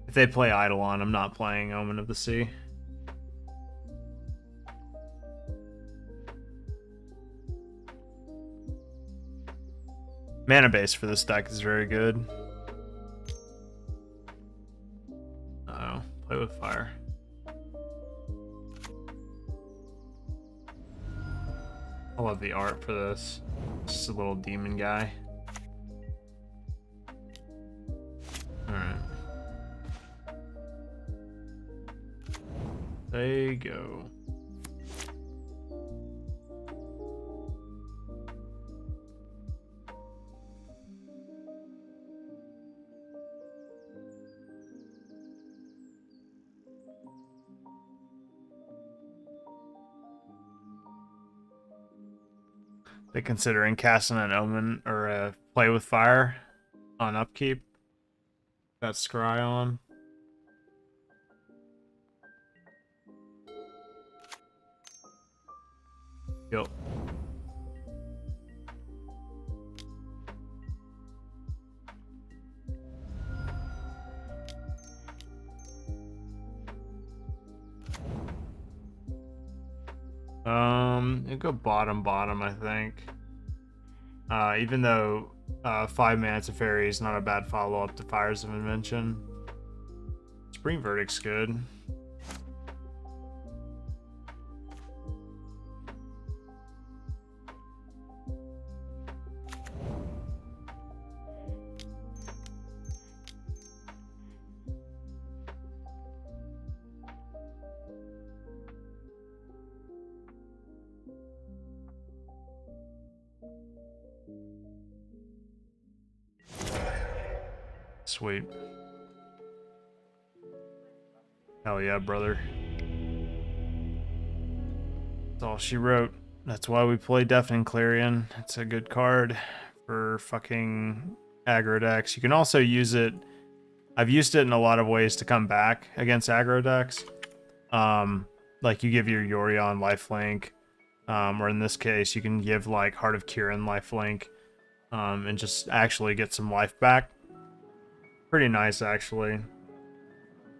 If they play Eidolon, I'm not playing Omen of the Sea. Mana base for this deck is very good. Uh-oh, play with fire. I love the art for this. Just a little demon guy. Alright. There you go. They considering casting an Omen or a Play with Fire on upkeep. Got Scry on. Yep. It'll go bottom, I think. Even though 5 mana Teferi is not a bad follow-up to Fires of Invention. Supreme Verdict's good. Sweet. Hell yeah, brother. That's all she wrote. That's why we play Deafening Clarion. It's a good card for fucking aggro decks. You can also use it. I've used it in a lot of ways to come back against aggro decks. Like you give your Yorion lifelink, or in this case, you can give like Heart of Kirin lifelink, and just actually get some life back. Pretty nice, actually.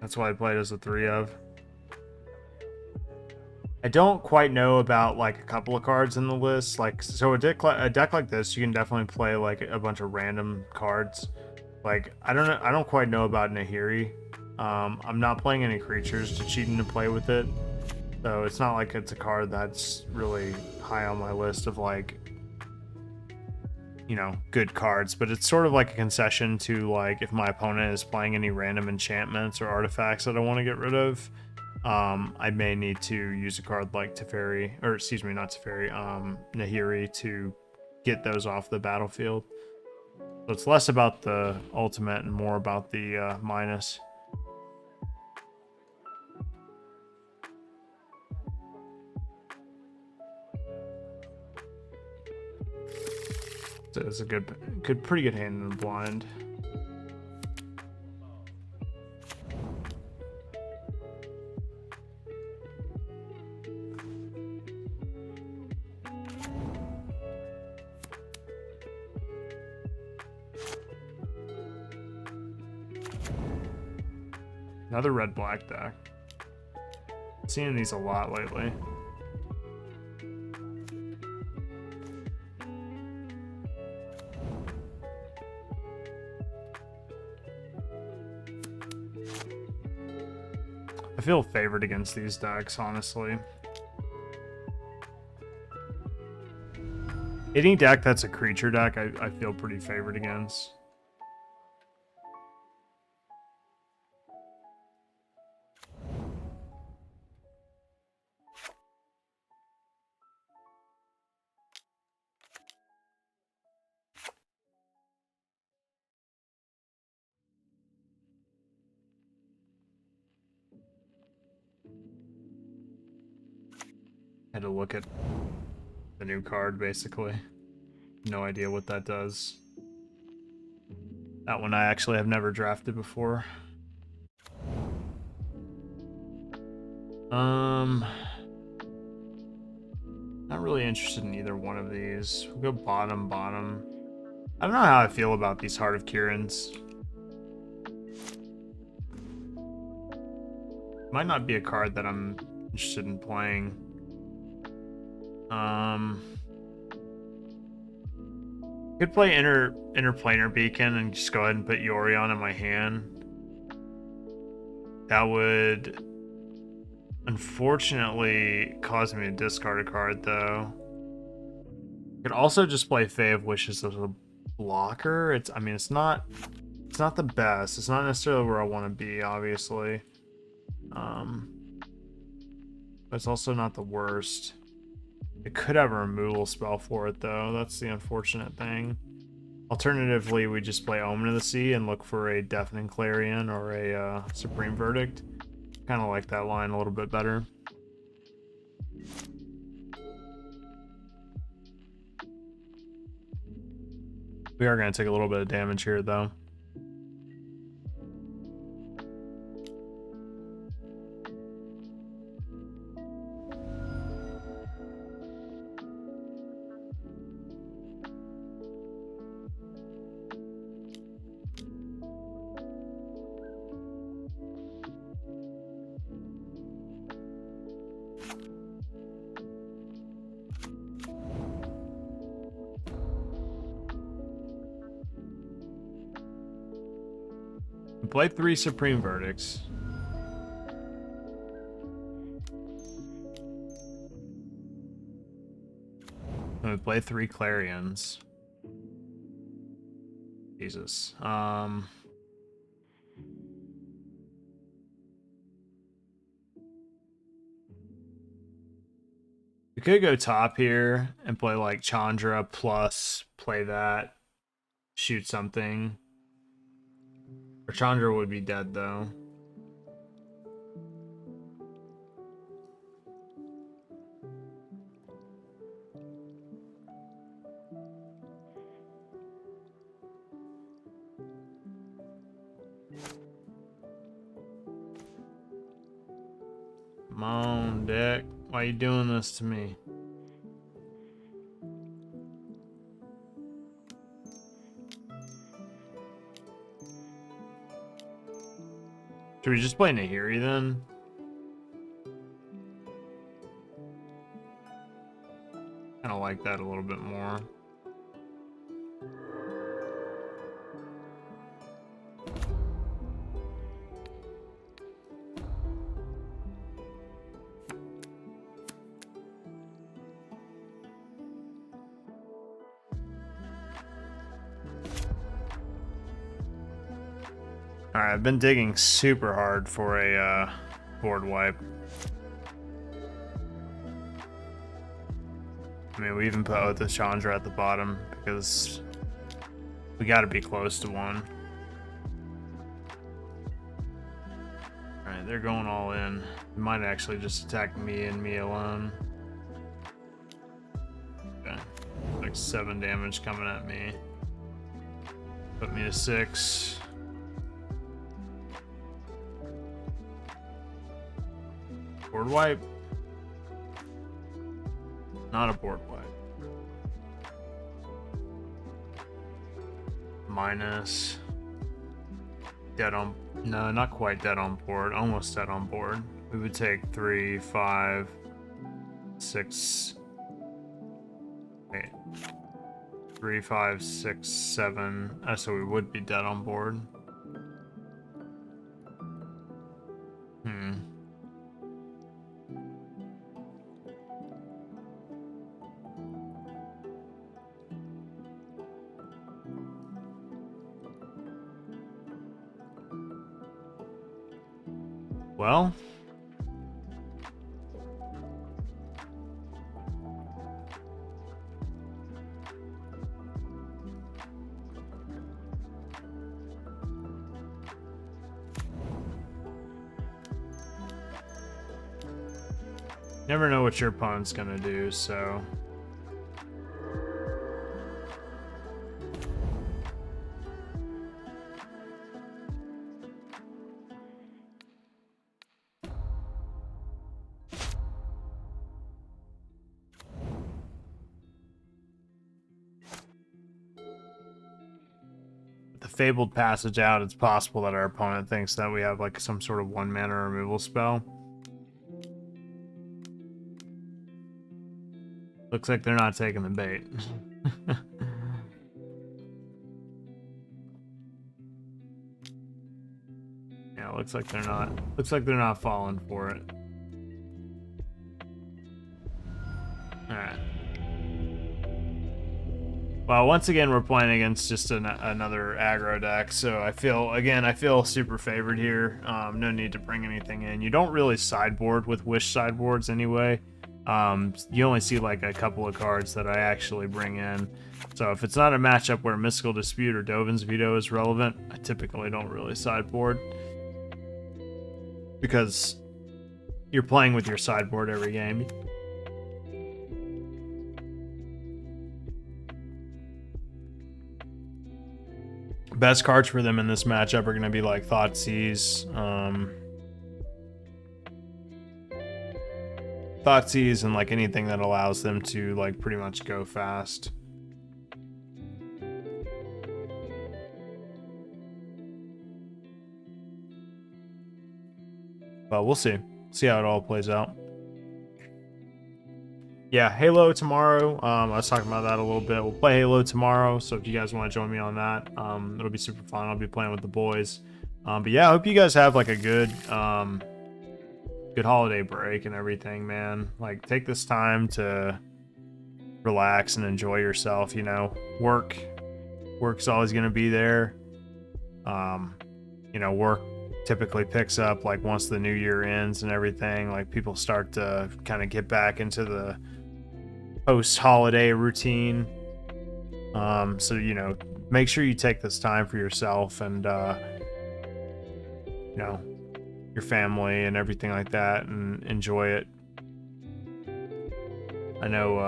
That's why I played as a 3 of. I don't quite know about like a couple of cards in the list. Like, so a deck like this, you can definitely play like a bunch of random cards. Like, I don't quite know about Nahiri. I'm not playing any creatures to cheat into play with it. So it's not like it's a card that's really high on my list of like, you know, good cards, but it's sort of like a concession to like if my opponent is playing any random enchantments or artifacts that I want to get rid of, I may need to use a card like Teferi, or excuse me, not Teferi, Nahiri to get those off the battlefield. So it's less about the ultimate and more about the minus. So it's a pretty good hand in the blind. Another red-black deck. Seeing these a lot lately. I feel favored against these decks, honestly. Any deck that's a creature deck, I feel pretty favored against. Had to look at the new card, basically. No idea what that does. That one I actually have never drafted before. Not really interested in either one of these. We'll go bottom, bottom. I don't know how I feel about these Heart of Kirin's. Might not be a card that I'm interested in playing. Could play Interplanar Beacon and just go ahead and put Yorion in my hand. That would unfortunately cause me to discard a card, though. Could also just play Fae of Wishes as a blocker. I mean, it's not the best. It's not necessarily where I want to be, obviously. But it's also not the worst. It could have a removal spell for it, though. That's the unfortunate thing. Alternatively, we just play Omen of the Sea and look for a Deafening Clarion or a Supreme Verdict. Kind of like that line a little bit better. We are going to take a little bit of damage here, though. Play 3 Supreme Verdicts. And we play 3 Clarions. Jesus. We could go top here and play like Chandra plus play that. Shoot something. Or Chandra would be dead, though. Come on, deck. Why are you doing this to me? Should we just play Nahiri then? Kind of like that a little bit more. Alright, I've been digging super hard for a board wipe. I mean, we even put Oath Chandra at the bottom because we gotta be close to one. Alright, they're going all in. They might actually just attack me and me alone. Okay. Like 7 damage coming at me. Put me to 6. Board wipe. Not a board wipe. Minus. Dead on No, not quite dead on board. Almost dead on board. We would take 3, 5, 6. Wait. 3, 5, 6, 7. So we would be dead on board. Well, never know what your opponent's gonna do, so. The Fabled Passage out, it's possible that our opponent thinks that we have like some sort of 1-mana removal spell. Looks like they're not taking the bait. Yeah, looks like they're not. Looks like they're not falling for it. Alright. Well, once again, we're playing against just another aggro deck, so I feel super favored here. No need to bring anything in. You don't really sideboard with Wish sideboards anyway. You only see like a couple of cards that I actually bring in. So if it's not a matchup where Mystical Dispute or Dovin's Veto is relevant, I typically don't really sideboard. Because you're playing with your sideboard every game. Best cards for them in this matchup are going to be like Thoughtseize, Thoughtseize, and like anything that allows them to like pretty much go fast. But we'll see. See how it all plays out. Yeah, Halo tomorrow. I was talking about that a little bit. We'll play Halo tomorrow, so if you guys want to join me on that, it'll be super fun. I'll be playing with the boys. But yeah, I hope you guys have like a good holiday break and everything, man. Like, take this time to relax and enjoy yourself. You know, work's always gonna be there. You know, work typically picks up like once the new year ends and everything. Like, people start to kind of get back into the post-holiday routine. So, you know, make sure you take this time for yourself and you know, your family and everything like that, and enjoy it. I know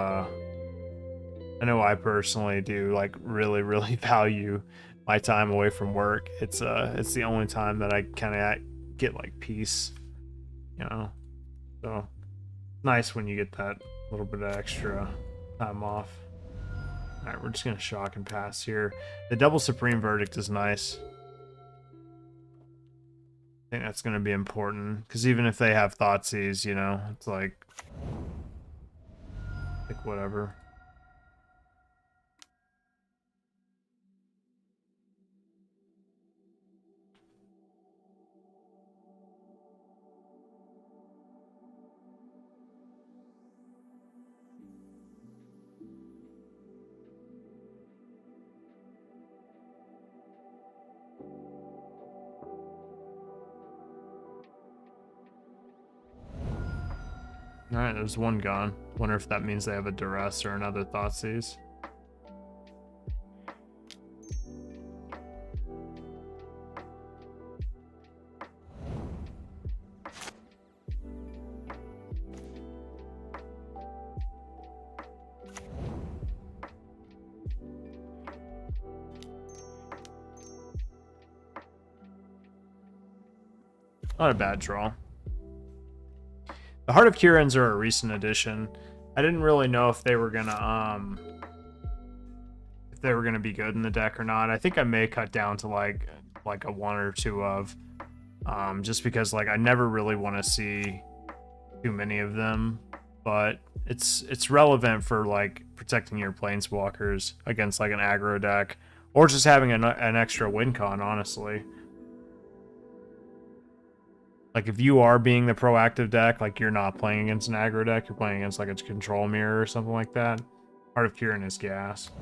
I personally do like really value my time away from work. It's the only time that I kind of get like peace, you know. So nice when you get that little bit of extra time off. All right, we're just gonna shock and pass here. The double Supreme Verdict is nice. I think that's gonna be important, because even if they have Thoughtseize, you know, it's like whatever. Alright, there's one gone. Wonder if that means they have a Duress or another Thoughtseize. Not a bad draw. The Heart of Kirans are a recent addition. I didn't really know if they were gonna be good in the deck or not. I think I may cut down to like a 1 or 2 of. just because like I never really want to see too many of them, but it's relevant for like protecting your planeswalkers against like an aggro deck, or just having an extra win con, honestly. Like if you are being the proactive deck, like you're not playing against an aggro deck, you're playing against like a control mirror or something like that. Heart of Kieran is gas.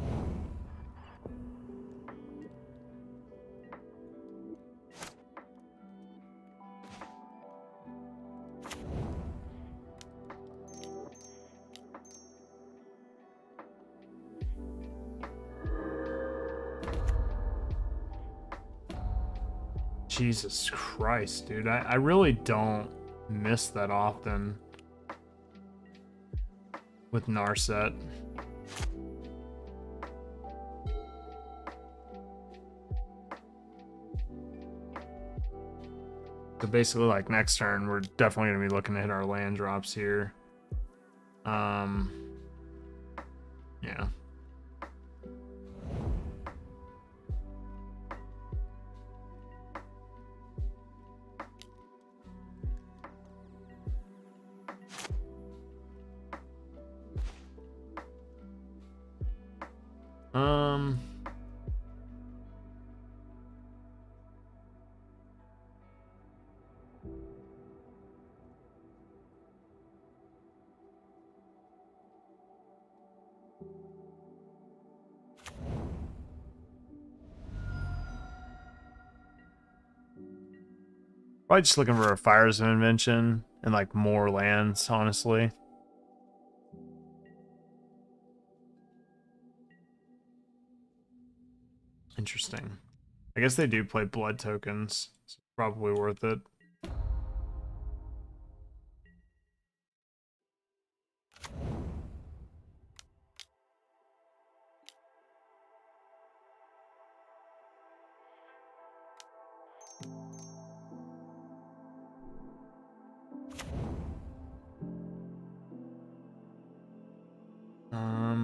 Jesus Christ, dude. I really don't miss that often with Narset. So basically, like, next turn, we're definitely going to be looking to hit our land drops here. Yeah. Probably just looking for a Fire Zone Invention and like more lands, honestly. Interesting. I guess they do play blood tokens. So it's probably worth it.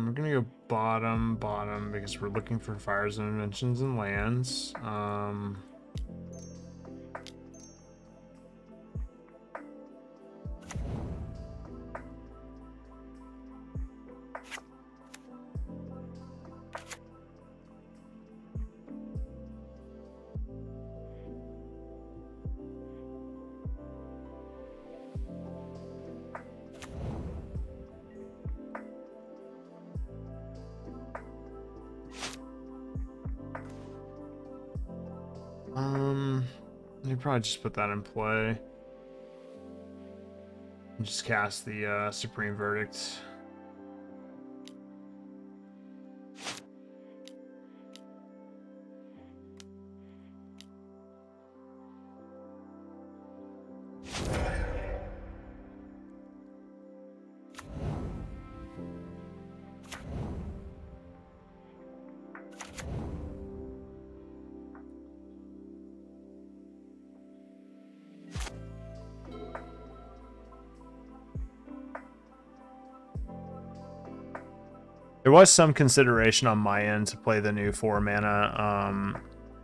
We're gonna go bottom, because we're looking for Fire Zone Inventions and lands. You probably just put that in play. And just cast the Supreme Verdict. There was some consideration on my end to play the new 4 mana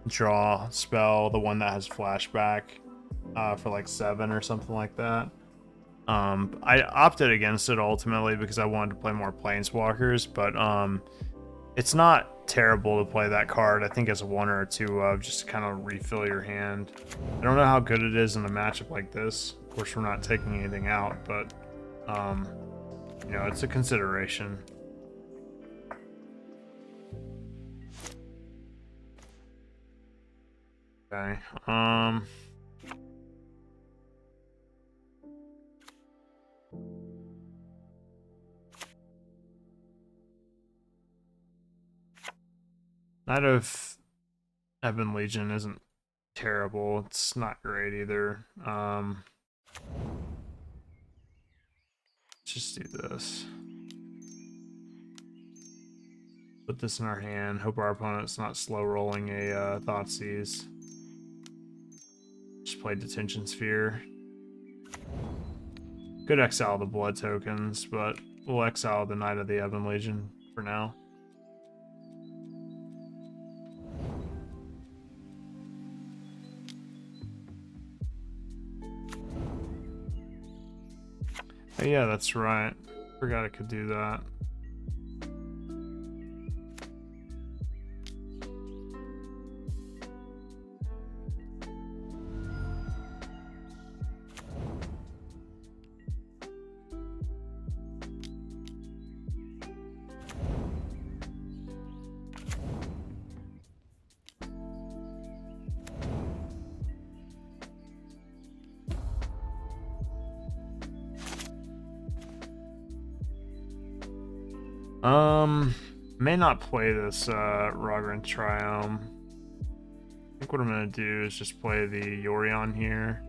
draw spell, the one that has flashback for like 7 or something like that. I opted against it ultimately because I wanted to play more planeswalkers, but it's not terrible to play that card. I think it's a 1 or a 2 of just to kind of refill your hand. I don't know how good it is in a matchup like this. Of course, we're not taking anything out, but you know, it's a consideration. Okay. Knight of Ebon Legion isn't terrible. It's not great either. Let's just do this. Put this in our hand. Hope our opponent's not slow rolling a Thoughtseize. Just play Detention Sphere. Could exile the blood tokens, but we'll exile the Knight of the Ebon Legion for now. Yeah, that's right. Forgot I could do that. May not play this Rogran Triome. I think what I'm gonna do is just play the Yorion here.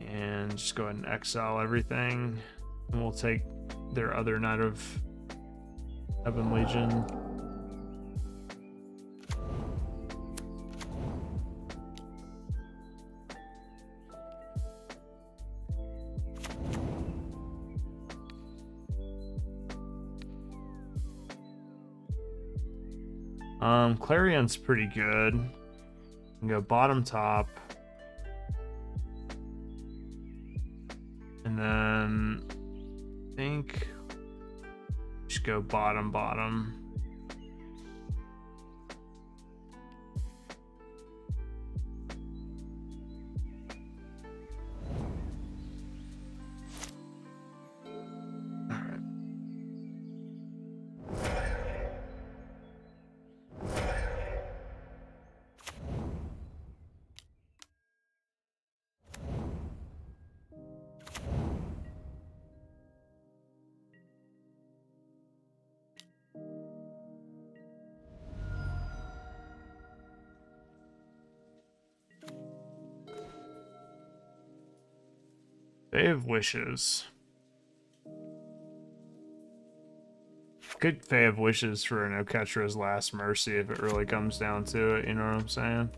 And just go ahead and exile everything. And we'll take their other Knight of Ebon Legion. Clarion's pretty good. And go bottom top. And then I think just go bottom bottom. Day of Wishes. Good Fae of Wishes for an Oketra's Last Mercy if it really comes down to it, you know what I'm saying?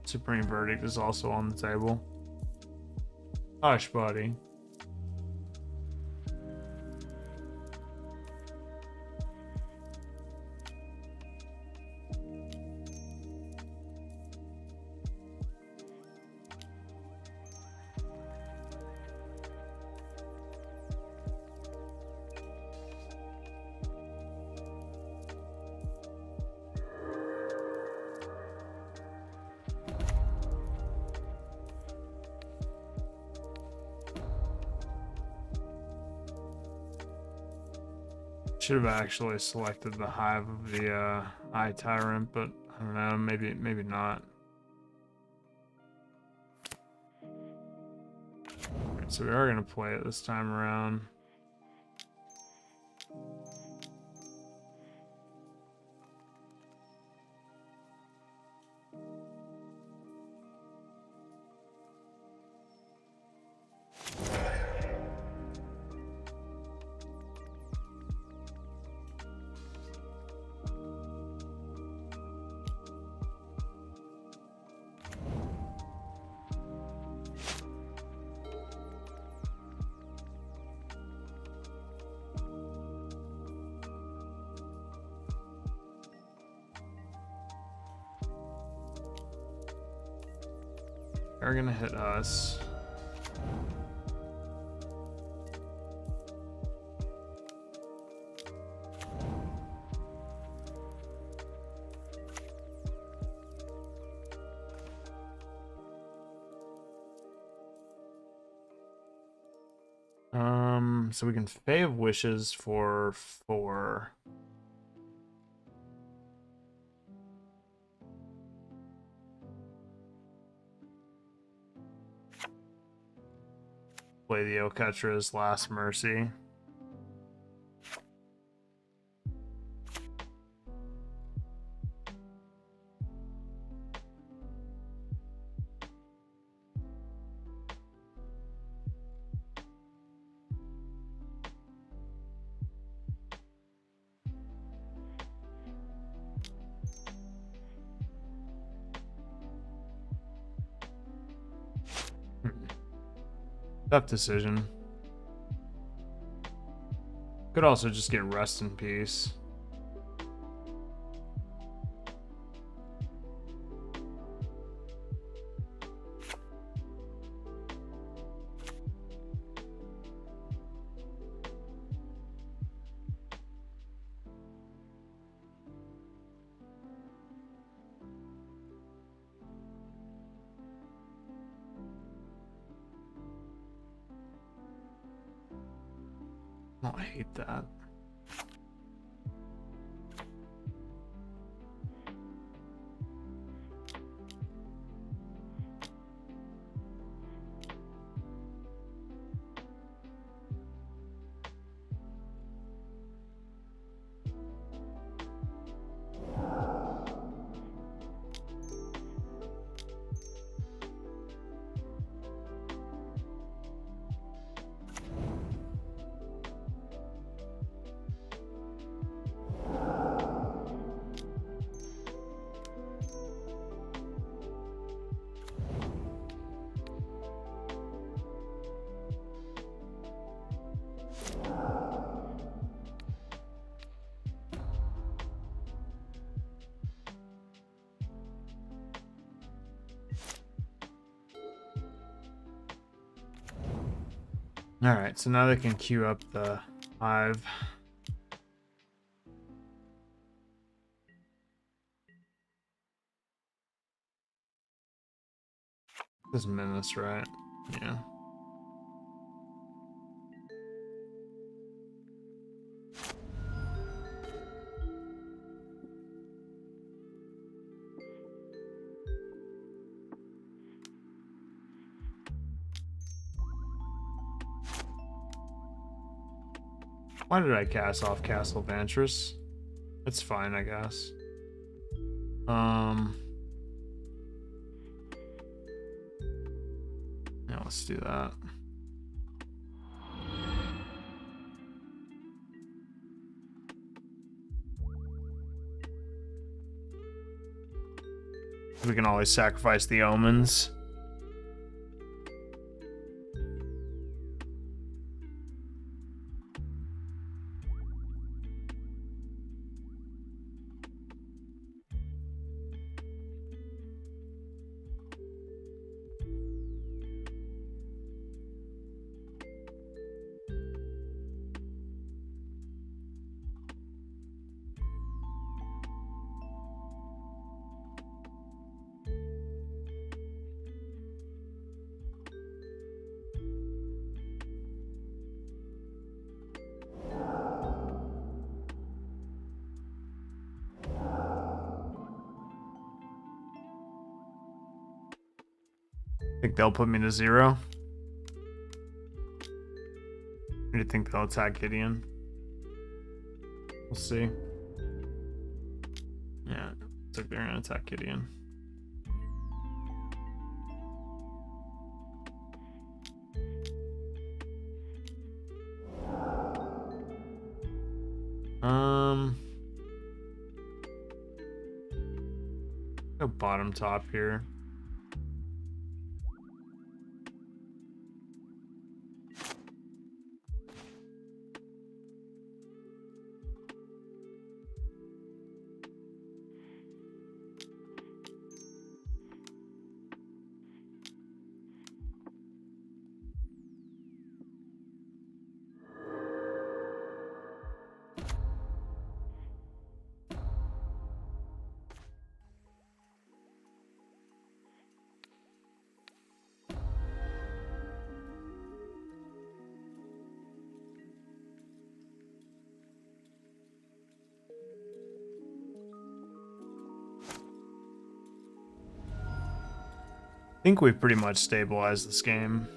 Supreme Verdict is also on the table. Hush, buddy. Should have actually selected the Hive of the Eye Tyrant, but I don't know, maybe not. Alright, so we are gonna play it this time around. Are gonna hit us. So we can Fae of Wishes for 4. Play the Oketra's Last Mercy. Tough decision. Could also just get Rest in Peace. Oh, I hate that. All right, so now they can queue up the hive. This is menace, right? Yeah. Why did I cast off Castle Vantress? It's fine, I guess. Yeah, let's do that. We can always sacrifice the omens. Think they'll put me to 0? Or do you think they'll attack Gideon? We'll see. Yeah, looks like they're gonna attack Gideon. Go bottom top here. I think we've pretty much stabilized this game.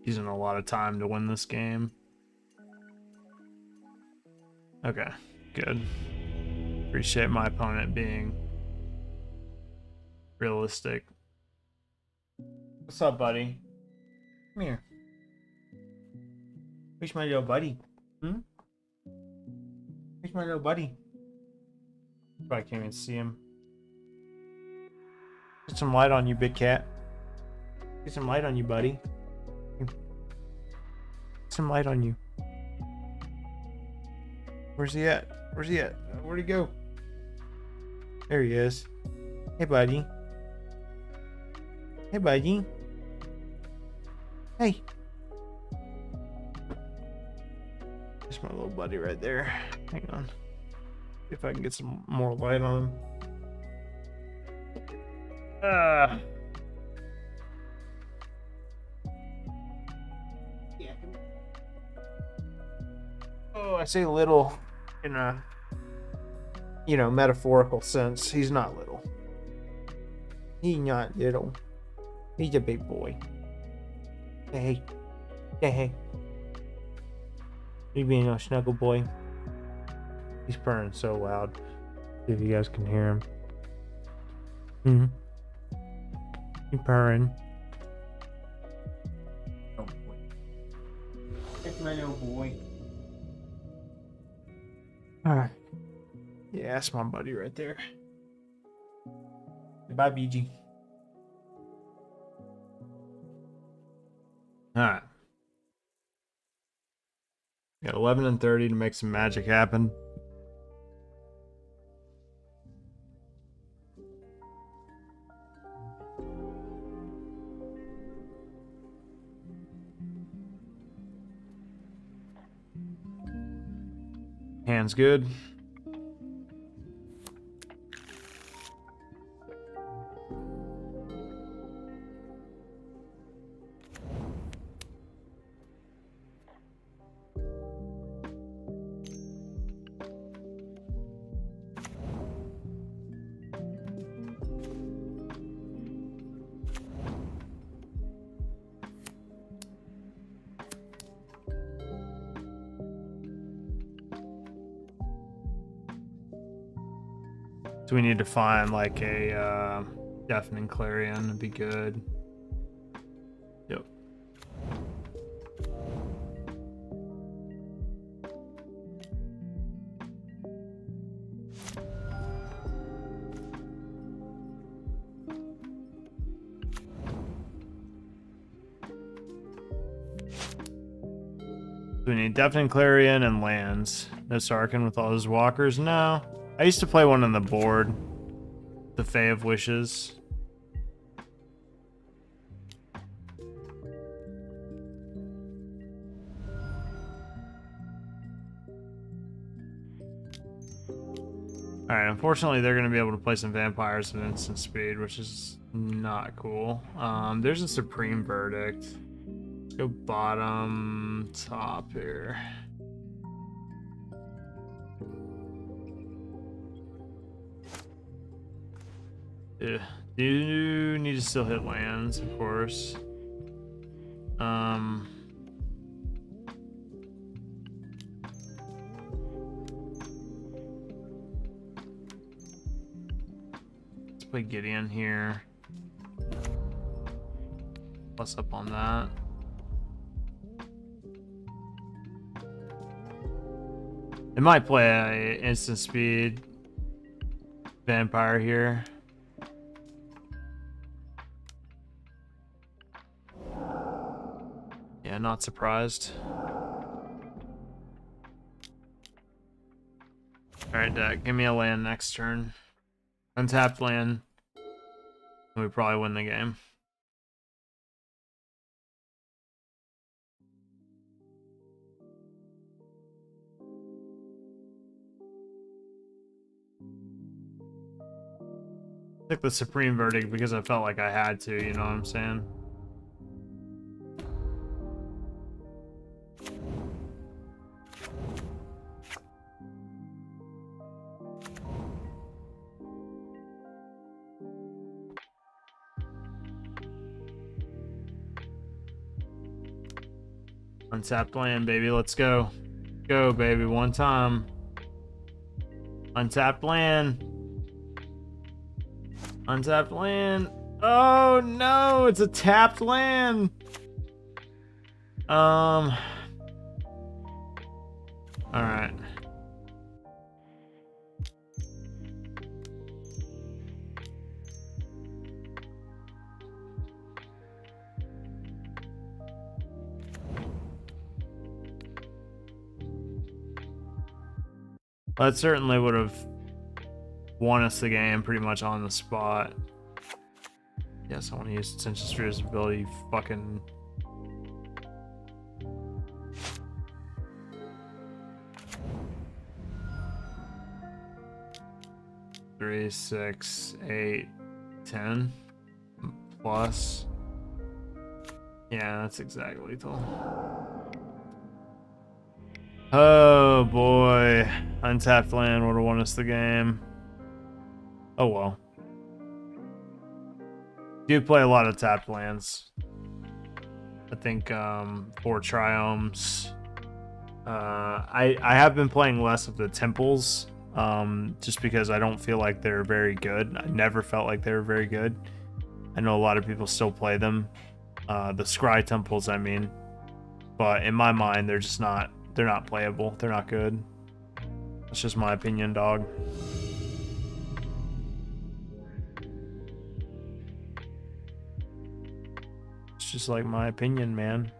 using a lot of time to win this game. Okay, good. Appreciate my opponent being realistic. What's up, buddy? Come here. Where's my little buddy? Hmm? Where's my little buddy? Probably can't even see him. Get some light on you, big cat. Get some light on you, buddy. Get some light on you. Where's he at? Where's he at? Where'd he go? There he is. Hey, buddy. Hey, buddy. Hey. There's my little buddy right there. Hang on. See if I can get some more light on him. Yeah. Oh, I say little in a, metaphorical sense. He's not little. He's not little. He's a big boy. Hey. Hey. You being a snuggle boy. He's purring so loud. See if you guys can hear him. He's purring. Oh boy. That's my little boy. Alright. Yeah, that's my buddy right there. Bye, BG. Alright. Got 11 and 30 to make some magic happen. Hand's good. So we need to find like a deafening clarion. It'd be good. Yep. So we need deafening clarion and lands. No Sarkin with all his walkers. No. I used to play one on the board. The Fae of Wishes. Alright, unfortunately they're going to be able to play some vampires at instant speed, which is not cool. There's a Supreme Verdict. Let's go bottom, top here. Yeah, do need to still hit lands, of course. Let's play Gideon here. Plus up on that. It might play a instant speed vampire here. Yeah, not surprised. Alright, deck, give me a land next turn. Untapped land. And we probably win the game. I took the Supreme Verdict because I felt like I had to, you know what I'm saying? Untapped land, baby. Let's go. Go, baby. One time. Untapped land. Untapped land. Oh, no. It's a tapped land. All right. That certainly would have won us the game pretty much on the spot. Yes, I want to use Attention Sphere's ability, fucking... Three, 6, 8, 10 plus. Yeah, that's exactly lethal. Oh boy, untapped land would have won us the game. Oh well. Do play a lot of tapped lands. I think 4 triomes. I have been playing less of the temples, just because I don't feel like they're very good. I never felt like they were very good. I know a lot of people still play them. The scry temples, I mean. But in my mind, they're just not. They're not playable. They're not good. That's just my opinion, dog. It's just like my opinion, man.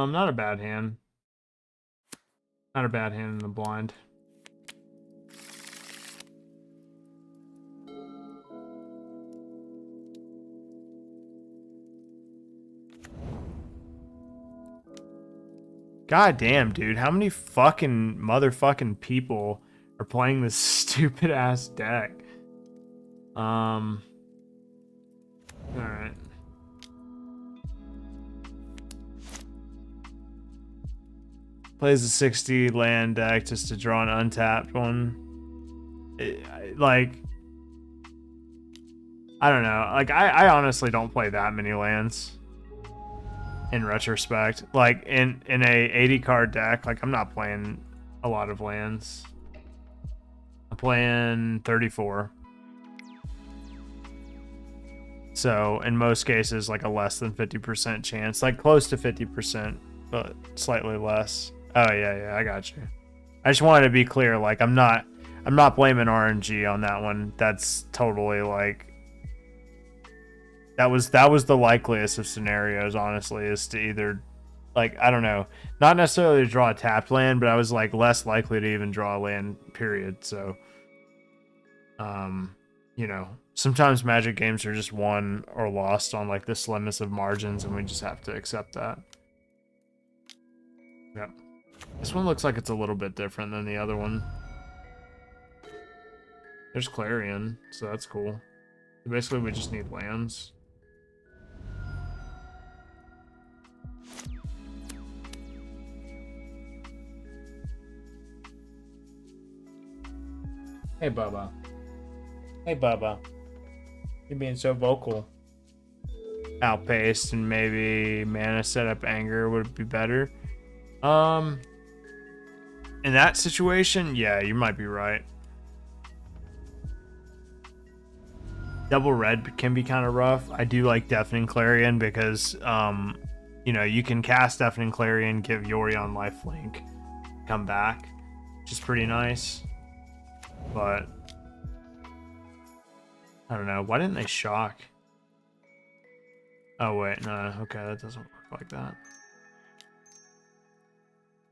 Not a bad hand. Not a bad hand in the blind. God damn, dude. How many fucking motherfucking people are playing this stupid ass deck? Alright. Plays a 60 land deck just to draw an untapped one. Like, I don't know. Like, I honestly don't play that many lands. In retrospect, like in a 80 card deck, like I'm not playing a lot of lands. I'm playing 34. So in most cases, like a less than 50% chance, like close to 50%, but slightly less. Oh yeah, I got you. I just wanted to be clear, like I'm not blaming RNG on that one. That's totally like that was the likeliest of scenarios, honestly, is to either, like, I don't know, not necessarily to draw a tapped land, but I was like less likely to even draw a land, period. So you know, sometimes Magic games are just won or lost on like the slimness of margins, and we just have to accept that. Yep. This one looks like it's a little bit different than the other one. There's Clarion, so that's cool. Basically, we just need lands. Hey, Bubba. Hey, Bubba. You're being so vocal. Outpaced and maybe mana setup anger would be better. In that situation, yeah, you might be right. Double red can be kind of rough. I do like Deafening Clarion because, you know, you can cast Deafening Clarion, give Yorion lifelink, come back, which is pretty nice. But I don't know. Why didn't they shock? Oh, wait. No. Okay, that doesn't work like that.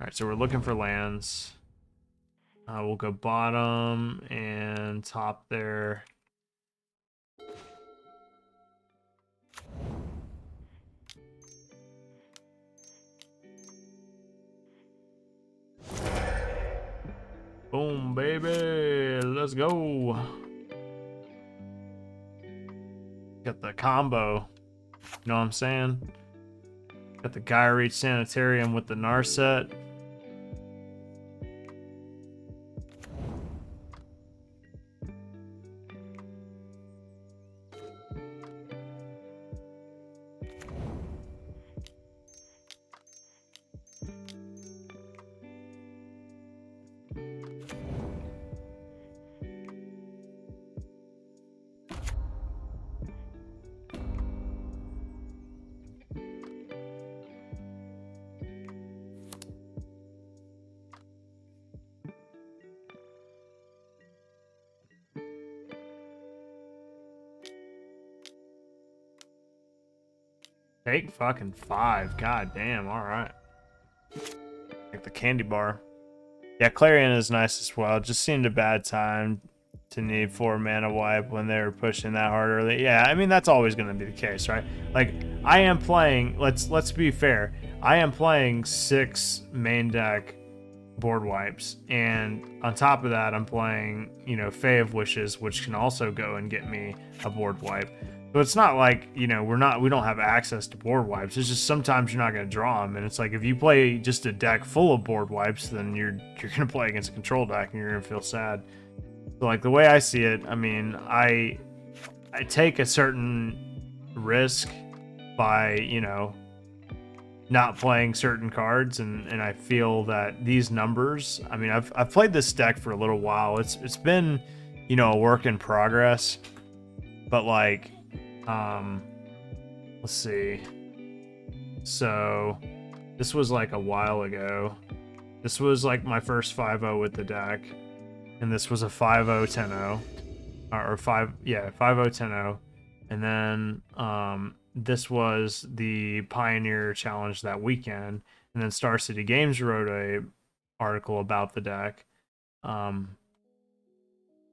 Alright, so we're looking for lands. We'll go bottom and top there. Boom, baby. Let's go. Got the combo. You know what I'm saying? Got the Gaia Reach Sanitarium with the Narset. Take fucking 5. God damn. All right. Like the candy bar. Yeah, Clarion is nice as well. Just seemed a bad time to need 4 mana wipe when they were pushing that hard early. Yeah, I mean that's always going to be the case, right? Like I am playing. Let's be fair. I am playing 6 main deck board wipes, and on top of that, I'm playing Fae of Wishes, which can also go and get me a board wipe. So it's not like, we don't have access to board wipes. It's just sometimes you're not going to draw them. And it's like, if you play just a deck full of board wipes, then you're going to play against a control deck and you're going to feel sad. So like the way I see it, I mean, I take a certain risk by, not playing certain cards. And I feel that these numbers, I mean, I've played this deck for a little while. It's been, a work in progress, but like, let's see. So this was like a while ago. This was like my first 5-0 with the deck, and this was a 5-0 10-0 or 5-0 10-0, and then this was the Pioneer Challenge that weekend, and then Star City Games wrote a article about the deck, and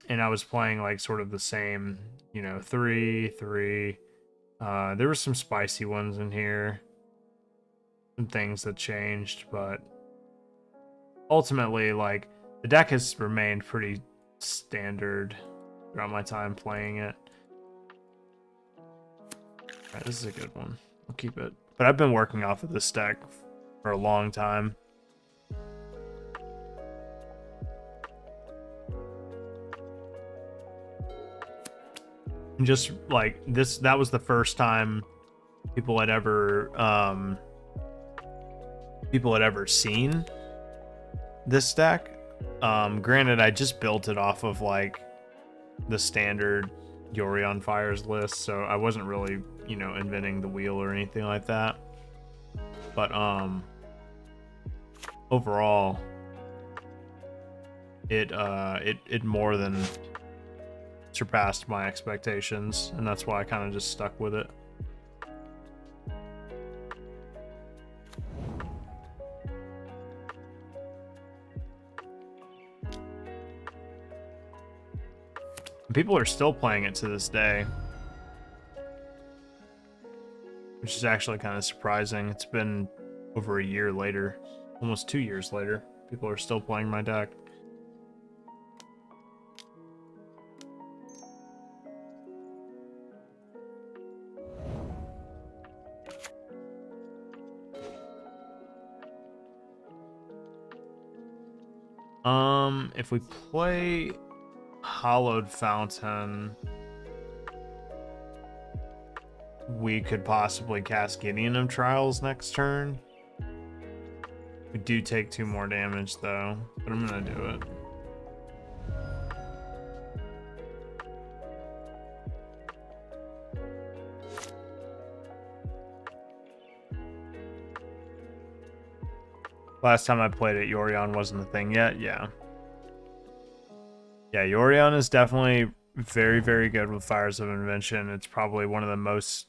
I was playing like sort of the same 3-3. There were some spicy ones in here, some things that changed, but ultimately, like, the deck has remained pretty standard throughout my time playing it. Alright, this is a good one. I'll keep it. But I've been working off of this deck for a long time. Just like this, that was the first time people had ever seen this deck. Granted, I just built it off of like the standard Yori on Fire's list, so I wasn't really inventing the wheel or anything like that. But overall, it more than surpassed my expectations, and that's why I kind of just stuck with it. And people are still playing it to this day, which is actually kind of surprising. It's been over a year later, almost 2 years later. People are still playing my deck. If we play Hollowed Fountain, we could possibly cast Gideonum Trials next turn. We do take 2 more damage though, but I'm gonna do it. Last time I played it, Yorion wasn't a thing yet. Yeah, Yorion is definitely very, very good with Fires of Invention. It's probably one of the most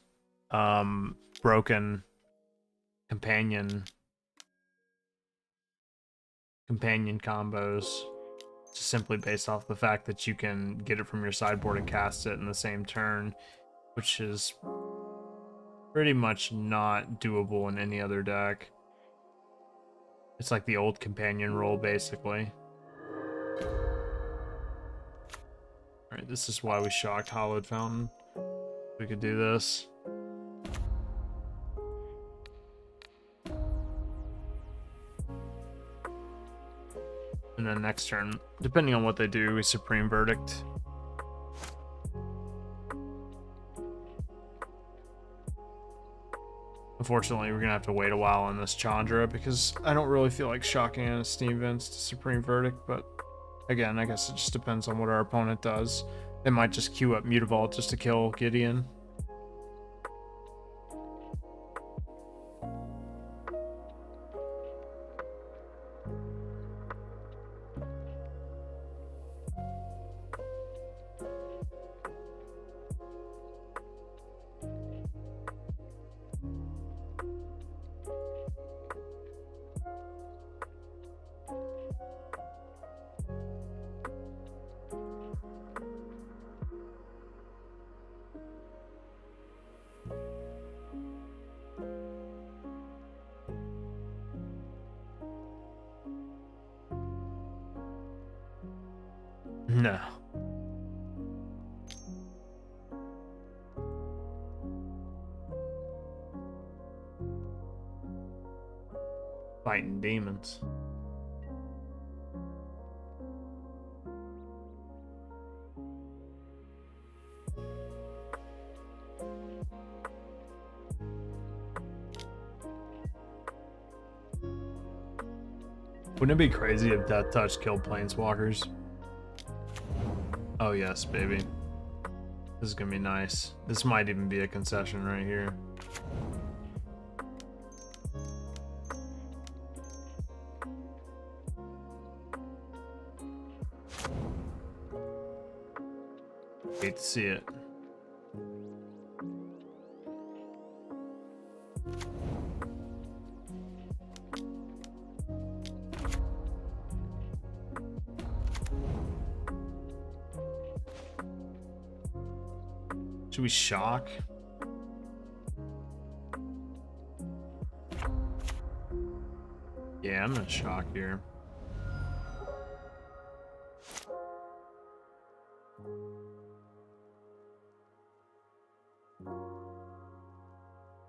broken companion combos, just simply based off the fact that you can get it from your sideboard and cast it in the same turn, which is pretty much not doable in any other deck. It's like the old companion role, basically. Alright, this is why we shocked Hollowed Fountain. We could do this. And then next turn, depending on what they do, we Supreme Verdict. Unfortunately, we're gonna have to wait a while on this Chandra because I don't really feel like shocking in a Steam Vents to Supreme Verdict, but again, I guess it just depends on what our opponent does. They might just queue up Mutavault just to kill Gideon. No. Fighting demons. Wouldn't it be crazy if Death Touch killed Planeswalkers? Oh yes, baby. This is gonna be nice. This might even be a concession right here. Hate to see it. Should we shock? Yeah, I'm gonna shock here.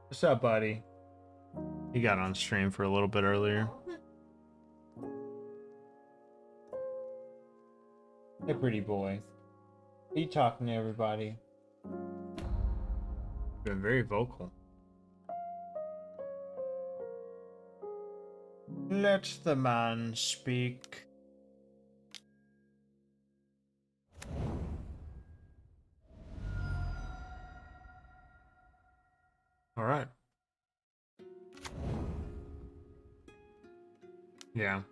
What's up, buddy? He got on stream for a little bit earlier. Hey, pretty boy. Are you talking to everybody? Been very vocal. Let the man speak. All right. Yeah.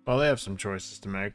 Well, they have some choices to make.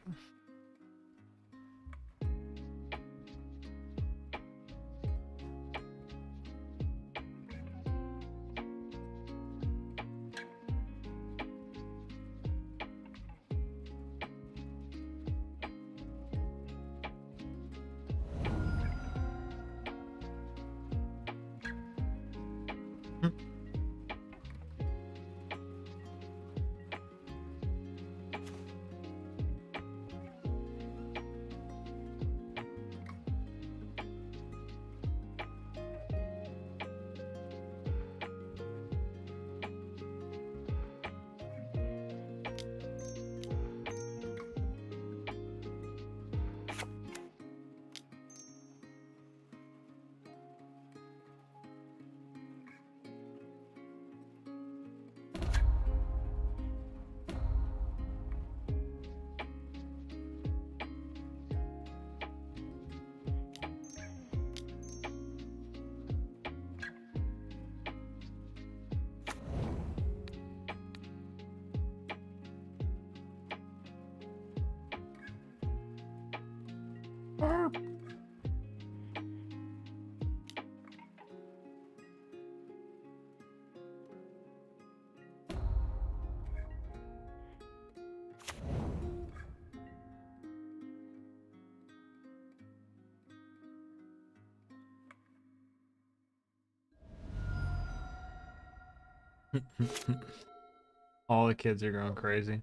All the kids are going crazy.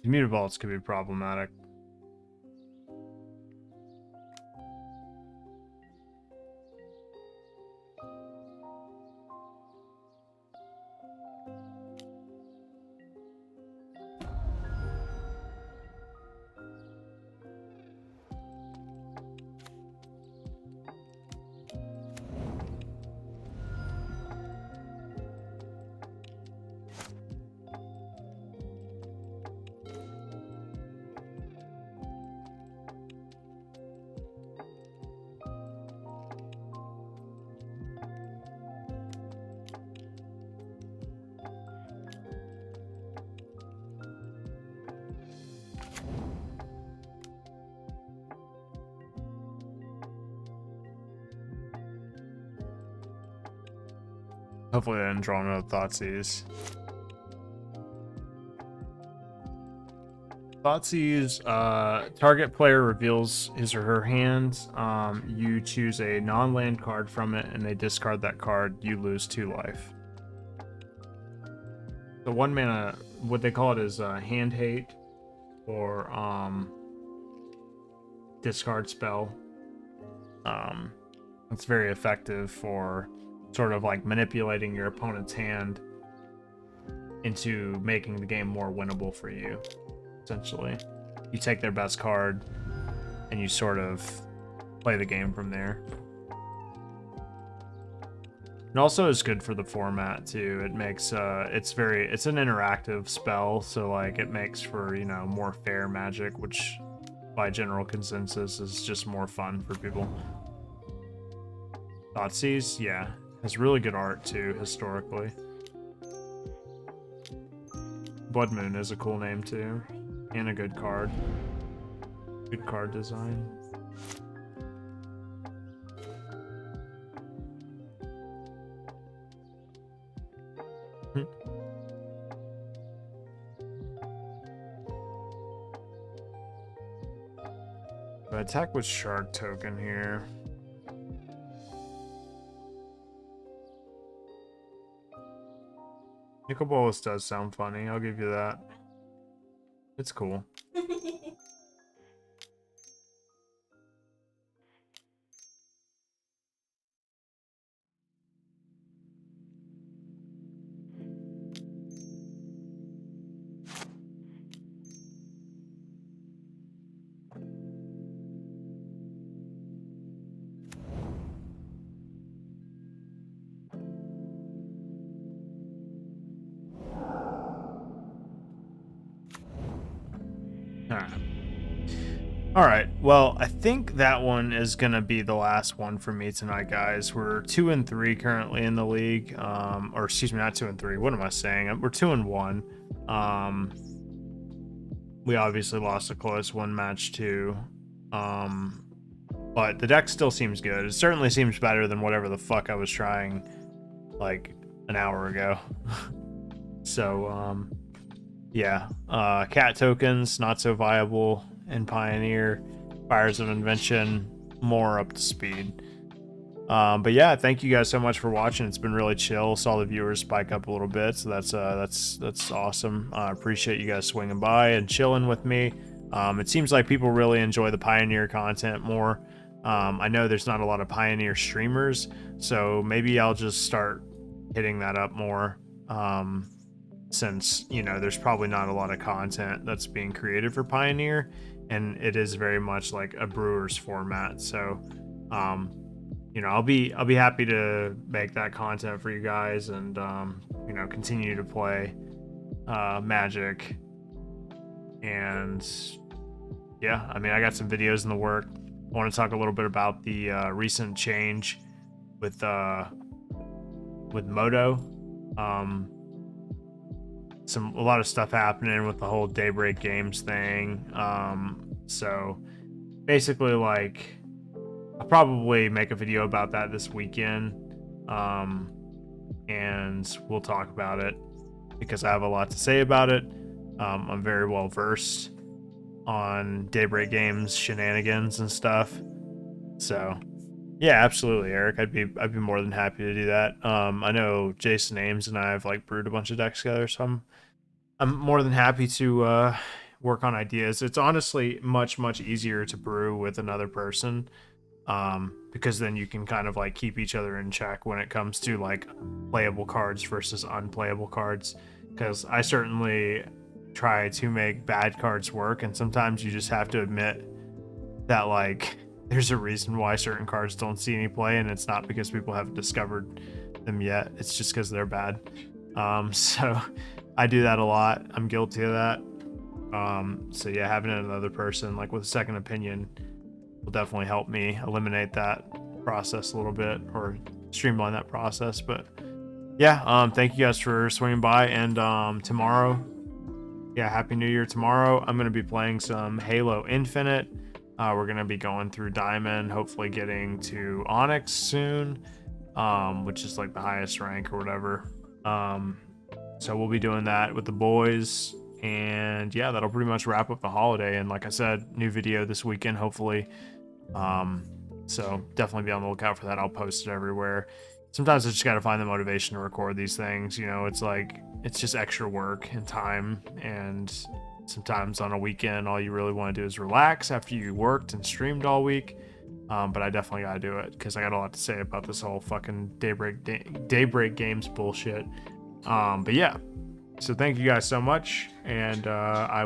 Muted vaults could be problematic. Hopefully I didn't draw no Thoughtseize. Thoughtseize, target player reveals his or her hand. You choose a non-land card from it and they discard that card. You lose 2 life. The 1 mana, what they call it is hand hate or discard spell. It's very effective for sort of like manipulating your opponent's hand into making the game more winnable for you. Essentially, you take their best card and you sort of play the game from there. And also is good for the format too. It makes it's an interactive spell, so like it makes for, you know, more fair Magic, which by general consensus is just more fun for people. Thoughtseize, yeah, has really good art too historically. Blood Moon is a cool name too, and a good card. Good card design. Attack with Shark token here. Nicol Bolas does sound funny, I'll give you that. It's cool. Alright, well, I think that one is going to be the last one for me tonight, guys. We're 2-3 currently in the league. Or excuse me, not 2-3. What am I saying? We're 2-1. We obviously lost a close one match too. But the deck still seems good. It certainly seems better than whatever the fuck I was trying like an hour ago. So, yeah. Cat tokens, not so viable in Pioneer. Fires of Invention, more up to speed. But yeah, thank you guys so much for watching. It's been really chill. Saw the viewers spike up a little bit, so that's awesome. I appreciate you guys swinging by and chilling with me. It seems like people really enjoy the Pioneer content more. I know there's not a lot of Pioneer streamers, so maybe I'll just start hitting that up more. Since, you know, there's probably not a lot of content that's being created for Pioneer, and it is very much like a brewer's format. So, you know, I'll be happy to make that content for you guys, and you know, continue to play Magic. And yeah, I mean, I got some videos in the work. I want to talk a little bit about the recent change with Moto. A lot of stuff happening with the whole Daybreak Games thing. So basically, like, I'll probably make a video about that this weekend. And we'll talk about it because I have a lot to say about it. I'm very well versed on Daybreak Games shenanigans and stuff. So yeah, absolutely, Eric. I'd be more than happy to do that. I know Jason Ames and I have like brewed a bunch of decks together, so I'm more than happy to work on ideas. It's honestly much easier to brew with another person, because then you can kind of like keep each other in check when it comes to like playable cards versus unplayable cards. Because I certainly try to make bad cards work, and sometimes you just have to admit that like there's a reason why certain cards don't see any play, and it's not because people haven't discovered them yet. It's just because they're bad. So I do that a lot. I'm guilty of that. So yeah, having another person like with a second opinion will definitely help me eliminate that process a little bit, or streamline that process. But yeah, thank you guys for swinging by, and tomorrow, yeah, happy new year. Tomorrow I'm going to be playing some Halo Infinite. We're going to be going through Diamond, hopefully getting to Onyx soon, which is like the highest rank or whatever. So we'll be doing that with the boys, and yeah, that'll pretty much wrap up the holiday. And like I said, new video this weekend, hopefully. So definitely be on the lookout for that. I'll post it everywhere. Sometimes I just got to find the motivation to record these things. You know, it's like, it's just extra work and time. And sometimes on a weekend, all you really want to do is relax after you worked and streamed all week. But I definitely got to do it because I got a lot to say about this whole fucking Daybreak Games bullshit. But yeah, so thank you guys so much. And I will